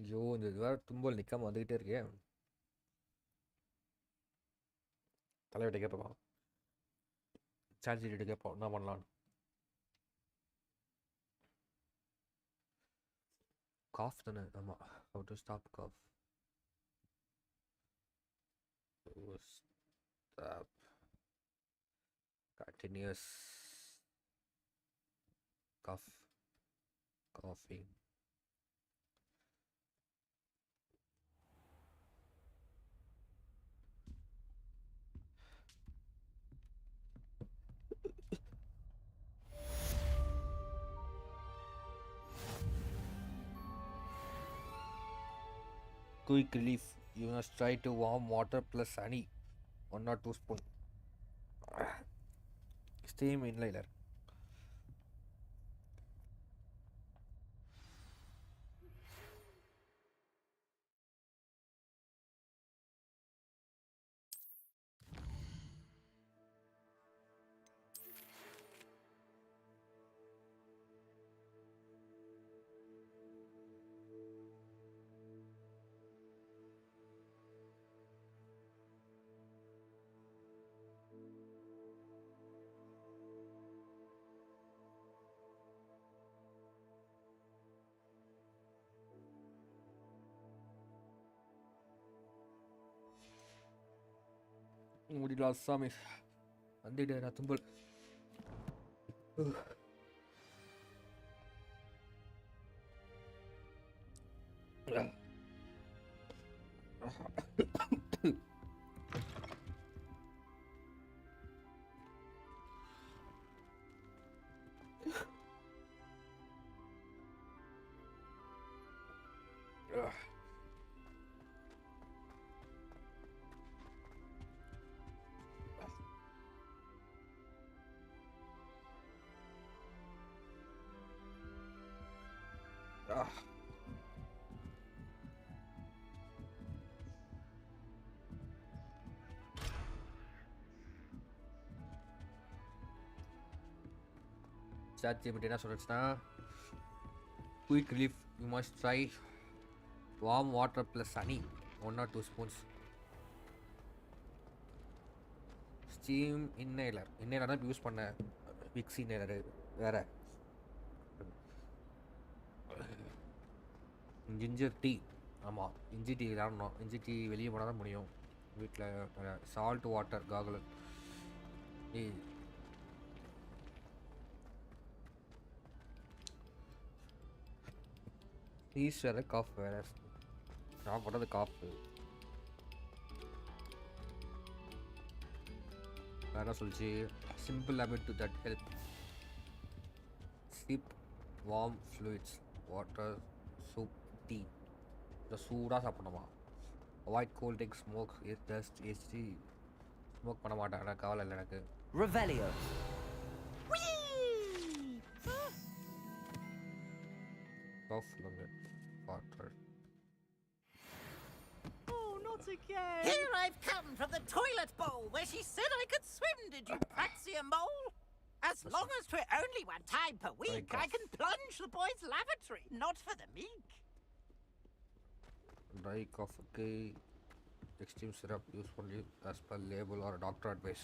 ஐயோ இந்த இது வேறு தும்பல் நிற்காம வந்துக்கிட்டே இருக்கே. தலைவட்ட கேட்போம், charge கேட்போம் என்ன பண்ணலான்னு. காஃப் தானே? ஆமாம். How to stop cough. Stop continuous coughing. Quick relief. You must try to warm water plus honey, 1 or 2 spoon. Steam inhaler. முடியல சாமி வந்துட்டு நான் தும்பல் ChatGPT என்ன சொல்லுச்சுன்னா quick relief you must try warm water plus honey 1 or 2 spoons steam inhaler தான் use பண்ண Vicks இன்னேலரு வேற ஜிஞ்சர் டீ ஆமாம் இஞ்சி டீ விளாடணும் இஞ்சி டீ வெளியே போனால் தான் முடியும் வீட்டில் சால்ட் வாட்டர் காகுலர் ப்ளீஸ் வேறு காஃப் வேறு நான் போட்டது காஃபு வேறு சொல்லிச்சு simple habit to that help sip warm fluids water soup tea இந்த சூடாக சாப்பிடணுமா avoid cold drink smoke dust AC smoke பண்ண மாட்டேன் எனக்கு கவலை இல்லை எனக்கு Revelio. Cough water Oh, not again! Here I've come from the toilet bowl where she said I could swim, did you praxia mole? As long as 'twere only 1 time per week, I can plunge the boys' lavatory, not for the meek. Dry cough extreme syrup used only as per label or doctor advice.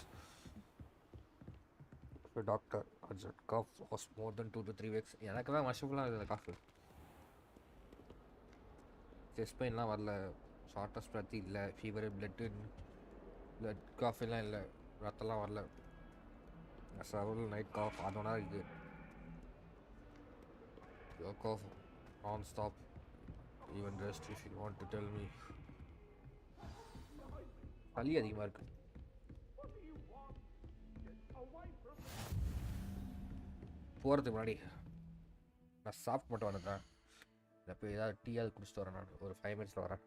If a doctor urgent cough was more than 2 to 3 weeks, எனக்கு தான் மஷபுலாம் இருக்குது காஃபு chest பெயின்லாம் வரல shortest பிரத்தி இல்லை fever blood காஃபிலாம் இல்லை ரத்தம்லாம் வரல several night cough அதோட இருக்குது your cough non-stop even rest if you want to tell me சளி அதிகமாக இருக்கு போகிறதுக்கு முன்னாடி நான் சாப்பிட்டு மட்டும் வந்துட்டேன் இல்லை போய் ஏதாவது டீயாவது குடிச்சிட்டு வரேன் நான் ஒரு 5 minutes வரேன்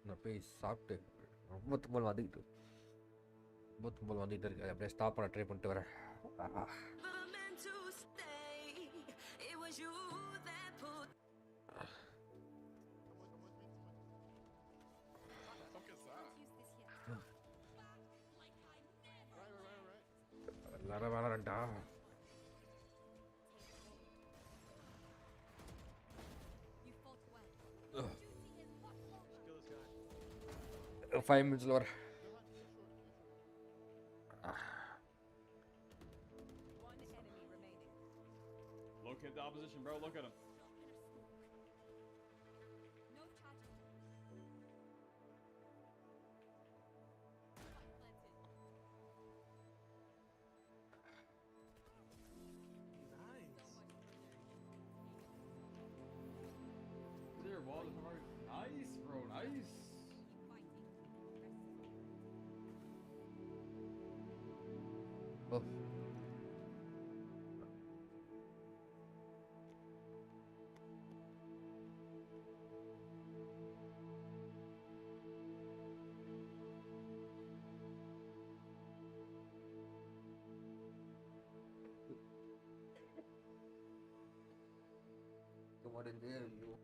நான் போய் சாப்பிட்டு ரொம்ப தும்மல் வந்துக்கிட்டு இருக்கு அப்படியே ஸ்டாப் பண்ண ட்ரை பண்ணிட்டு வரேன் எல்லாரும் வேணாண்டா 5 minutes வரேன் Locate the opposition, bro. Look at him. Clear wall is hard. Nice, bro. Nice. Oh. What in there you?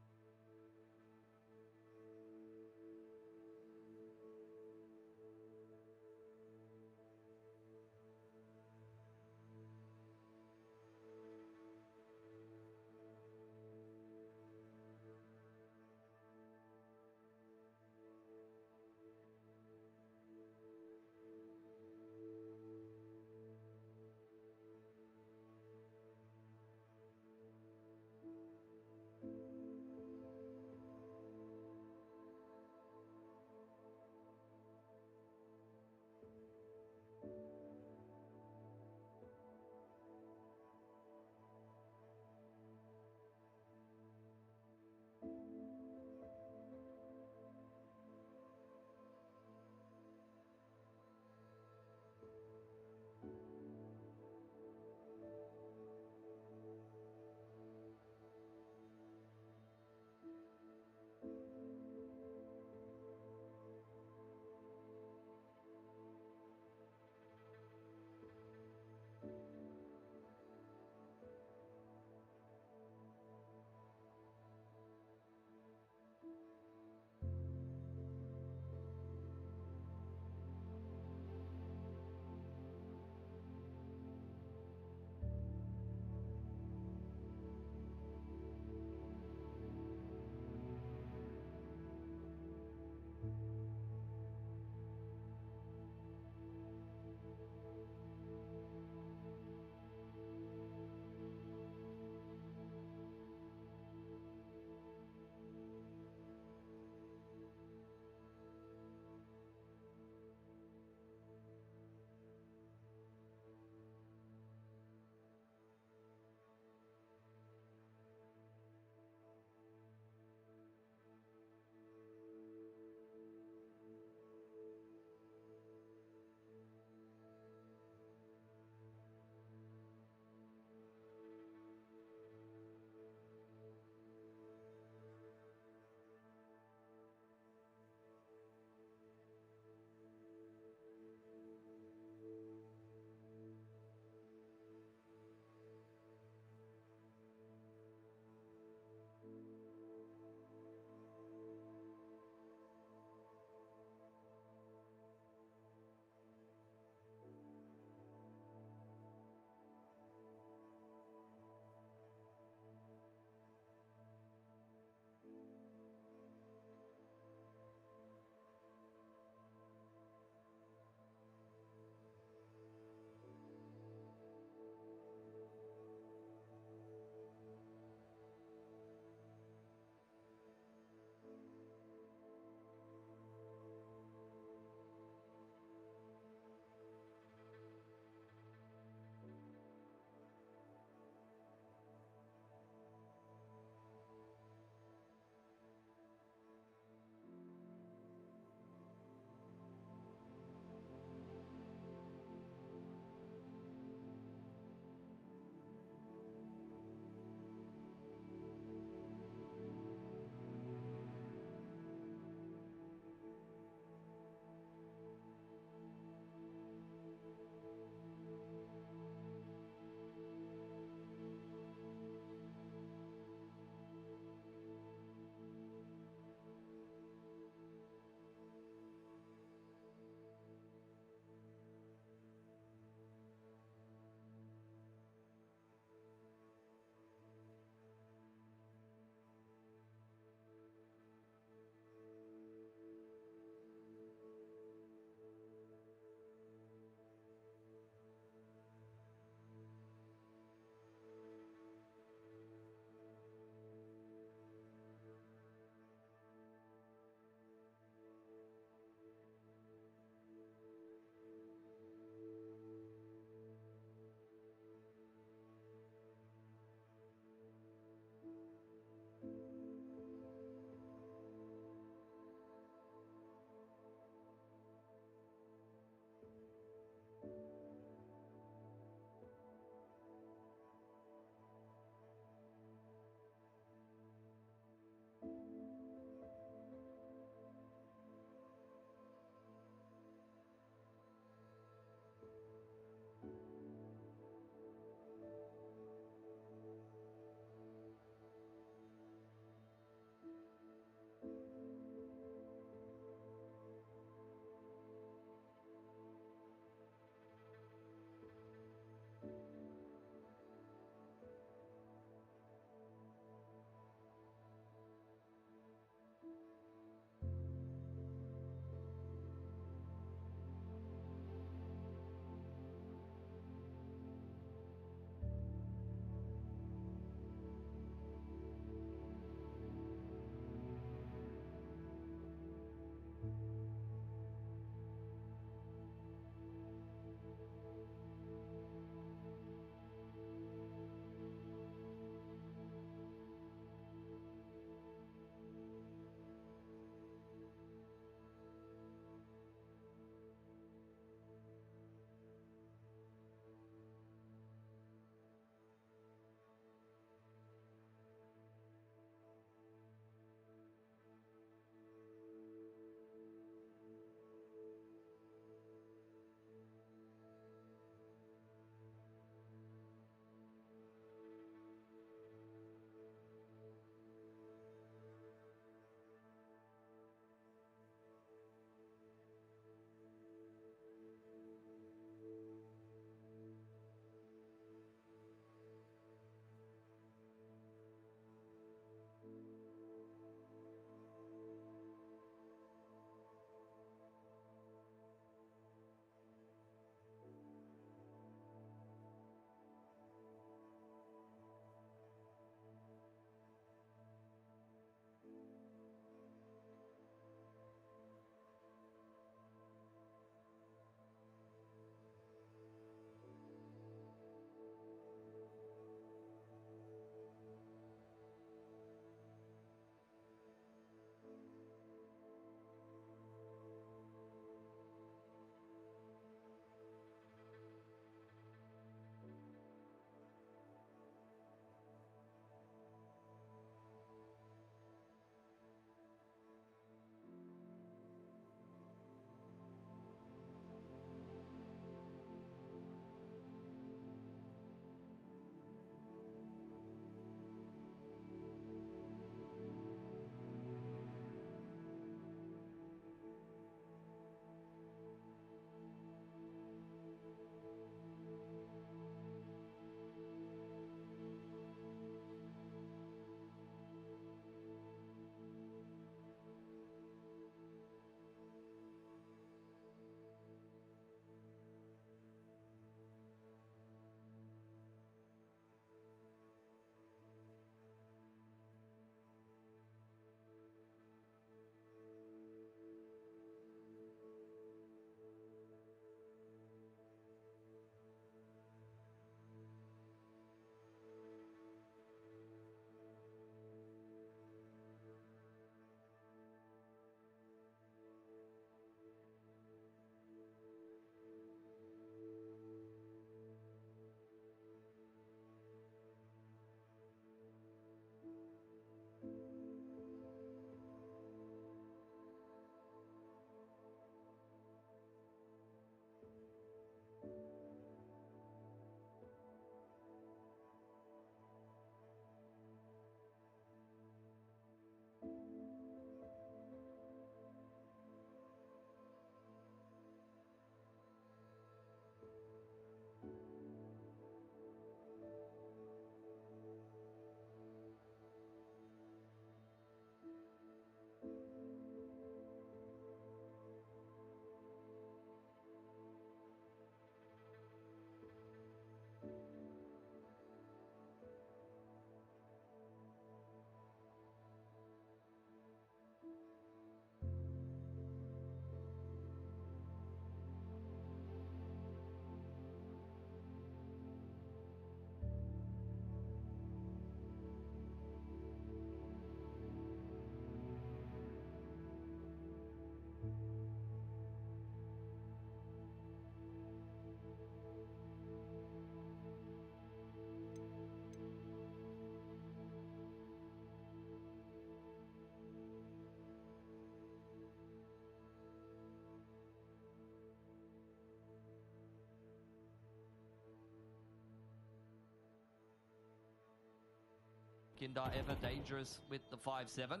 Kindar ever dangerous with the 5.7.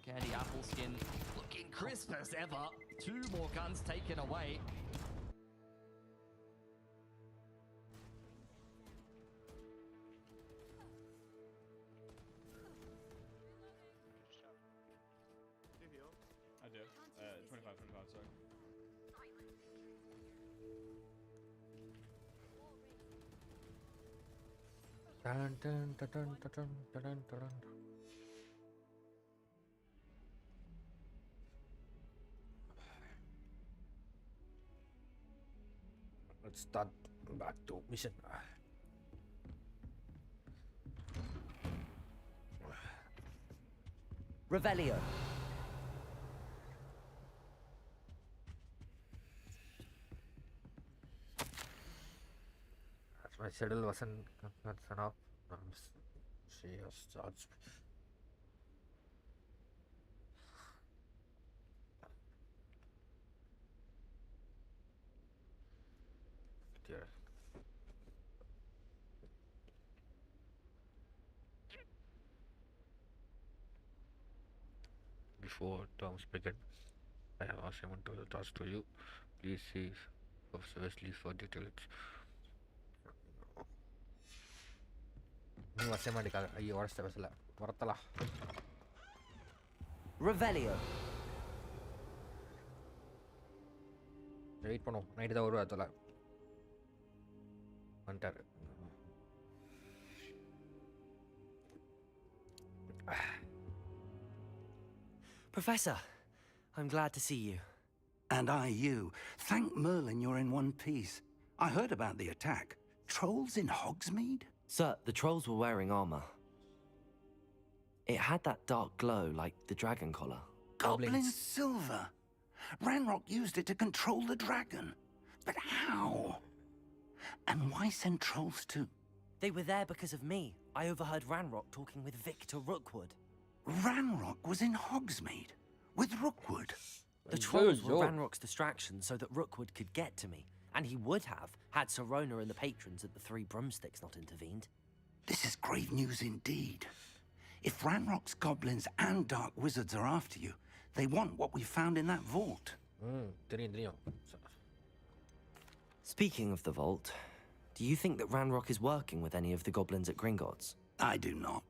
Candy apple skin looking crisp as ever. 2 more guns taken away. I do. 25, sorry. Dun, dun, dun, dun, dun, dun, dun, dun. Let's start back to mission. Revelio. My schedule wasn't enough. She has charged. Dear. Before terms begin, I have assignment to the task to you. Please see obviously for details. ನೀವು assignment ಅಯ್ಯೋ ಹೊರಸ್ತೆ ಬಸಲ್ಲ ಬರುತ್ತಲ್ಲ Revelio. Wait பண்ணுவோம் night தான் வருவா அதில் வந்துட்டார். Professor, I'm glad to see you. And I you. Thank Merlin you're in one piece. I heard about the attack. Trolls in Hogsmeade? Sir, the trolls were wearing armor. It had that dark glow like the dragon collar. Goblin silver. Ranrock used it to control the dragon. But how? And why send trolls too? They were there because of me. I overheard Ranrock talking with Victor Rookwood. Ranrock was in Hogsmeade with Rookwood. The trolls were Ranrock's distraction so that Rookwood could get to me. And he would have, had Sirona and the patrons at the Three Broomsticks not intervened. This is grave news indeed. If Ranrock's goblins and dark wizards are after you, they want what we found in that vault. Speaking of the vault, do you think that Ranrock is working with any of the goblins at Gringotts? I do not.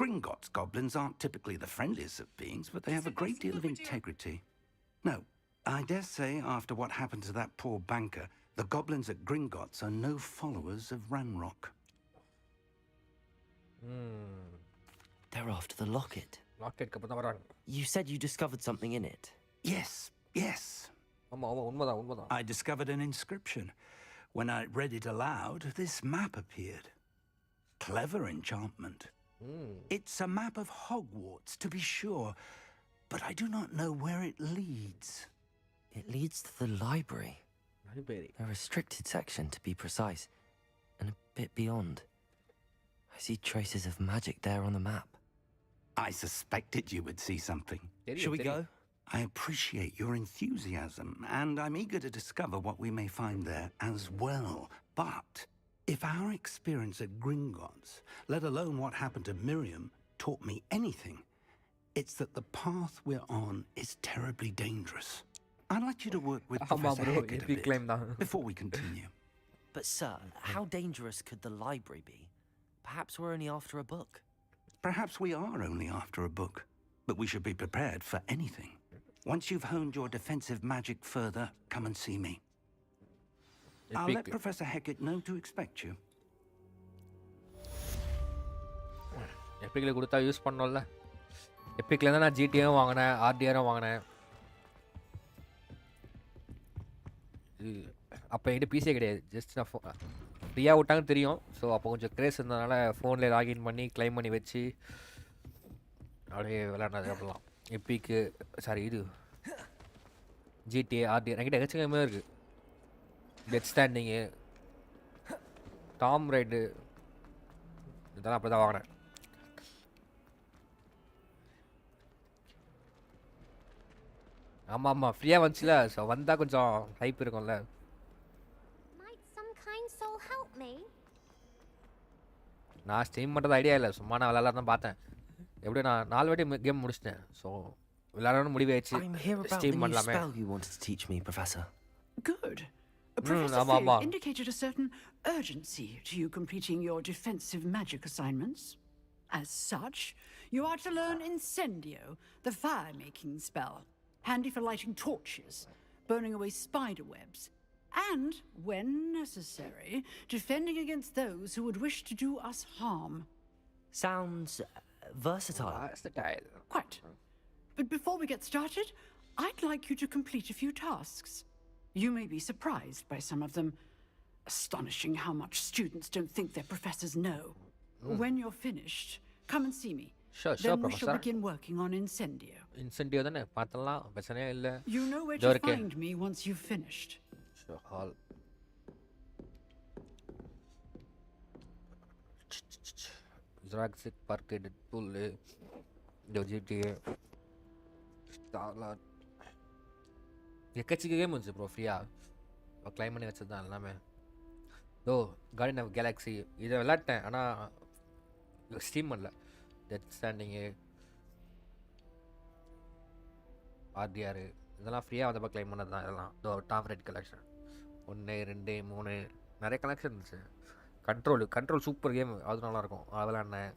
Gringotts goblins aren't typically the friendliest of beings, but they have a great deal of integrity. No, I dare say after what happened to that poor banker, the goblins at Gringotts are no followers of Ranrock. They're after the locket. Locket. You said you discovered something in it. Yes. I discovered an inscription. When I read it aloud, this map appeared. Clever enchantment. It's a map of Hogwarts, to be sure, but I do not know where it leads. It leads to the library. A restricted section, to be precise, and a bit beyond. I see traces of magic there on the map. I suspected you would see something. Shall we go? I appreciate your enthusiasm, and I'm eager to discover what we may find there as well. But if our experience at Gringotts, let alone what happened to Miriam, taught me anything, it's that the path we're on is terribly dangerous. I'd like you to work with Professor Heckett a bit before we continue. But sir, how dangerous could the library be? Perhaps we're only after a book. Perhaps we are only after a book, but we should be prepared for anything. Once you've honed your defensive magic further, come and see me. I'll let Professor Heckett know to expect you. எப்பிக்கில் கொடுத்தா use பண்ணோம்ல. எப்பிக்கில் தான் நான் ஜிடிஏவும் வாங்கினேன், ஆர்டிஆரும் வாங்கினேன். அப்போ என்கிட்ட BCA கிடையாது. Just நான் ஃப்ரீயாக விட்டாங்கன்னு தெரியும். ஸோ அப்போ கொஞ்சம் கிரேஸ் இருந்ததுனால ஃபோனில் லாகின் பண்ணி கிளைம் பண்ணி வச்சு அப்படியே விளையாடுறது அப்படிலாம். எப்பிக்கு சாரி இது ஜிடிஏ ஆர்டிஆர் என்கிட்ட எக்கச்சக்கமே இருக்குது. டெத் ஸ்டாண்டிங்கு, டாம் ரைடு இதெல்லாம் அப்படி தான் வாங்கினேன். ஆமாம் ஃப்ரீயாக வந்துச்சுல, ஸோ வந்தால் கொஞ்சம் ஹைப் இருக்கும்ல. நான் ஸ்ட்ரீம் பண்ணுறது ஐடியா இல்லை, சும்மா நான் விளையாட தான் பார்த்தேன். எப்படியும் நான் 4 வாட்டி கேம் முடிச்சிட்டேன். ஸோ விளையாடணும்னு முடிவாயிடுச்சு. I'm here about the stream new பண்ணலாமே. spell you wanted to teach me, Professor. Good. Professor ஆமா, ஆமா. Fig indicated a certain urgency to you completing your defensive magic assignments. As such, you are to learn Incendio, the fire-making spell, handy for lighting torches, burning away spider webs, and, when necessary, defending against those who would wish to do us harm. Sounds versatile. Quite. But before we get started, I'd like you to complete a few tasks. You may be surprised by some of them. Astonishing how much students don't think their professors know. When you're finished, come and see me. Sure, Then we shall Professor. begin working on Incendio. Incentive தானே பார்த்தலாம், பிரச்சனையே இல்லை. You know where இதோ to இருக்கே. find me once you've finished. Sure, hall. Jurassic Park, Deadpool, GTA, Starlord. எக்கச்சக்க game வந்துச்சு bro ஃப்ரீயாக claim பண்ணி வச்சது தான் எல்லாமே. கார்டியன் ஆஃப் கேலக்ஸி இதை விளாட்டேன், ஆனால் ஸ்ட்ரீம் பண்ணல. டெத் ஸ்டாண்டிங்கு, ஆர்டிஆர் இதெல்லாம் ஃப்ரீயாக வந்தப்போ க்ளைம் பண்ணது தான். இதெல்லாம் டாப் ரேட் கலெக்ஷன் 1 2 3 நிறைய கலெக்ஷன் இருந்துச்சு. கண்ட்ரோல் சூப்பர் கேம், அது நல்லாயிருக்கும். அது விளாட்னேன்.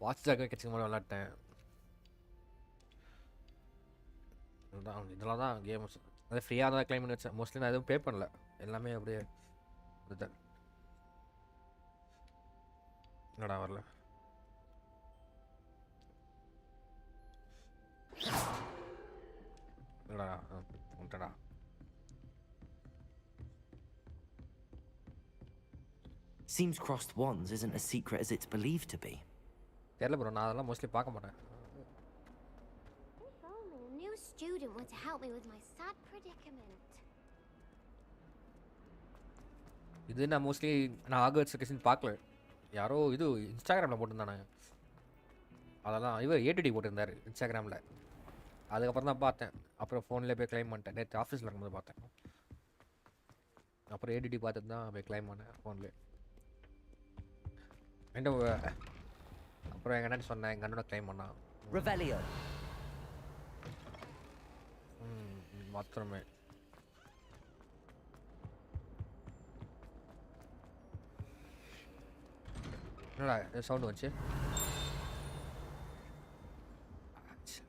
வாட்ச் டாக் கட்சி மாதிரி விளாட்டேன். இதெல்லாம் தான் கேம்ஸ். அதை ஃப்ரீயாக தான் க்ளைம் பண்ணி வச்சேன். மோஸ்ட்லி நான் எதுவும் பே பண்ணல, எல்லாமே அப்படியே இதுதான். என்னடா வரல. என்னடா வந்துட்டடா. Seems crossed wands isn't as secret as it's believed to be. தெரியல ப்ரோ, நான் அதெல்லாம் மோஸ்ட்லி பார்க்க மாட்டேன். If only a new student were to help me with my sad predicament. இது நான் மோஸ்ட்லி ஹாக்வர்ட்ஸ் லொகேஷன் பார்க்கல. யாரோ இது இன்ஸ்டாகிராமில் போட்டிருந்தானே, அதெல்லாம் இவர் ஏடிடி போட்டிருந்தார் இன்ஸ்டாகிராமில். அதுக்கப்புறம் தான் பார்த்தேன். அப்புறம் ஃபோனில் போய் க்ளைம் பண்ணிட்டேன். நேற்று ஆஃபீஸில் இருக்கும்போது பார்த்தேன். அப்புறம் ஏடிடி பார்த்துட்டு தான் போய் க்ளைம் பண்ணேன் ஃபோன்லேயே. அப்புறம் எங்கள் அண்ணன் சொன்னேன், எங்கள் அண்ணனோட க்ளைம் பண்ணான். Revelio. மாத்திரமே என்னடா சவுண்டு வந்துச்சு,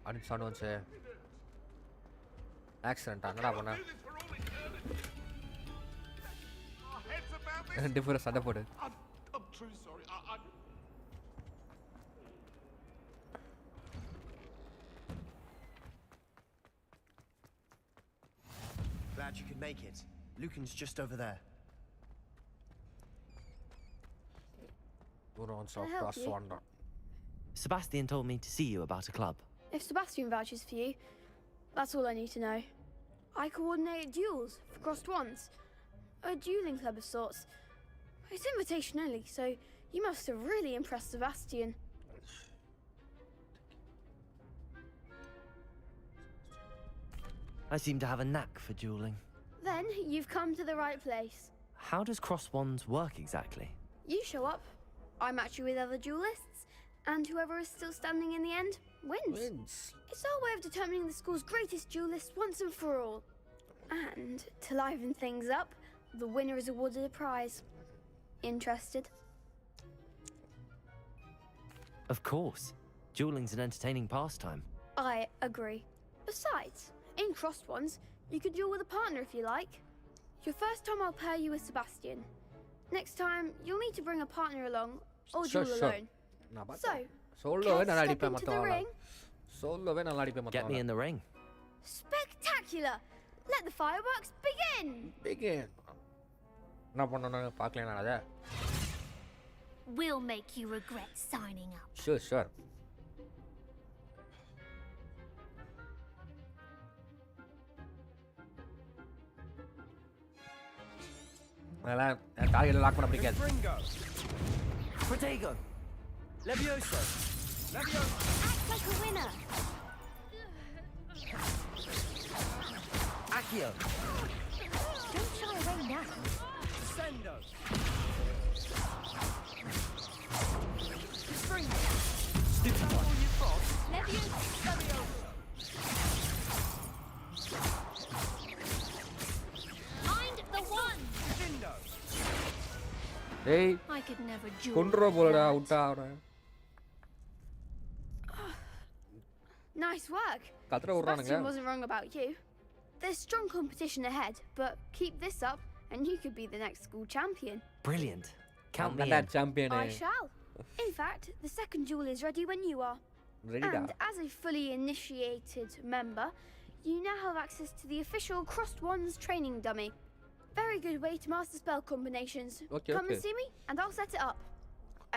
அப்படின்னு சவுண்டு வந்துச்சு. ஆக்சிடென்ட்டா? என்னடா பண்ண? டிஃபரன்ஸ் சண்டை போடு. I'm truly sorry. Glad you could make it. Lucan's just over there. Sebastian told me to see you about a club. If Sebastian vouches for you, that's all I need to know. I coordinate duels for crossed ones. A dueling club of sorts. It's invitation only, so you must have really impressed Sebastian. I seem to have a knack for dueling. Then you've come to the right place. How does cross wands work exactly? You show up, I match you with other duelists, and whoever is still standing in the end wins. It's our way of determining the school's greatest duelist once and for all. And to liven things up, the winner is awarded a prize. Interested? Of course. Dueling's an entertaining pastime. I agree. Besides, in crossed ones, you could duel with a partner if you like. Your first time I'll pair you with Sebastian. Next time, you'll need to bring a partner along, or duel alone. So, Get me in the ring. Spectacular! Let the fireworks begin! என்ன பண்ணனும் பார்க்கலனா அத? We'll make you regret signing up. Sure. அதெல்லாம் டார்கெட்ல lock பண்ண பிடிக்காது. Protego. Levioso. Levioso. Act like a winner. Accio. Don't shy away now. Sendo. Mind the one. Hey. I could never duel. Control like bola that. out avra. Nice work. Katra Sebastian urrananga. wasn't wrong about you. There's strong competition ahead, but keep this up and you could be the next school champion. Brilliant. Count me That in. champion. I shall. In fact, the second duel is ready when you are. Ready da. And as a fully initiated member, you now have access to the official Crossed Wands training dummy. Very good way to master spell combinations. Okay, Come okay. and see me and I'll set it up.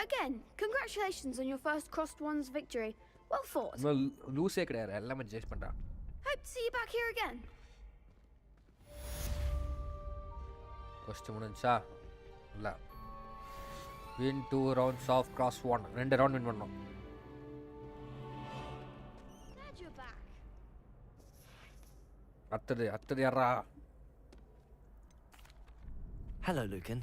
Again, congratulations on your first Crossed Wands victory. Well fought. No loose கிடையாது எல்லாமே judge பண்றா. Hope to see you back here again. First முடிஞ்சா இல்ல. Win 2 rounds of cross one. 2 round win பண்ணோம். Glad you're back. அடுத்தது யாரா? Hello, Lucan.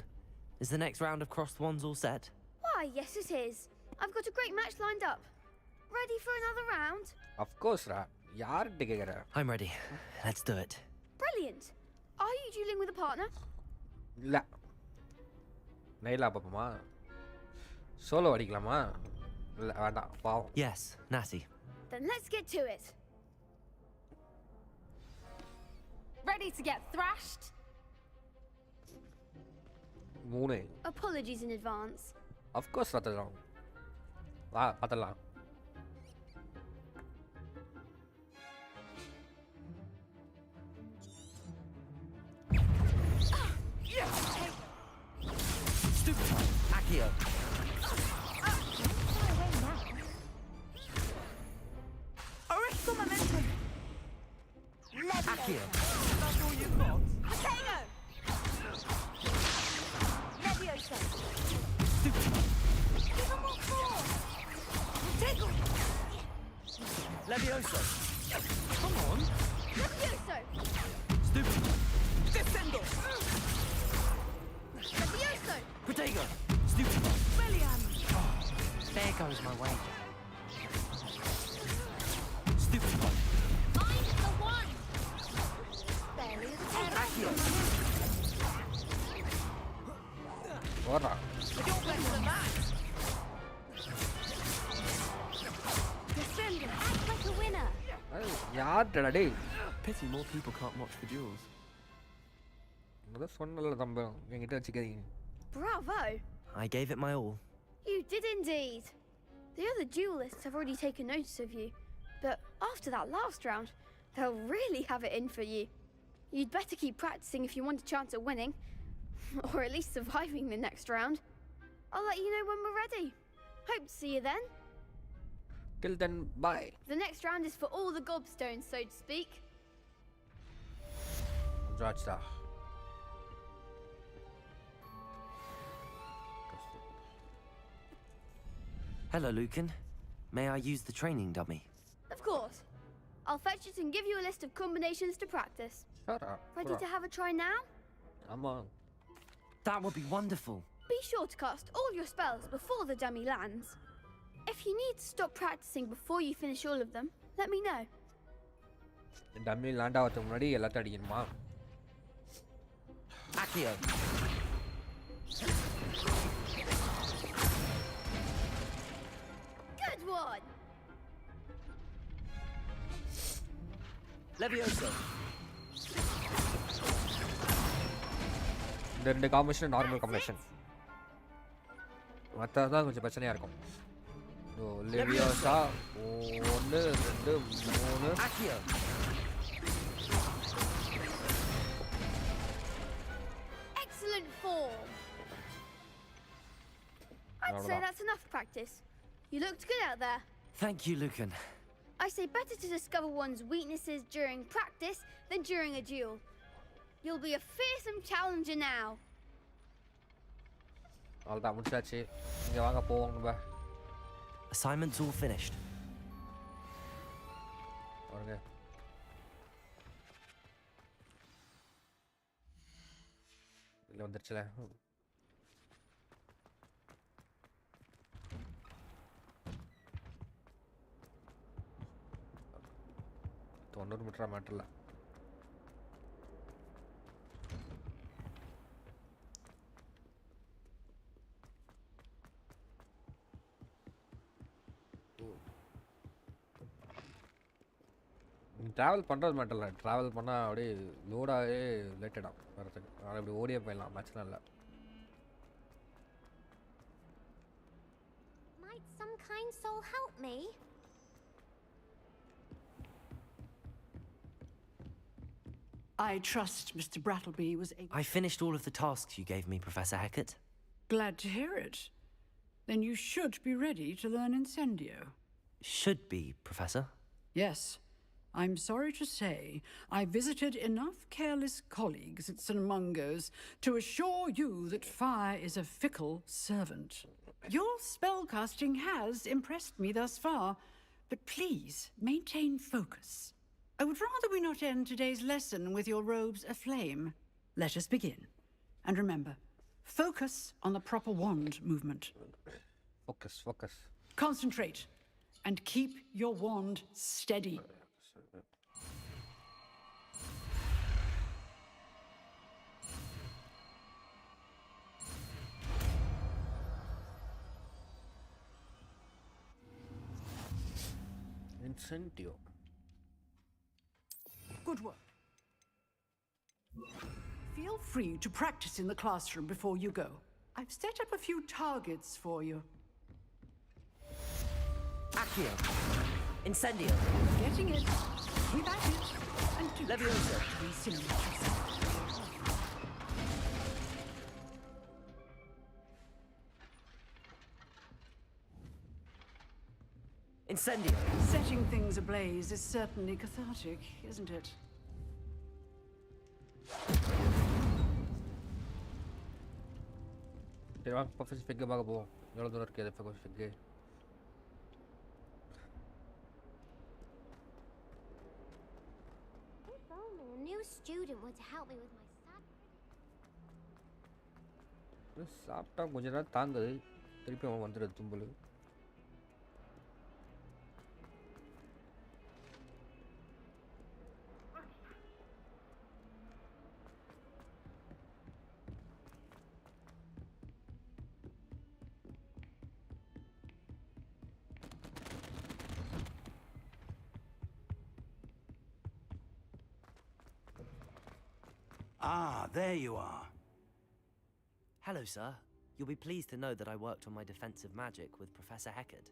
Is the next round of crossed wands all set? Why, yes it is. I've got a great match lined up. Ready for another round? Of course ரா. யார்ட்ட கேக்குற? I'm ready. Let's do it. Brilliant. Are you dueling with a partner? இல்ல. நைலா பாப்போமா? Solo அடிக்கலாமா? இல்ல வேண்டாம் பாவம். Yes, Natty. Then let's get to it. Ready to get thrashed? 3. Apologies in advance. Of course பார்த்தலாம். வா பார்த்தலாம். Stupid. Accio. Original momentum. Accio. That's all you've got. Potato. Leviosa. Even more force. Potato. Levioso. Come on. Levioso. Stupid. Descendo. Levioso. Protego. Stupid. William. There goes my way. Stupid. Mind the one. Barely the Accio. ஓடுறா. You're better than that. Descendo. Act like a winner. யார்டா டேய்? Pity more people can't watch the duels. அத சொன்னல தம்பி என்கிட்ட வச்சுக்காதீங்க. Bravo. I gave it my all. You did indeed. The other duelists have already taken notice of you, but after that last round, they'll really have it in for you. You'd better keep practicing if you want a chance at winning, or at least surviving the next round. I'll let you know when we're ready. Hope to see you then. Till then, bye. The next round is for all the gobstones, so to speak. ஜாட்ஸ்டா. Hello, Lucan. May I use the training dummy? Of course. I'll fetch it and give you a list of combinations to practice. Shut up. Ready to have a try now? Come on. That would be wonderful. Be sure to cast all your spells before the dummy lands. If you need to stop practicing before you finish all of them, let me know. Dummy land ஆகிறதுக்கு முன்னாடி எல்லாத்தையும் அடிக்கணுமா? Accio. Good one! Levioso. இந்த ரெண்டு combination normal combination. மற்றதான் கொஞ்சம் பிரச்சனையாக இருக்கும். So லெவியோசா 1 2 3. Accio. Excellent form! I'd say that's enough practice. You looked good out there. Thank you, Lucan. I say better to discover one's weaknesses during practice than during a duel. You'll be a fearsome challenger now. அவ்வளோதான் முடிச்சாச்சு. இங்கே வாங்க போவோம் நம்ம. Assignments all finished. பாருங்க. இதில் வந்துருச்சுல. தொண்ணூறு மீட்டரா மேட்டரில். Travel பண்ணுறது மட்டும் இல்லை, ட்ராவல் பண்ணால் அப்படியே லோடாகவே லேட்டடாக வரதுக்கு. அதனால் இப்படி ஓடியே போயிடலாம், பிரச்சனை இல்லை. Might some kind soul help me? I trust Mr. Brattleby was able... I finished all of the tasks you gave me, Professor Hecat. Glad to hear it. Then you should be ready to learn Incendio. Should be, Professor. Yes. I'm sorry to say, I visited enough careless colleagues at St. Mungo's to assure you that fire is a fickle servant. Your spellcasting has impressed me thus far, but please maintain focus. I would rather we not end today's lesson with your robes aflame. Let us begin. And remember, focus on the proper wand movement. Focus, focus. Concentrate, and keep your wand steady. Incendio. Good work. Feel free to practice in the classroom before you go. I've set up a few targets for you. Accio. Incendio. Getting it. Keep at it. And do Leviosa. Incendio. Setting things ablaze is certainly cathartic, isn't it? சரி வாங்க professor ஃபிக்கை பார்க்க போவோம். எவ்வளோ தூரம் இருக்குது professor ஃபிக்கு? If only a new student were to help me with my சாப்பிட்டா கொஞ்ச நேரம் தாங்குது, திருப்பி அவன் வந்துடுது தும்பல். Ah, there you are. Hello, sir. You'll be pleased to know that I worked on my defensive magic with Professor Hecat.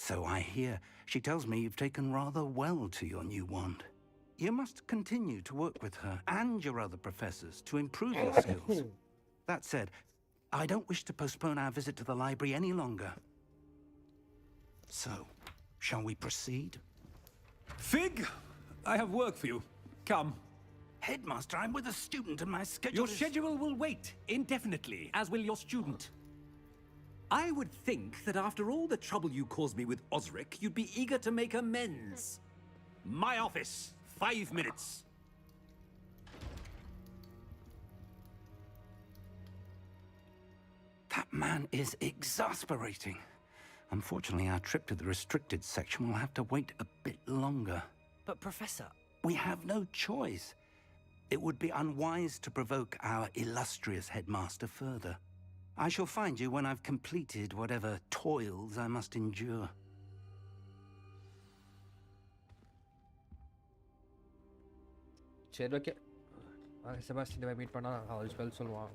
So I hear. She tells me you've taken rather well to your new wand. You must continue to work with her and your other professors to improve your skills. That said, I don't wish to postpone our visit to the library any longer. So, shall we proceed? Fig, I have work for you. Come. Headmaster, I'm with a student and my schedule Your schedule will wait indefinitely, as will your student. I would think that after all the trouble you caused me with Osric, you'd be eager to make amends. My office, 5 minutes. That man is exasperating. Unfortunately, our trip to the restricted section will have to wait a bit longer. But, Professor... We have no choice. It would be unwise to provoke our illustrious headmaster further. I shall find you when I've completed whatever toils I must endure. சரி okay, செபாஸ்டினை meet பண்ணால் அவர் spell சொல்லுவான்.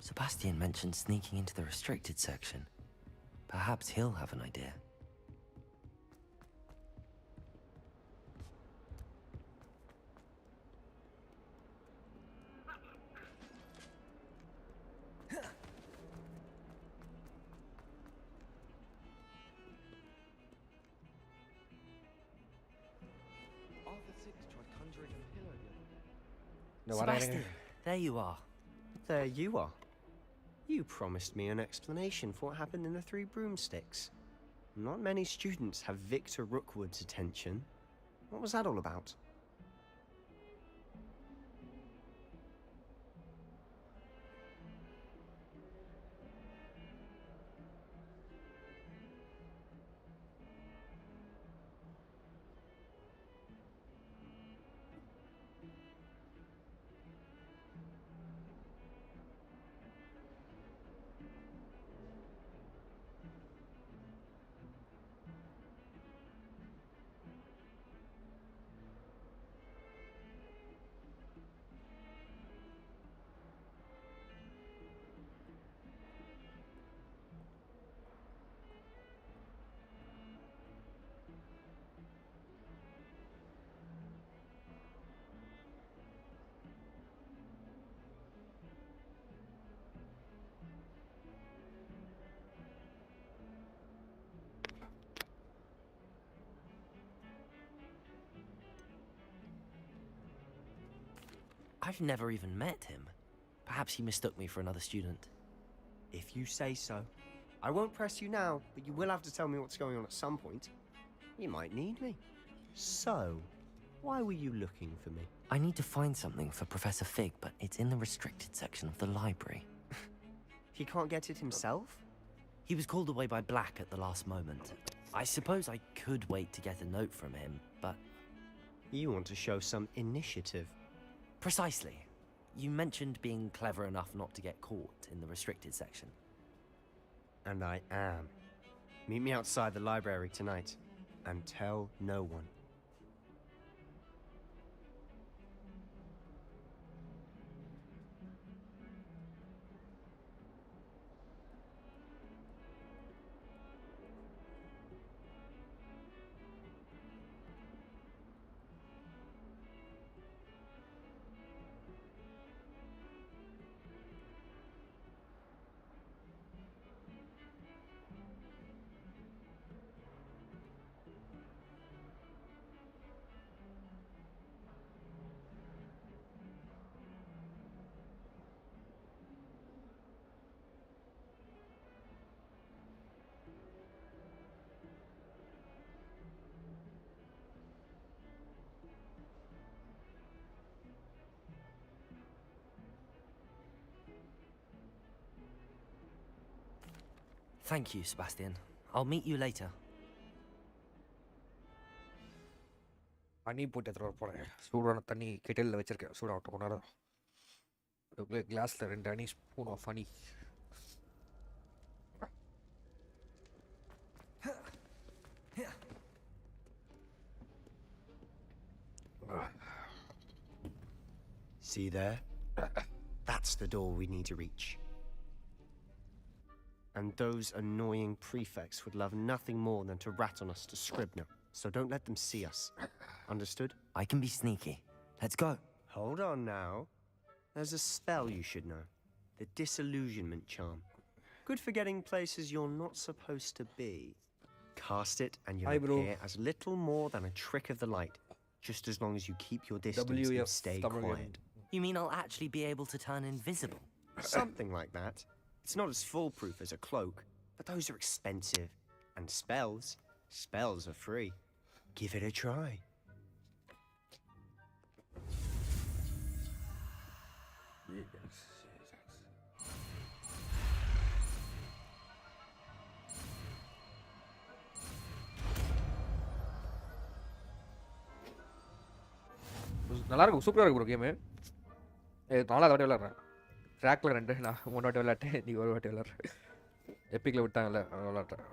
Sebastian mentioned sneaking into the restricted section. Perhaps he'll have an idea. Sebastian, there you are. There you are. You promised me an explanation for what happened in the Three Broomsticks. Not many students have Victor Rookwood's attention. What was that all about? I've never even met him. Perhaps he mistook me for another student. If you say so. I won't press you now, but you will have to tell me what's going on at some point. You might need me. So, why were you looking for me? I need to find something for Professor Fig, but it's in the restricted section of the library. He can't get it himself? He was called away by Black at the last moment. I suppose I could wait to get a note from him, but... You want to show some initiative. Precisely. You mentioned being clever enough not to get caught in the restricted section. And I am. Meet me outside the library tonight, and tell no one. Thank you, Sebastian. I'll meet you later. தண்ணி போட்டு எடுத்துகிட்டு வர போகிறேன். சூடான தண்ணி கெட்டிலில் வச்சுருக்கேன். சூடாகட்டும் கொஞ்ச நேரம். அதுக்குள்ளே கிளாஸில் 2 அணி spoon of honey. See there? That's the door we need to reach. And those annoying prefects would love nothing more than to rat on us to Scribner. So don't let them see us. Understood? I can be sneaky. Let's go. Hold on now. There's a spell you should know. The Disillusionment Charm. Good for getting places you're not supposed to be. Cast it and you'll appear as little more than a trick of the light. Just as long as you keep your distance and stay quiet. You mean I'll actually be able to turn invisible? Something like that. It's not as foolproof as a cloak, but those are expensive. And spells are free. Give it a try. நல்லா இருக்கும், சூப்பராக இருக்கும் bro game. 4வது வாட்டி விளாட்றேன். ட்ராக்கில் 2, நான் 3 வாட்டி விளாட்டேன், நீ 1 வாட்டி விளாட்றேன். எப்பிக்கில் விட்டாங்கல்ல, விளாட்றேன்.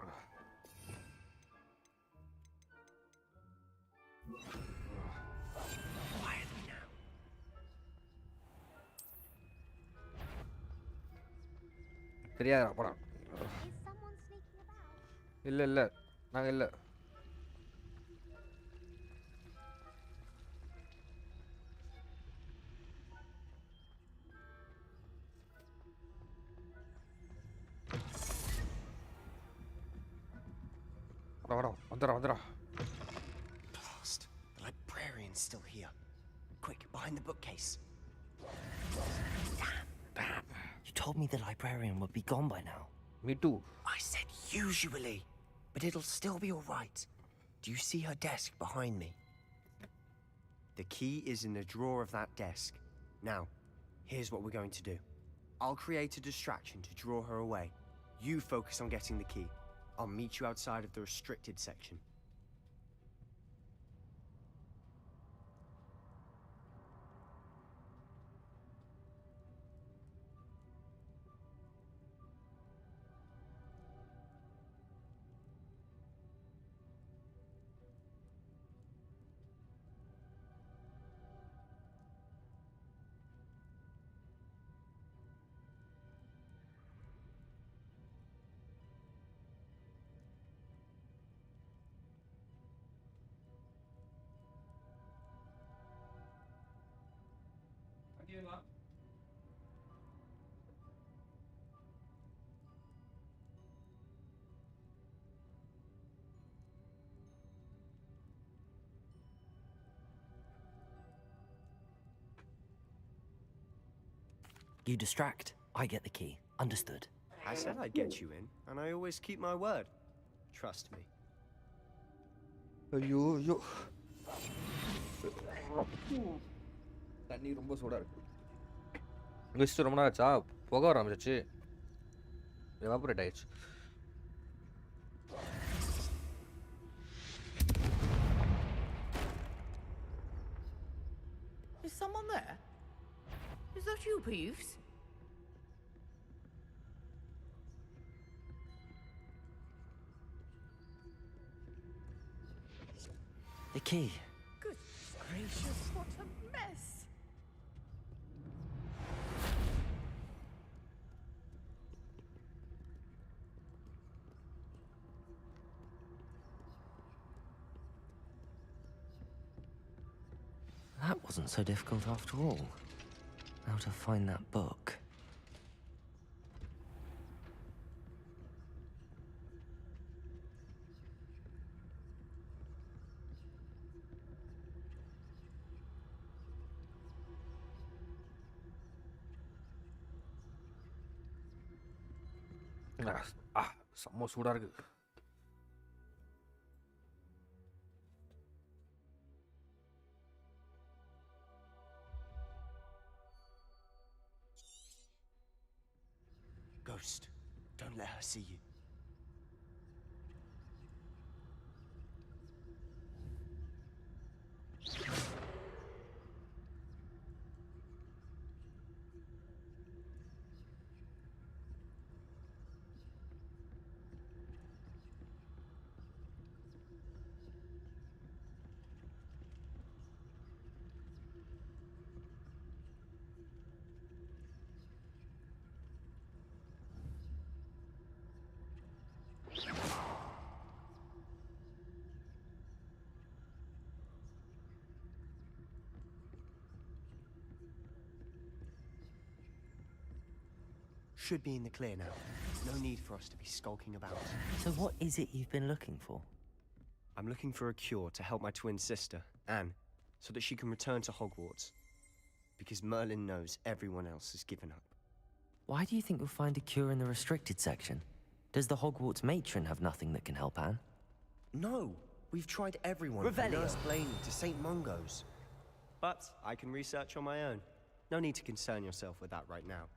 தெரியாதா போடா. இல்லை நாங்கள் இல்லை. வந்துடா. Blast. The librarian's still here. Quick, behind the bookcase. Damn. You told me the librarian would be gone by now. Me too. I said usually, but it'll still be all right. Do you see her desk behind me? The key is in the drawer of that desk. Now, here's what we're going to do. I'll create a distraction to draw her away. You focus on getting the key. I'll meet you outside of the restricted section. You distract, I get the key. Understood. I said I'd get you in, and I always keep my word. Trust me. ஐயோ ஐயோ தண்ணி ரொம்ப சூடாக இருக்கு வச்சுட்டு ரொம்ப நாள் ஆச்சா புகை வர ஆரம்பிச்சிச்சு எவாபரேட் ஆயிடுச்சு Is someone there? Is that you, Peeves? The key. Good gracious, what a mess! That wasn't so difficult after all. How to find that book. செம்ம சூடாக இருக்கு Ghost, don't let her see you. Should be in the clear now. No need for us to be skulking about. So what is it you've been looking for? I'm looking for a cure to help my twin sister, Anne, so that she can return to Hogwarts. Because Merlin knows everyone else has given up. Why do you think you'll find a cure in the restricted section? Does the Hogwarts matron have nothing that can help Anne? No! We've tried everyone from Nurse Blaney to St. Mungo's. But I can research on my own. No need to concern yourself with that right now.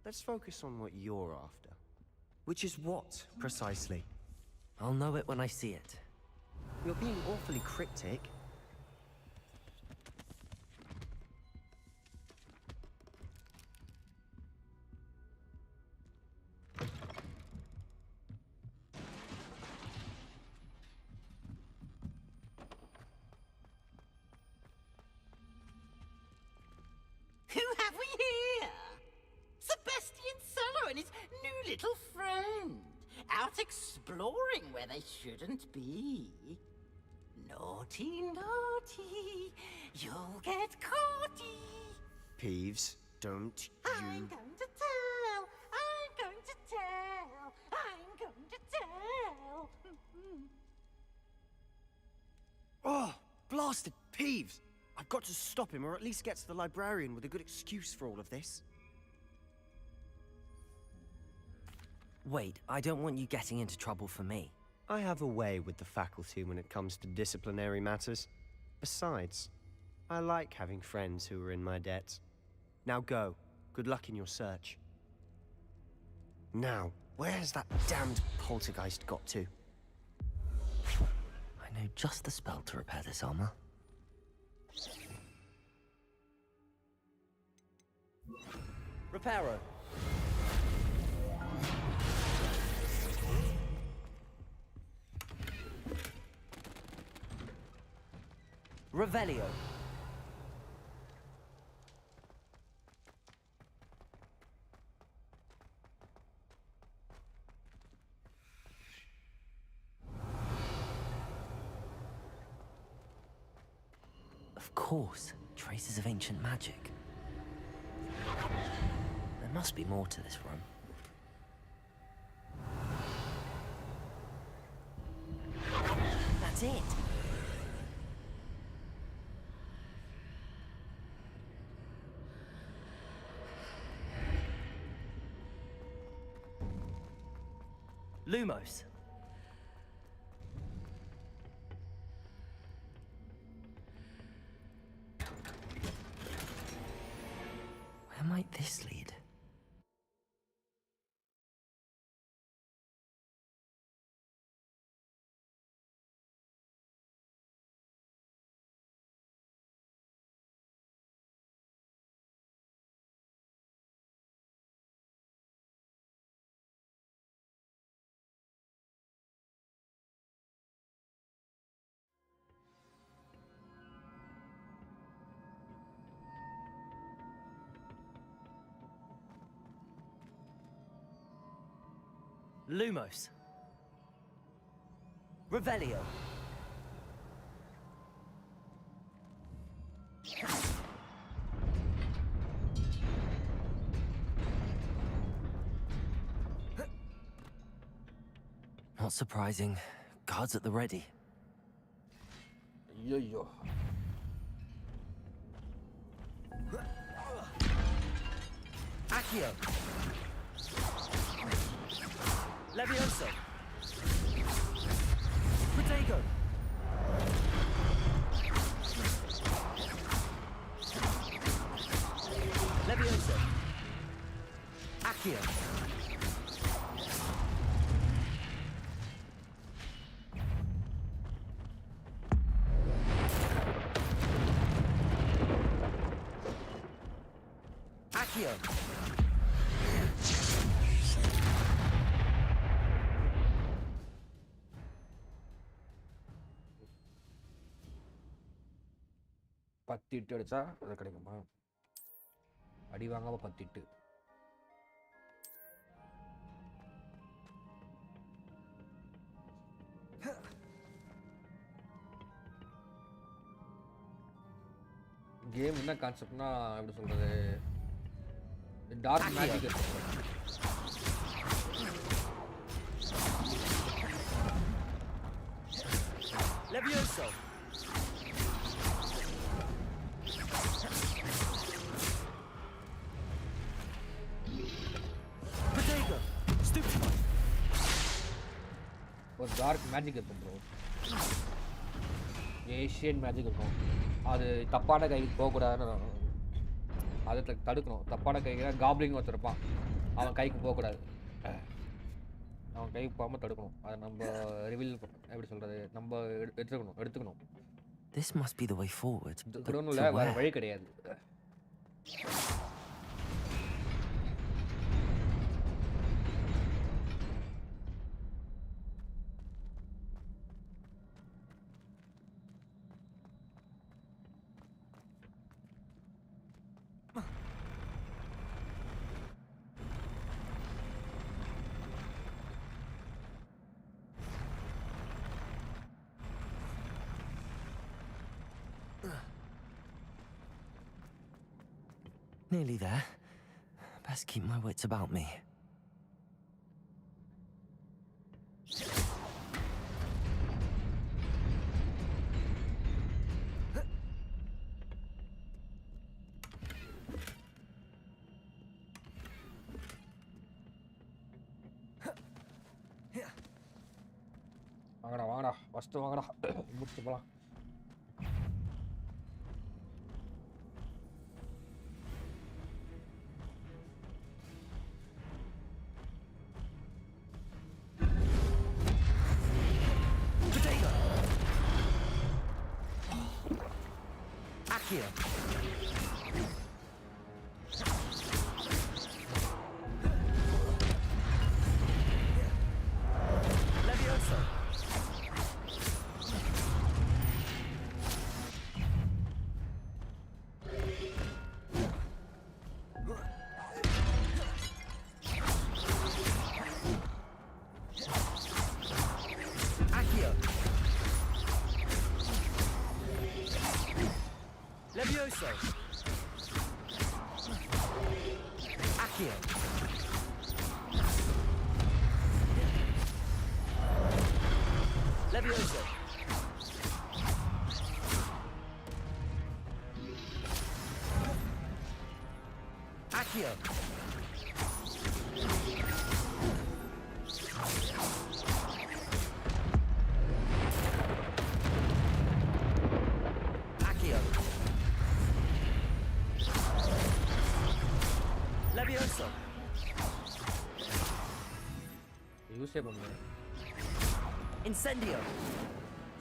Let's focus on what you're after. Which is what, precisely? I'll know it when I see it. You're being awfully cryptic. Who have we here? Sebastian Sallow and his new little friend. Out exploring where they shouldn't be. Naughty, naughty. You'll get caughty. Peeves, don't I'm going to tell. I'm going to tell. I'm going to tell. Oh, blasted Peeves! I've got to stop him, or at least get to the librarian with a good excuse for all of this. Wait, I don't want you getting into trouble for me. I have a way with the faculty when it comes to disciplinary matters. Besides, I like having friends who are in my debt. Now go. Good luck in your search. Now, where's that damned poltergeist got to? I know just the spell to repair this armor. Reparo. Revelio. Of course, traces of ancient magic. There must be more to this room. That's it. Lumos. Where might this lead? Lumos. Revelio. Not surprising. Guards at the ready. Yo. Accio. Levioso. Protego. Levioso. Accio. Accio. பத்திட்டு அடிச்சா அது கிடைக்குமா? அடி வாங்காம பத்திட்டு. Game என்ன கான்செப்ட்னா எப்படி சொல்றது? Dark magic இருக்கு. Levioso. Protego. Stupefy. ஒரு டார்க் மேஜிக் இருக்கும் ப்ரோ. ஏஷியன் மேஜிக் இருக்கும். அது தப்பான கைக்கு போகக்கூடாதுன்னு அதை தடுக்கணும். தப்பான கைக்கு காப்ளிங் ஒருத்தர் இருப்பான், அவன் கைக்கு போகக்கூடாது. அவன் கைக்கு போகாமல் தடுக்கணும். அதை நம்ம ரிவீல் எப்படி சொல்கிறது, நம்ம எடுத்துக்கணும். This must be the way forward. இது ஒன்றும் இல்லை, வேறு வழி கிடையாது. Nearly there. Best keep my wits about me. வாங்கடா ஃபஸ்ட்டு வாங்கடா, முடிச்சு போகலாம். Accio. Levioso. Accio. Levioso. Accio. Levioso. Accio. யூஸே பண்ணல. Incendio.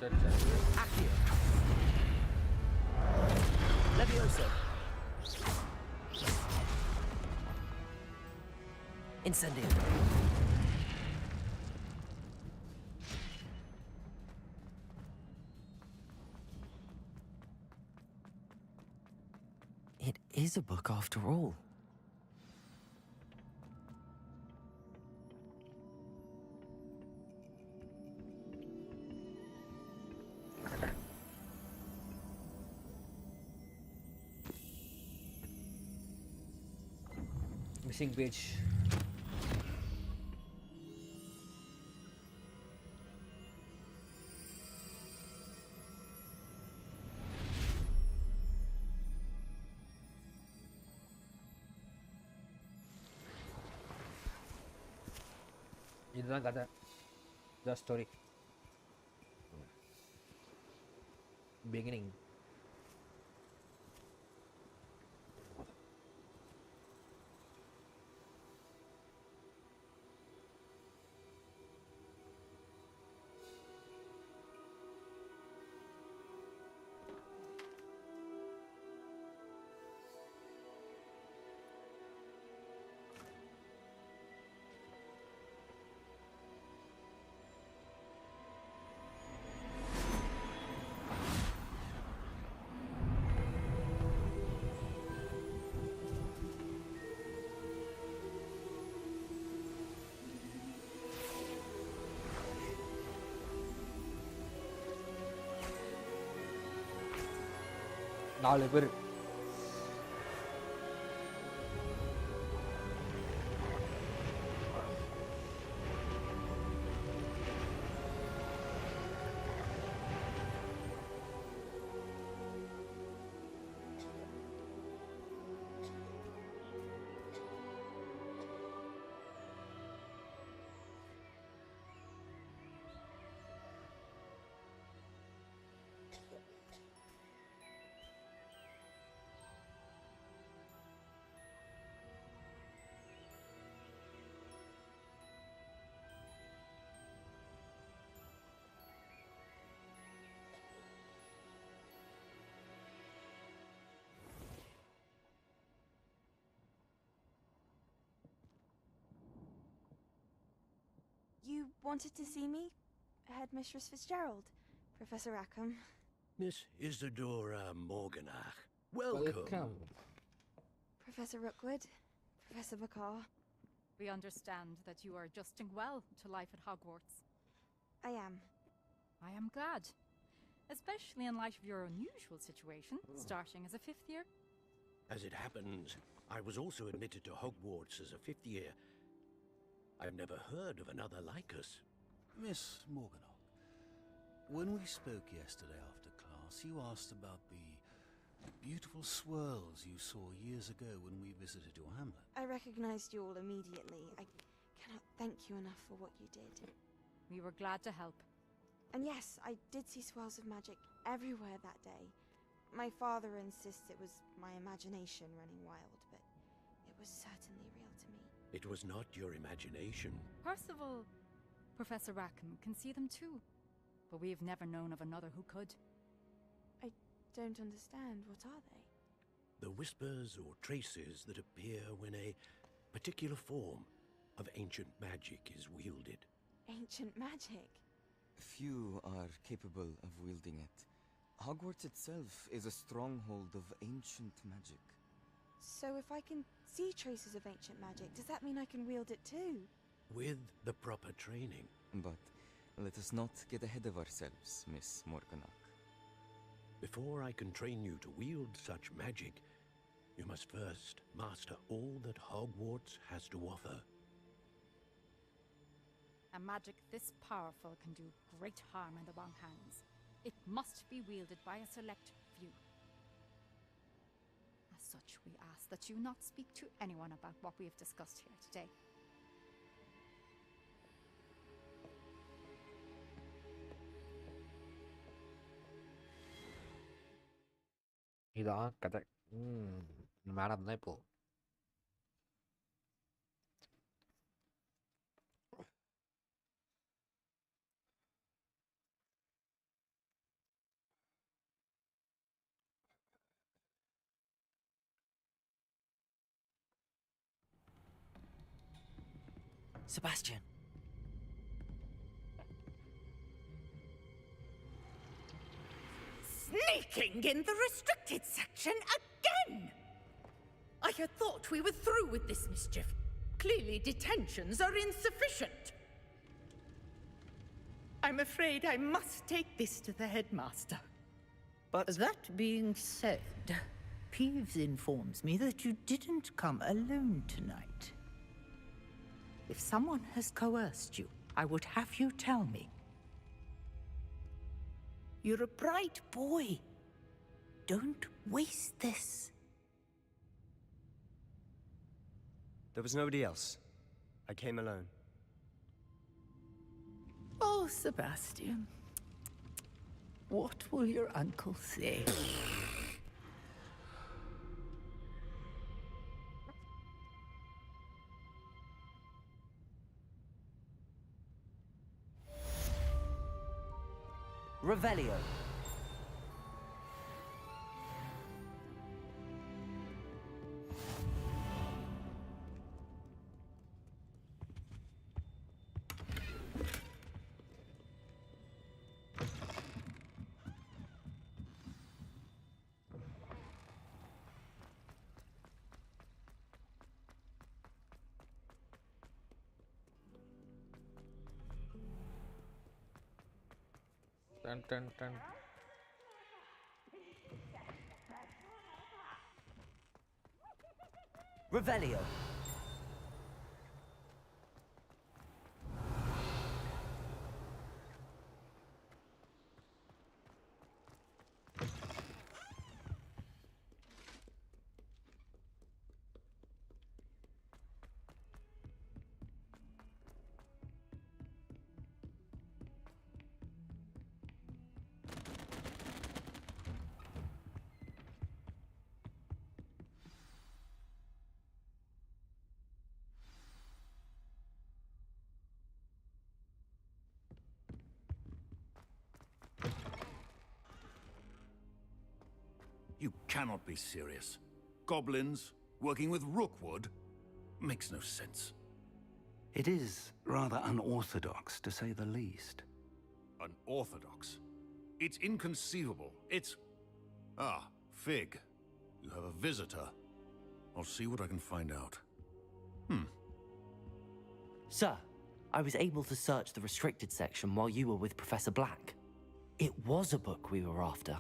சரி சரி. Accio. Levioso. Incendio. It is a book after all. Missing page. இதுதான் கதை. The story. Beginning. நாலு பேர். You wanted to see me? Headmistress Fitzgerald, Professor Rackham. Miss Isadora Morganach, welcome. Professor Rookwood, Professor Bakar. We understand that you are adjusting well to life at Hogwarts. I am. I am glad. Especially in light of your unusual situation, starting as a 5th year. As it happens, I was also admitted to Hogwarts as a 5th year. I've never heard of another like us. Miss Morganach, when we spoke yesterday after class, you asked about the beautiful swirls you saw years ago when we visited your hamlet. I recognized you all immediately. I cannot thank you enough for what you did. We were glad to help. And yes, I did see swirls of magic everywhere that day. My father insists it was my imagination running wild, but it was certainly real to me. It was not your imagination. Percival, Professor Rackham can see them too. But we have never known of another who could. I don't understand. What are they? The whispers or traces that appear when a particular form of ancient magic is wielded. Ancient magic? Few are capable of wielding it. Hogwarts itself is a stronghold of ancient magic. So if I can see traces of ancient magic, does that mean I can wield it too? With the proper training. But let us not get ahead of ourselves, Miss Morganach. Before I can train you to wield such magic, you must first master all that Hogwarts has to offer. A magic this powerful can do great harm in the wrong hands. It must be wielded by a select few. As such, we ask that you not speak to anyone about what we have discussed here today. இதான் கதை. Madam தான் இப்போ. Sebastian. Sneaking in the restricted section again! I had thought we were through with this mischief. Clearly detentions are insufficient. I'm afraid I must take this to the headmaster. But that being said, Peeves informs me that you didn't come alone tonight. If someone has coerced you, I would have you tell me. You're a bright boy. Don't waste this. there was nobody else. I came alone. Oh, Sebastian. What will your uncle say? Revelio. Dun, dun, dun. Revelio. You cannot be serious. Goblins working with Rookwood makes no sense. It is rather unorthodox, to say the least. Unorthodox? It's inconceivable. It's... Ah, Fig. You have a visitor. I'll see what I can find out. Sir, I was able to search the restricted section while you were with Professor Black. It was a book we were after.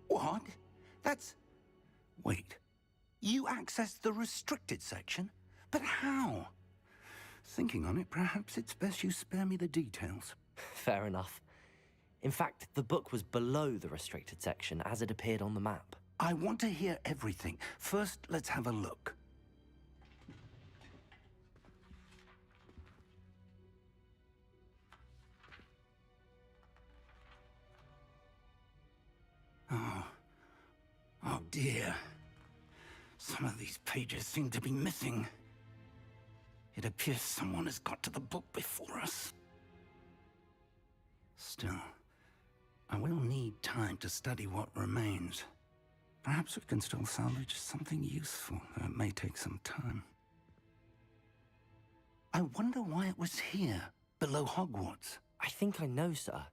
What? That's... Wait. You accessed the restricted section? But how? Thinking on it, perhaps it's best you spare me the details. Fair enough. In fact, the book was below the restricted section as it appeared on the map. I want to hear everything. First, let's have a look. Oh dear. Some of these pages seem to be missing. It appears someone has got to the book before us. Still, I will need time to study what remains. Perhaps we can still salvage something useful, though it may take some time. I wonder why it was here, below Hogwarts. I think I know, sir.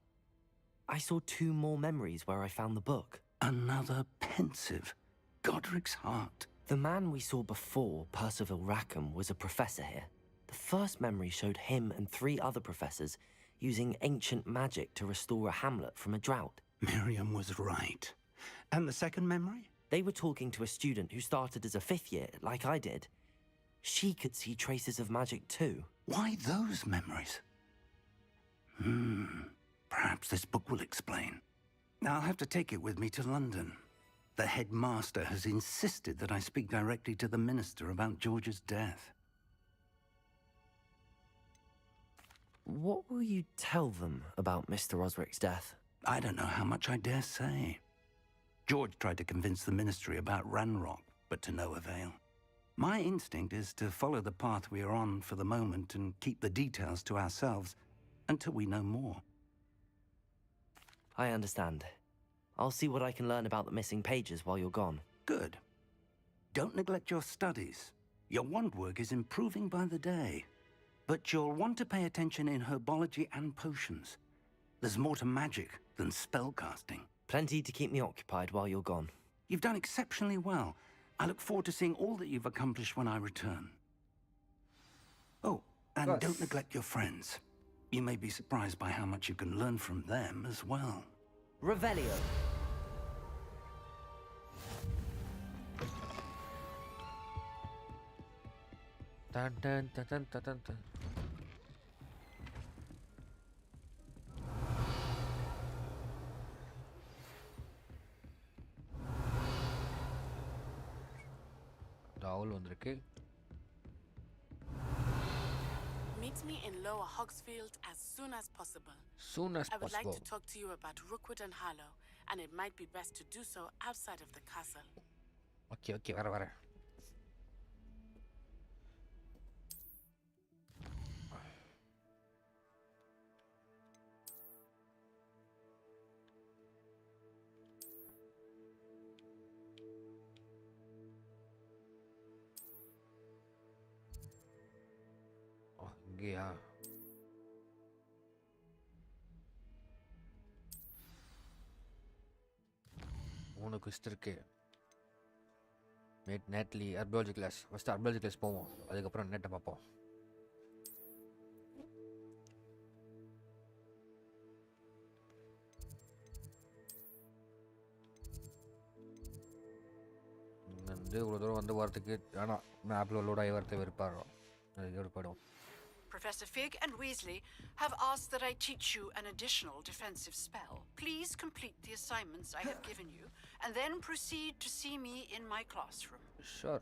I saw 2 more memories where I found the book. Another pensive. Godric's heart. The man we saw before, Percival Rackham, was a professor here. The first memory showed him and 3 other professors using ancient magic to restore a hamlet from a drought. Miriam was right. And the second memory? They were talking to a student who started as a 5th year, like I did. She could see traces of magic too. Why those memories? Perhaps this book will explain. I'll have to take it with me to London. The headmaster has insisted that I speak directly to the minister about George's death. What will you tell them about Mr. Osric's death? I don't know how much I dare say. George tried to convince the ministry about Ranrock, but to no avail. My instinct is to follow the path we are on for the moment and keep the details to ourselves until we know more. I understand. I'll see what I can learn about the missing pages while you're gone. Good. Don't neglect your studies. Your wand work is improving by the day. But you'll want to pay attention in herbology and potions. There's more to magic than spellcasting. Plenty to keep me occupied while you're gone. You've done exceptionally well. I look forward to seeing all that you've accomplished when I return. Oh, and don't neglect your friends. You may be surprised by how much you can learn from them as well. Revelio. Dun, dun, dun, dun, dun, dun, dun. Raul வந்திருக்கு. Meet me in Lower Hogsfield as soon as possible. Soon as I would like possible. to talk to you about Rookwood and Harlow, and it might be best to do so outside of the castle. Okay, வர. இங்கேயா? மூணு குஸ்ட் இருக்கு. நேட்லி அர்பாலஜி class. First அர்பாலஜி class போவோம், அதுக்கப்புறம் நெட்டை பார்ப்போம். வந்து இவ்வளோ தூரம் வந்து வரத்துக்கு ஆனால் மேப்பில் லோட் ஆகி வரது வெறுப்பாடுறோம். அது வெறுப்பாடும். Professor Fig and Weasley have asked that I teach you an additional defensive spell. Please complete the assignments I have given you, and then proceed to see me in my classroom. Sure.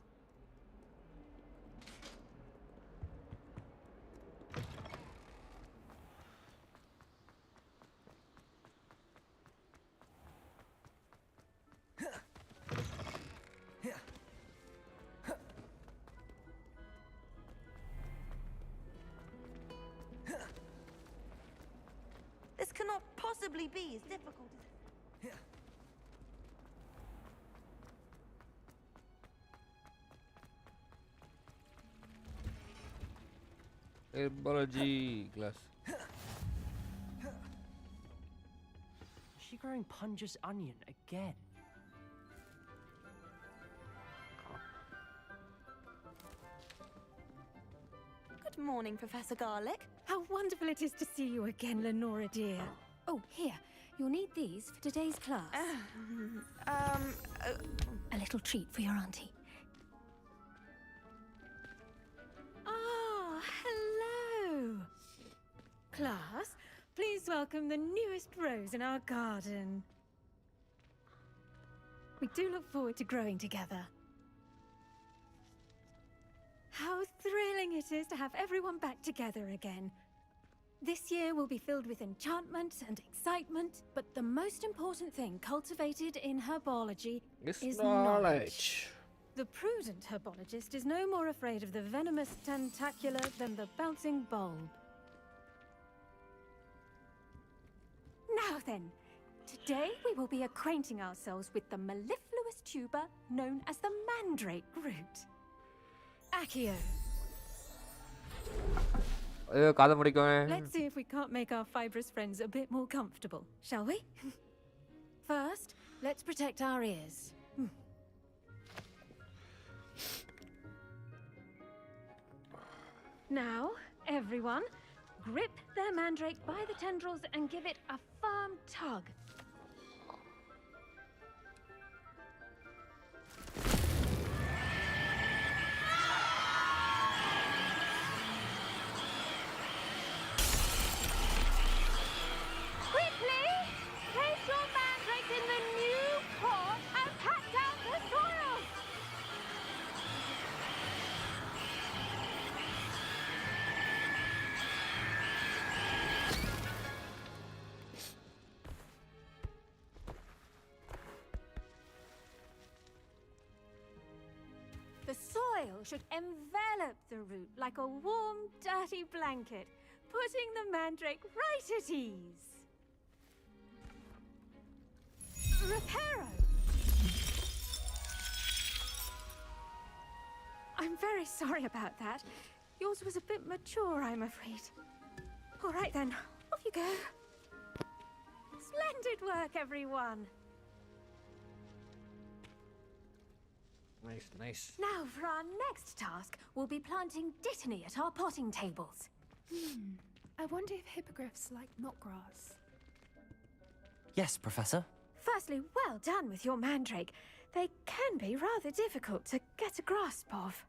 This cannot possibly be as difficult as... Herbology class. Is she growing Punja's onion again? Good morning, Professor Garlick. How wonderful it is to see you again, Lenora dear. Oh, here. You'll need these for today's class. A little treat for your auntie. Ah, hello. Class, please welcome the newest rose in our garden. We do look forward to growing together. How thrilling it is to have everyone back together again. This year will be filled with enchantment and excitement, but the most important thing cultivated in herbology is knowledge. The prudent herbologist is no more afraid of the venomous tentacular than the bouncing bulb. Now then, today we will be acquainting ourselves with the mellifluous tuber known as the mandrake root. Accio. Let's see if we can't make our fibrous friends a bit more comfortable, shall we? First, let's protect our ears. Now, everyone, grip their mandrake by the tendrils and give it a firm tug. The soil should envelop the root like a warm, dirty blanket, putting the mandrake right at ease. Reparo! I'm very sorry about that. Yours was a bit mature, I'm afraid. All right then, off you go. Splendid work, everyone. Nice, nice. Now for our next task, we'll be planting dittany at our potting tables. I wonder if hippogriffs like knotgrass. Yes, Professor. Firstly, well done with your mandrake. They can be rather difficult to get a grasp of.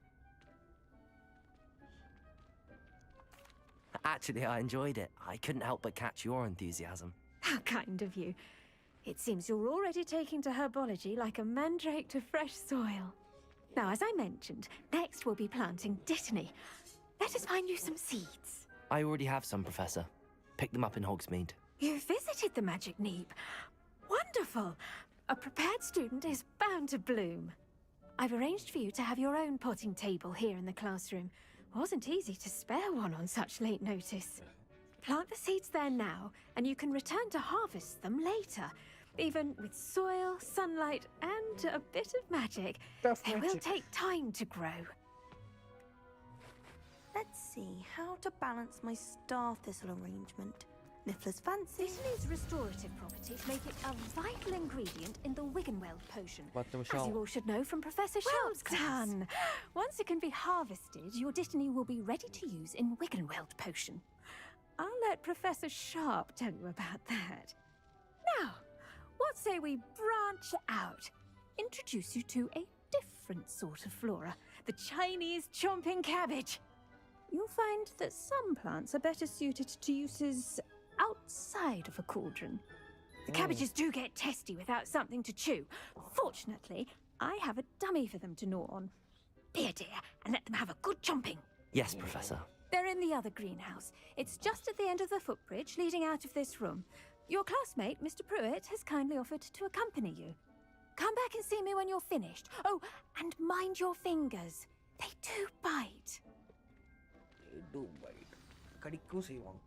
Actually, I enjoyed it. I couldn't help but catch your enthusiasm. How kind of you. It seems you're already taking to herbology like a mandrake to fresh soil. Now, as I mentioned, next we'll be planting dittany. Let us find you some seeds. I already have some, Professor. Picked them up in Hogsmeade. You visited the Magic Neep. Wonderful. A prepared student is bound to bloom. I've arranged for you to have your own potting table here in the classroom. Wasn't easy to spare one on such late notice. Plant the seeds there now, and you can return to harvest them later. Even with soil, sunlight, and a bit of magic, they will take time to grow. Let's see how to balance my star thistle arrangement. Niffler's fancy. Dittany's restorative properties make it a vital ingredient in the Wiggenweld potion, as you all should know from Professor Sharp's class. Well done! Once it can be harvested, your dittany will be ready to use in Wiggenweld potion. I'll let Professor Sharp tell you about that. Now, what say we branch out? Introduce you to a different sort of flora, the Chinese chomping cabbage. You'll find that some plants are better suited to uses outside of a cauldron. The cabbages do get testy without something to chew. Fortunately, I have a dummy for them to gnaw on. Be a dear and let them have a good chomping. Yes, Professor. They're in the other greenhouse. It's just at the end of the footbridge leading out of this room. Your classmate, Mr. Pruitt, has kindly offered to accompany you. Come back and see me when you're finished. Oh, and mind your fingers. They do bite. கடிக்கும் செய்வாங்க.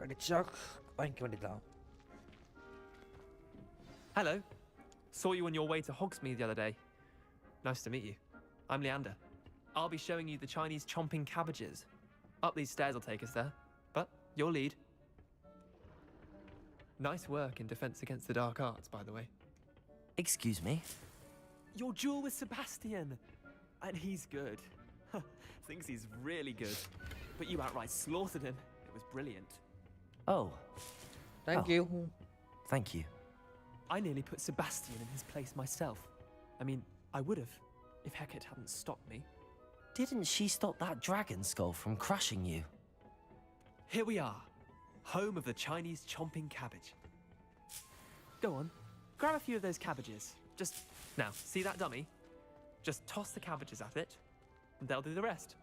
கடிச்சா வாங்கிக்க வேண்டியதான். Hello. Saw you on your way to Hogsmeade the other day. Nice to meet you. I'm Leander. I'll be showing you the Chinese chomping cabbages. Up these stairs will take us there. But your lead. Nice work in Defense Against the Dark Arts, by the way. Excuse me? Your duel with Sebastian. And he's good. Thinks he's really good. But you outright slaughtered him. It was brilliant. Oh. Thank you. Thank you. I nearly put Sebastian in his place myself. I mean, I would have, if Hecate hadn't stopped me. Didn't she stop that dragon skull from crushing you? Here we are. Home of the Chinese chomping cabbage. Go on. Grab a few of those cabbages. Just, now, see that dummy? Just toss the cabbages at it, and they'll do the rest.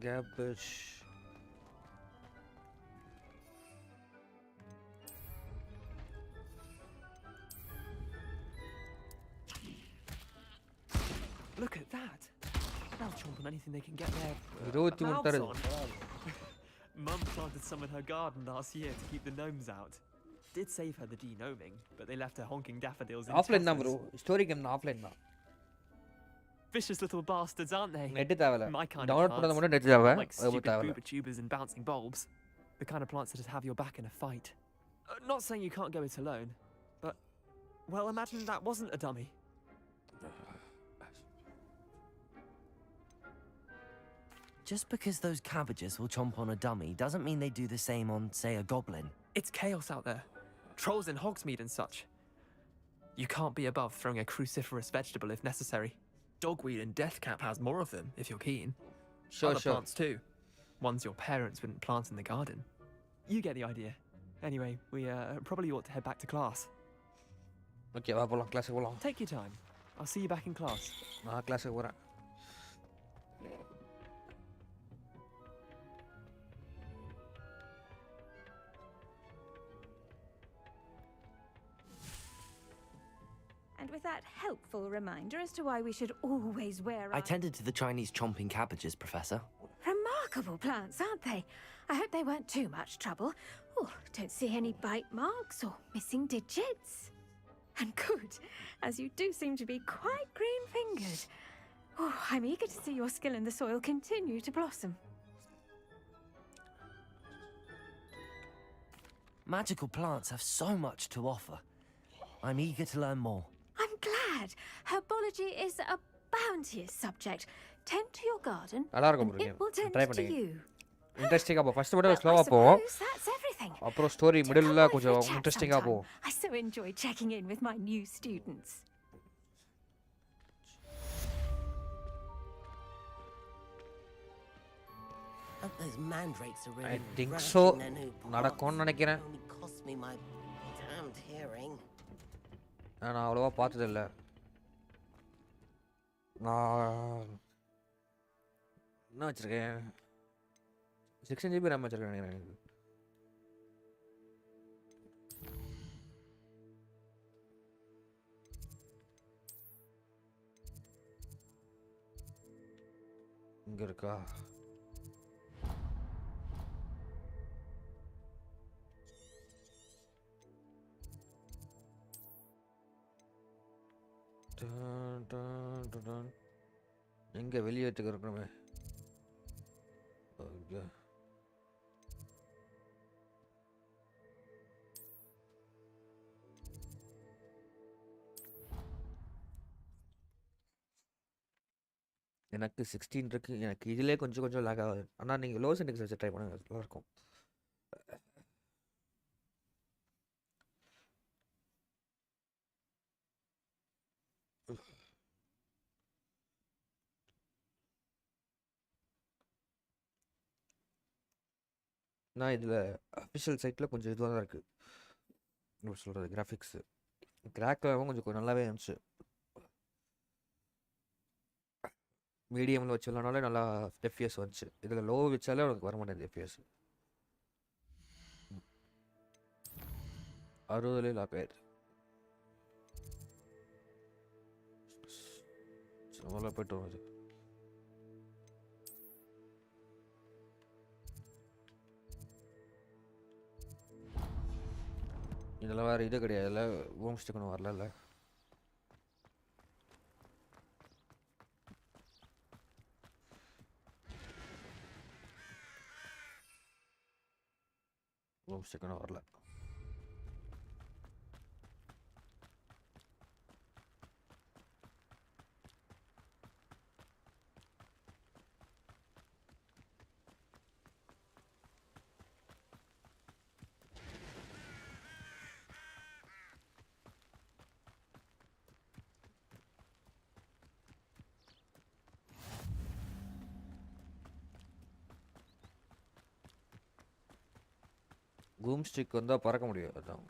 Cabbage. Look at that. They'll chomp on anything they can get their இருபத்தி மூணு mouths தருது. on. Mum planted some in her garden last year to keep the gnomes out. Did save her the de-gnoming, but they left her honking daffodils in offline தான் tatters. bro. Story game offline தான். Vicious little bastards, aren't they? Net தேவையில்ல. My kind of download பண்ணது plants. மட்டும் net தேவை. Like அது stupid தேவையில்ல. booba tubers and bouncing bulbs. The kind of plants that just have your back in a fight. Not saying you can't go it alone, but, well, imagine that wasn't a dummy. Just because those cabbages will chomp on a dummy doesn't mean they do the same on, say, a goblin. It's chaos out there. Trolls in Hogsmeade and such. You can't be above throwing a cruciferous vegetable if necessary. Dogweed and deathcap has more of them, if you're keen. Sure, Other sure. plants too. Ones your parents wouldn't plant in the garden. You get the idea. Anyway, we probably ought to head back to class. Okay வா போலாம் கிளாஸுக்கு போலாம். Take your time. I'll see you back in class. நான் கிளாஸுக்கு போறேன். And with that helpful reminder as to why we should always wear our... I tended to the Chinese chomping cabbages, Professor. Remarkable plants, aren't they? I hope they weren't too much trouble. Oh, don't see any bite marks or missing digits. And good, as you do seem to be quite green-fingered. Oh, I'm eager to see your skill in the soil continue to blossom. Magical plants have so much to offer. I'm eager to learn more. I'm glad. Herbology is a bounteous subject. Tend to your garden, நல்லா இருக்கும் and bro it will tend try to பண்ணுங்க you. இன்ட்ரெஸ்டிங்காக போ first மட்டும் I ஸ்லோவாக போவோம் suppose that's everything. அப்புறம் story Do middle come by for a கொஞ்சம் chat இன்ட்ரெஸ்டிங்காக sometime. போகும் I so enjoy checking in with my new students. Those mandrakes are I really think rushing so. their new நடக்கும்னு parts. நினைக்கிறேன் Only cost me my damned hearing. நான் அவ்வளோவா பார்த்ததில்ல நான் என்ன வச்சுருக்கேன் 16 GB ரேம் வச்சுருக்கேன் நினைக்கிறேன் இங்கே இருக்கா எங்கே வெளியேற்றுக்கு இருக்கணுமே எனக்கு 16 இருக்கு எனக்கு இதிலே கொஞ்சம் கொஞ்சம் லாக் ஆகுது ஆனால் நீங்கள் லோ சென்டிக்ஸ் வச்சு ட்ரை பண்ணுங்க நல்லாயிருக்கும் நான் இதில் அஃபிஷியல் சைட்டில் கொஞ்சம் இதுவாக தான் இருக்குது எப்படி சொல்கிறது கிராஃபிக்ஸு கிராக்கவும் கொஞ்சம் நல்லாவே இருந்துச்சு மீடியமில் வச்சு விளாட்னாலே நல்லா எஃப்எஸ் வந்துச்சு இதில் லோ வச்சாலே உனக்கு வர மாட்டேங்குது எஃப்எஸ் 60 லாக் ஆயிடுது நல்லா போய்ட்டு வருது இதில் வேறு இது கிடையாதுல்ல ஹோம் ஸ்டிக் ஒன்றும் வரல ஹோம் ஸ்டிக் ஒன்றும் வரல கூம் ஸ்டிக் வந்தால் பறக்க முடியும் அதான்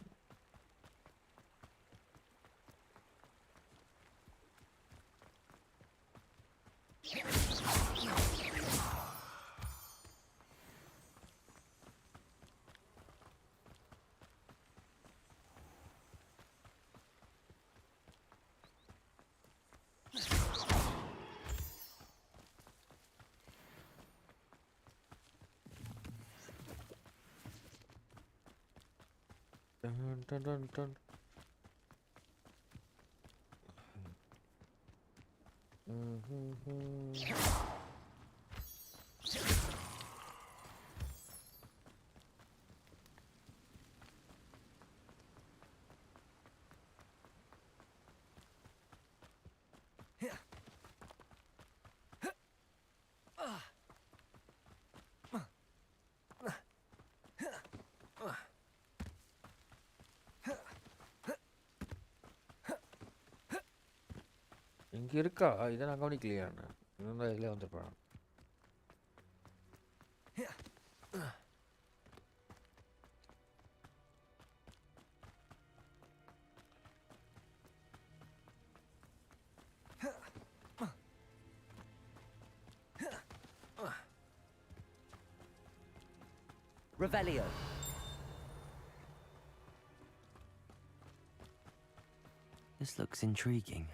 Dun, dun, dun. இங்கே இருக்கா இதை நான் கவனிக்கலையா இருந்தால் இதில் வந்துருப்பேன் Revelio. This looks intriguing.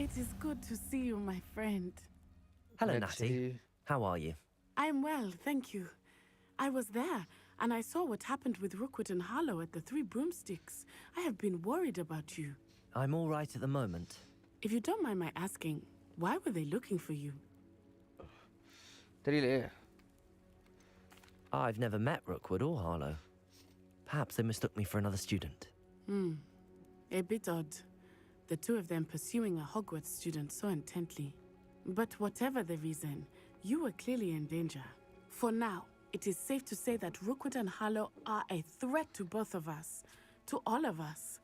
It is good to see you, my friend. Hello, Let's Natty. see. How are you? I'm well, thank you. I was there, and I saw what happened with Rookwood and Harlow at the Three Broomsticks. I have been worried about you. I'm all right at the moment. If you don't mind my asking, why were they looking for you? தெரியலையே. I've never met Rookwood or Harlow. Perhaps they mistook me for another student. A bit odd. The two of them pursuing a Hogwarts student so intently. But whatever the reason, you were clearly in danger. For now, it is safe to say that Rookwood and Harlow are a threat to both of us, to all of us.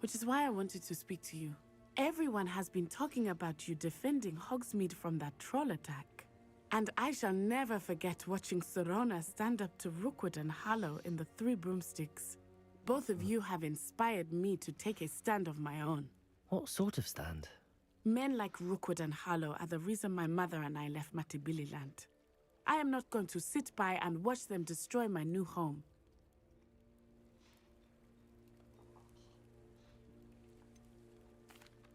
Which is why I wanted to speak to you. Everyone has been talking about you defending Hogsmeade from that troll attack. And I shall never forget watching Serona stand up to Rookwood and Harlow in the Three Broomsticks. Both of you have inspired me to take a stand of my own. What sort of stand? Men like Rookwood and Harlow are the reason my mother and I left Matibili land. I am not going to sit by and watch them destroy my new home.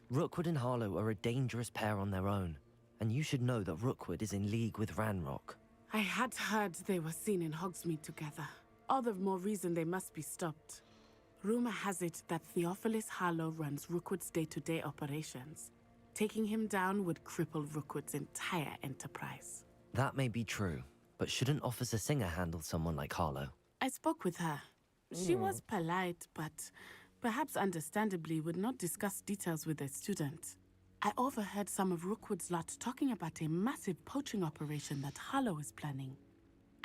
Rookwood and Harlow are a dangerous pair on their own, and you should know that Rookwood is in league with Ranrock. I had heard they were seen in Hogsmeade together. All the more reason they must be stopped. Rumor has it that Theophilus Harlow runs Rookwood's day-to-day operations. Taking him down would cripple Rookwood's entire enterprise. That may be true, but shouldn't Officer Singer handle someone like Harlow? I spoke with her. She was polite, but perhaps understandably would not discuss details with a student. I overheard some of Rookwood's lot talking about a massive poaching operation that Harlow is planning.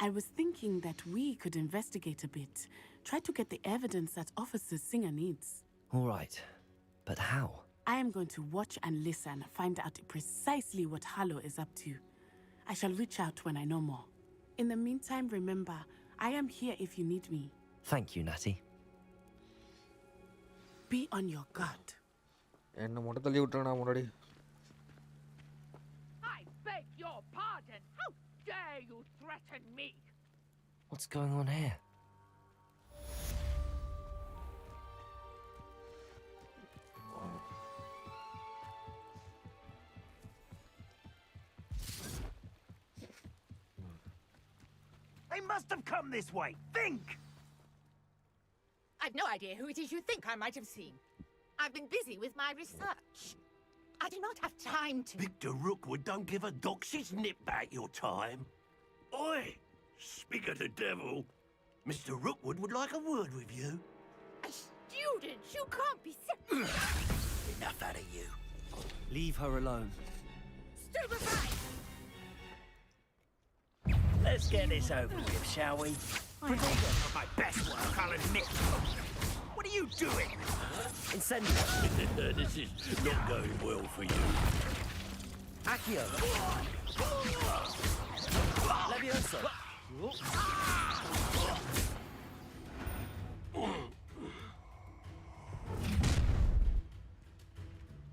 I was thinking that we could investigate a bit, try to get the evidence that Officer Singer needs. All right, but how? I am going to watch and listen, find out precisely what Harlow is up to. I shall reach out when I know more. In the meantime, remember, I am here if you need me. Thank you, Natty. Be on your guard. என்ன மட்டும் தள்ளி விட்டுறேன் முன்னாடி. I beg your pardon. How dare you threaten me? What's going on here? They must have come this way. Think! I've no idea who it is you think I might have seen. I've been busy with my research. I do not have time to... Victor Rookwood don't give a doxy's nip back your time. Oi! Speak of the devil. Mr. Rookwood would like a word with you. A student? You can't be... Enough out of you. Leave her alone. Stupefy! Let's get this over with, shall we? Of my best work, I'll admit. What are you doing? Incendio. This is not going well for you. Accio. Levioso.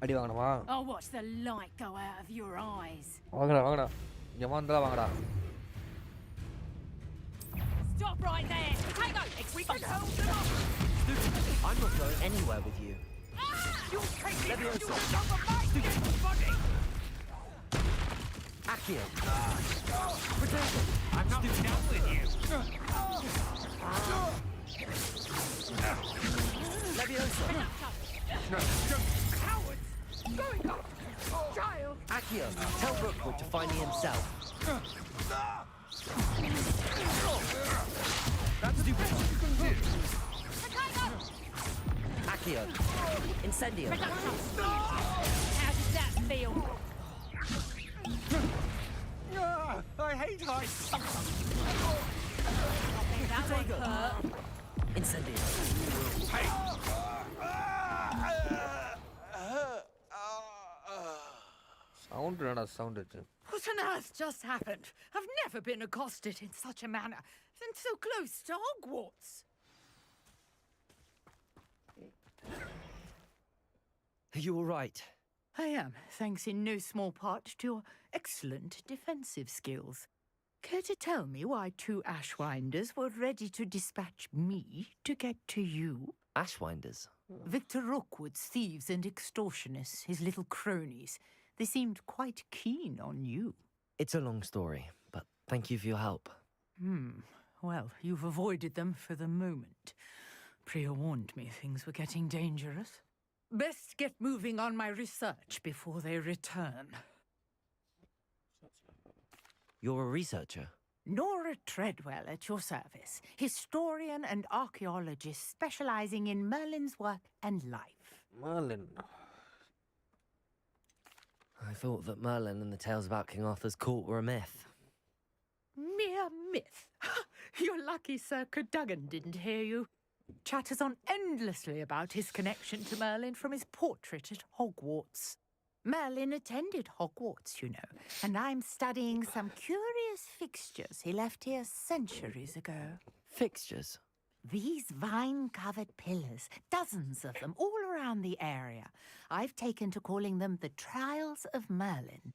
அடி வாங்கணுமா? I'll watch the light go out of your eyes. வாங்கடா வாங்கடா. இங்க வந்தா வாங்கடா. Stop right there. Hang on. We can hold them off. I'm not going anywhere with you. You'll take me Levioso. over my dead body. Accio. I'm not done with you. Levioso. Cowards! Going up! Child! Accio. Tell Rookwood to find me himself. That's the best you can do. Accio. Incendio. How does that feel? I hate heights. That won't hurt. Incendio. Hey. Sound என்னடா sound இது? What on earth just happened? I've never been accosted in such a manner, and so close to Hogwarts. Are you all right? I am, thanks in no small part to your excellent defensive skills. Care to tell me why 2 Ashwinders were ready to dispatch me to get to you? Ashwinders? Victor Rookwood's thieves and extortionists, his little cronies, they seemed quite keen on you. It's a long story, but thank you for your help. Well, you've avoided them for the moment. Priya warned me things were getting dangerous. Best get moving on my research before they return. You're a researcher? Nora Treadwell at your service, historian and archaeologist specializing in Merlin's work and life. Merlin. I thought that Merlin and the tales about King Arthur's court were a myth. Mere myth. You're lucky Sir Cadogan didn't hear you. Chatters on endlessly about his connection to Merlin from his portrait at Hogwarts. Merlin attended Hogwarts, you know, and I'm studying some curious fixtures he left here centuries ago. Fixtures? These vine-covered pillars, dozens of them, all around the area. I've taken to calling them the Trials of Merlin.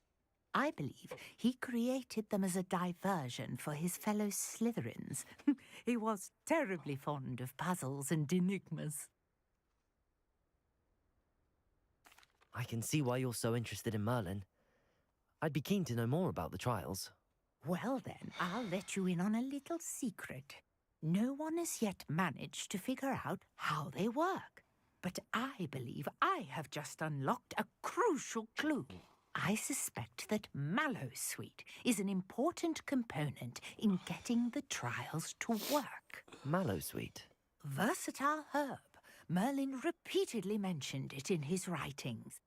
I believe he created them as a diversion for his fellow Slytherins. He was terribly fond of puzzles and enigmas. I can see why you're so interested in Merlin. I'd be keen to know more about the trials. Well then, I'll let you in on a little secret. No one has yet managed to figure out how they work. But I believe I have just unlocked a crucial clue. I suspect that Mallowsweet is an important component in getting the trials to work. Mallowsweet? Versatile herb. Merlin repeatedly mentioned it in his writings.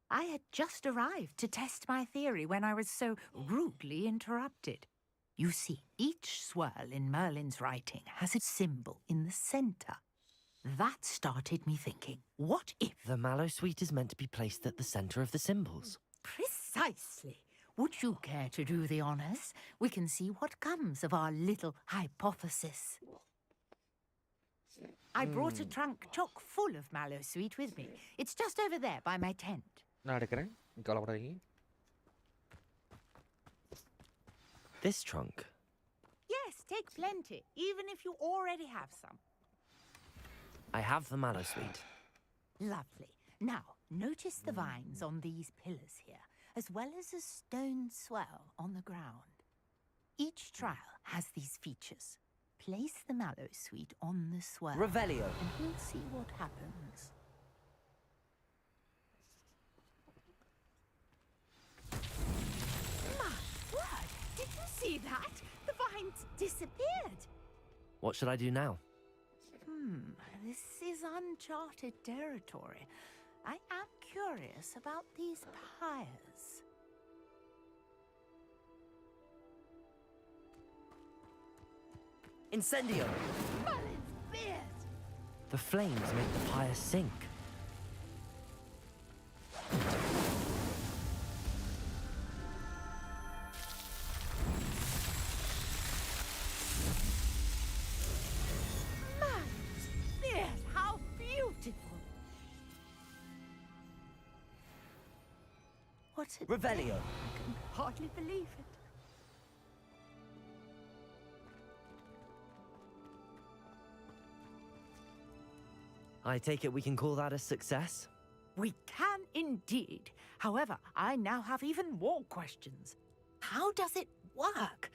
I had just arrived to test my theory when I was so rudely interrupted. You see, each swirl in Merlin's writing has a symbol in the center. That started me thinking, what if... The Mallowsweet is meant to be placed at the center of the symbols. Precisely. Would you care to do the honors? We can see what comes of our little hypothesis. I brought a trunk chock full of Mallowsweet with me. It's just over there by my tent. This trunk? Yes, take plenty, even if you already have some. I have the Mallowsweet. Lovely. Now, notice the vines on these pillars here, as well as a stone swell on the ground. Each trial has these features. Place the Mallowsweet on the swell. Revelio. And we'll see what happens. My word! Did you see that? The vines disappeared. What should I do now? This is uncharted territory. I am curious about these pyres. Incendio! Merlin's beard! The flames make the pyre sink. Merlin's beard! How beautiful! What a Revelio! day. I can hardly believe it. I take it we can call that a success? We can indeed. However, I now have even more questions. How does it work?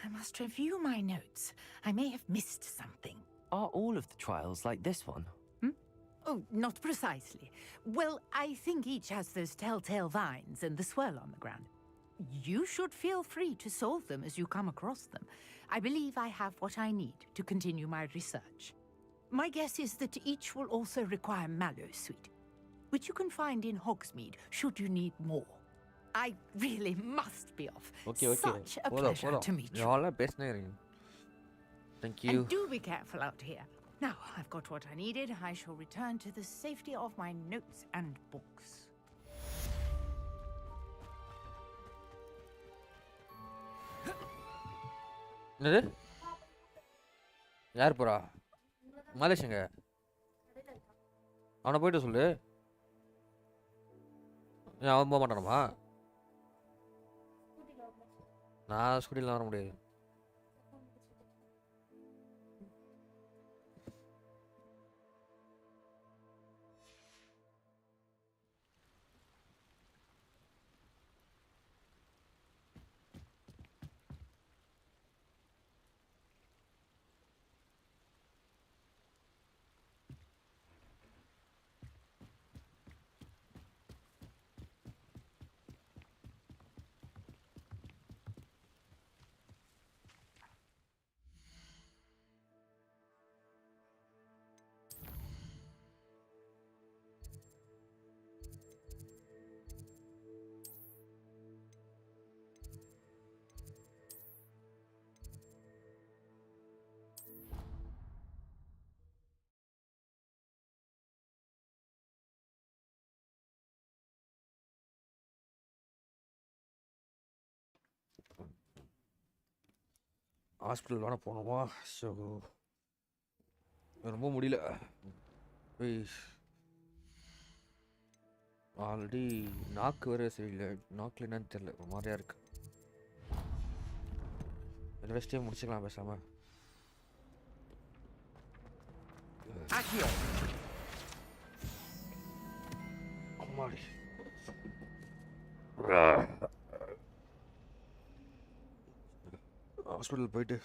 I must review my notes. I may have missed something. Are all of the trials like this one? Oh, not precisely. Well, I think each has those telltale vines and the swirl on the ground. You should feel free to solve them as you come across them. I believe I have what I need to continue my research. My guess is that each will also require Mallowsweet, which you can find in Hogsmeade should you need more. I really must be off. Such a pleasure to meet you. Thank you. And do be careful out here. Now, I've got what I needed. I shall return to the safety of my notes and books. என்னது யார் போறா மலேஷங்க அவனை போயிட்டு சொல்லு ஏன் அவன் போக மாட்டானுமா நான் ஸ்கூட்டியில் வர முடியாது ஹாஸ்பிட்டல் வேணா போகணுமா? ஸோ ரொம்ப முடியல. ஆல்ரெடி நாக்கு வேறு சரியில்லை. நாக்கில் என்னன்னு தெரியல, ஒரு மாதிரியா இருக்கு. ரெஸ்ட்டே முடிச்சுக்கலாம் பேசாமல். அம்மாடி. ஹாஸ்பிட்டல் போயிட்டு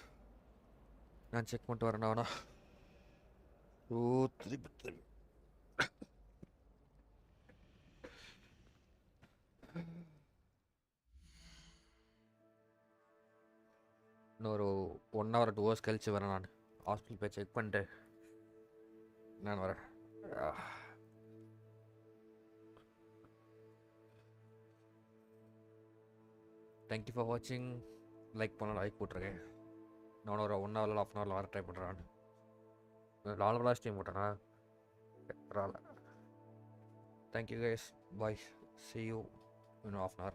நான் செக் பண்ணிட்டு வரேன். வேணா திருப்பி இன்னொரு 1 hour 2 hours கழிச்சு வரேன். நான் ஹாஸ்பிட்டல் போய் செக் பண்ணிட்டு நான் வரேன். தேங்க்யூ ஃபார் வாட்சிங். லைக் பண்ண லைக் போட்டிருக்கேன். நான் ஒரு 1 hour 1/2 hour வர ட்ரை பண்ணுறேன். 4 hours ஸ்ட்ரீம் போட்டேனா? பரவாயில்ல. Thank you guys. Bye. See you in half an hour.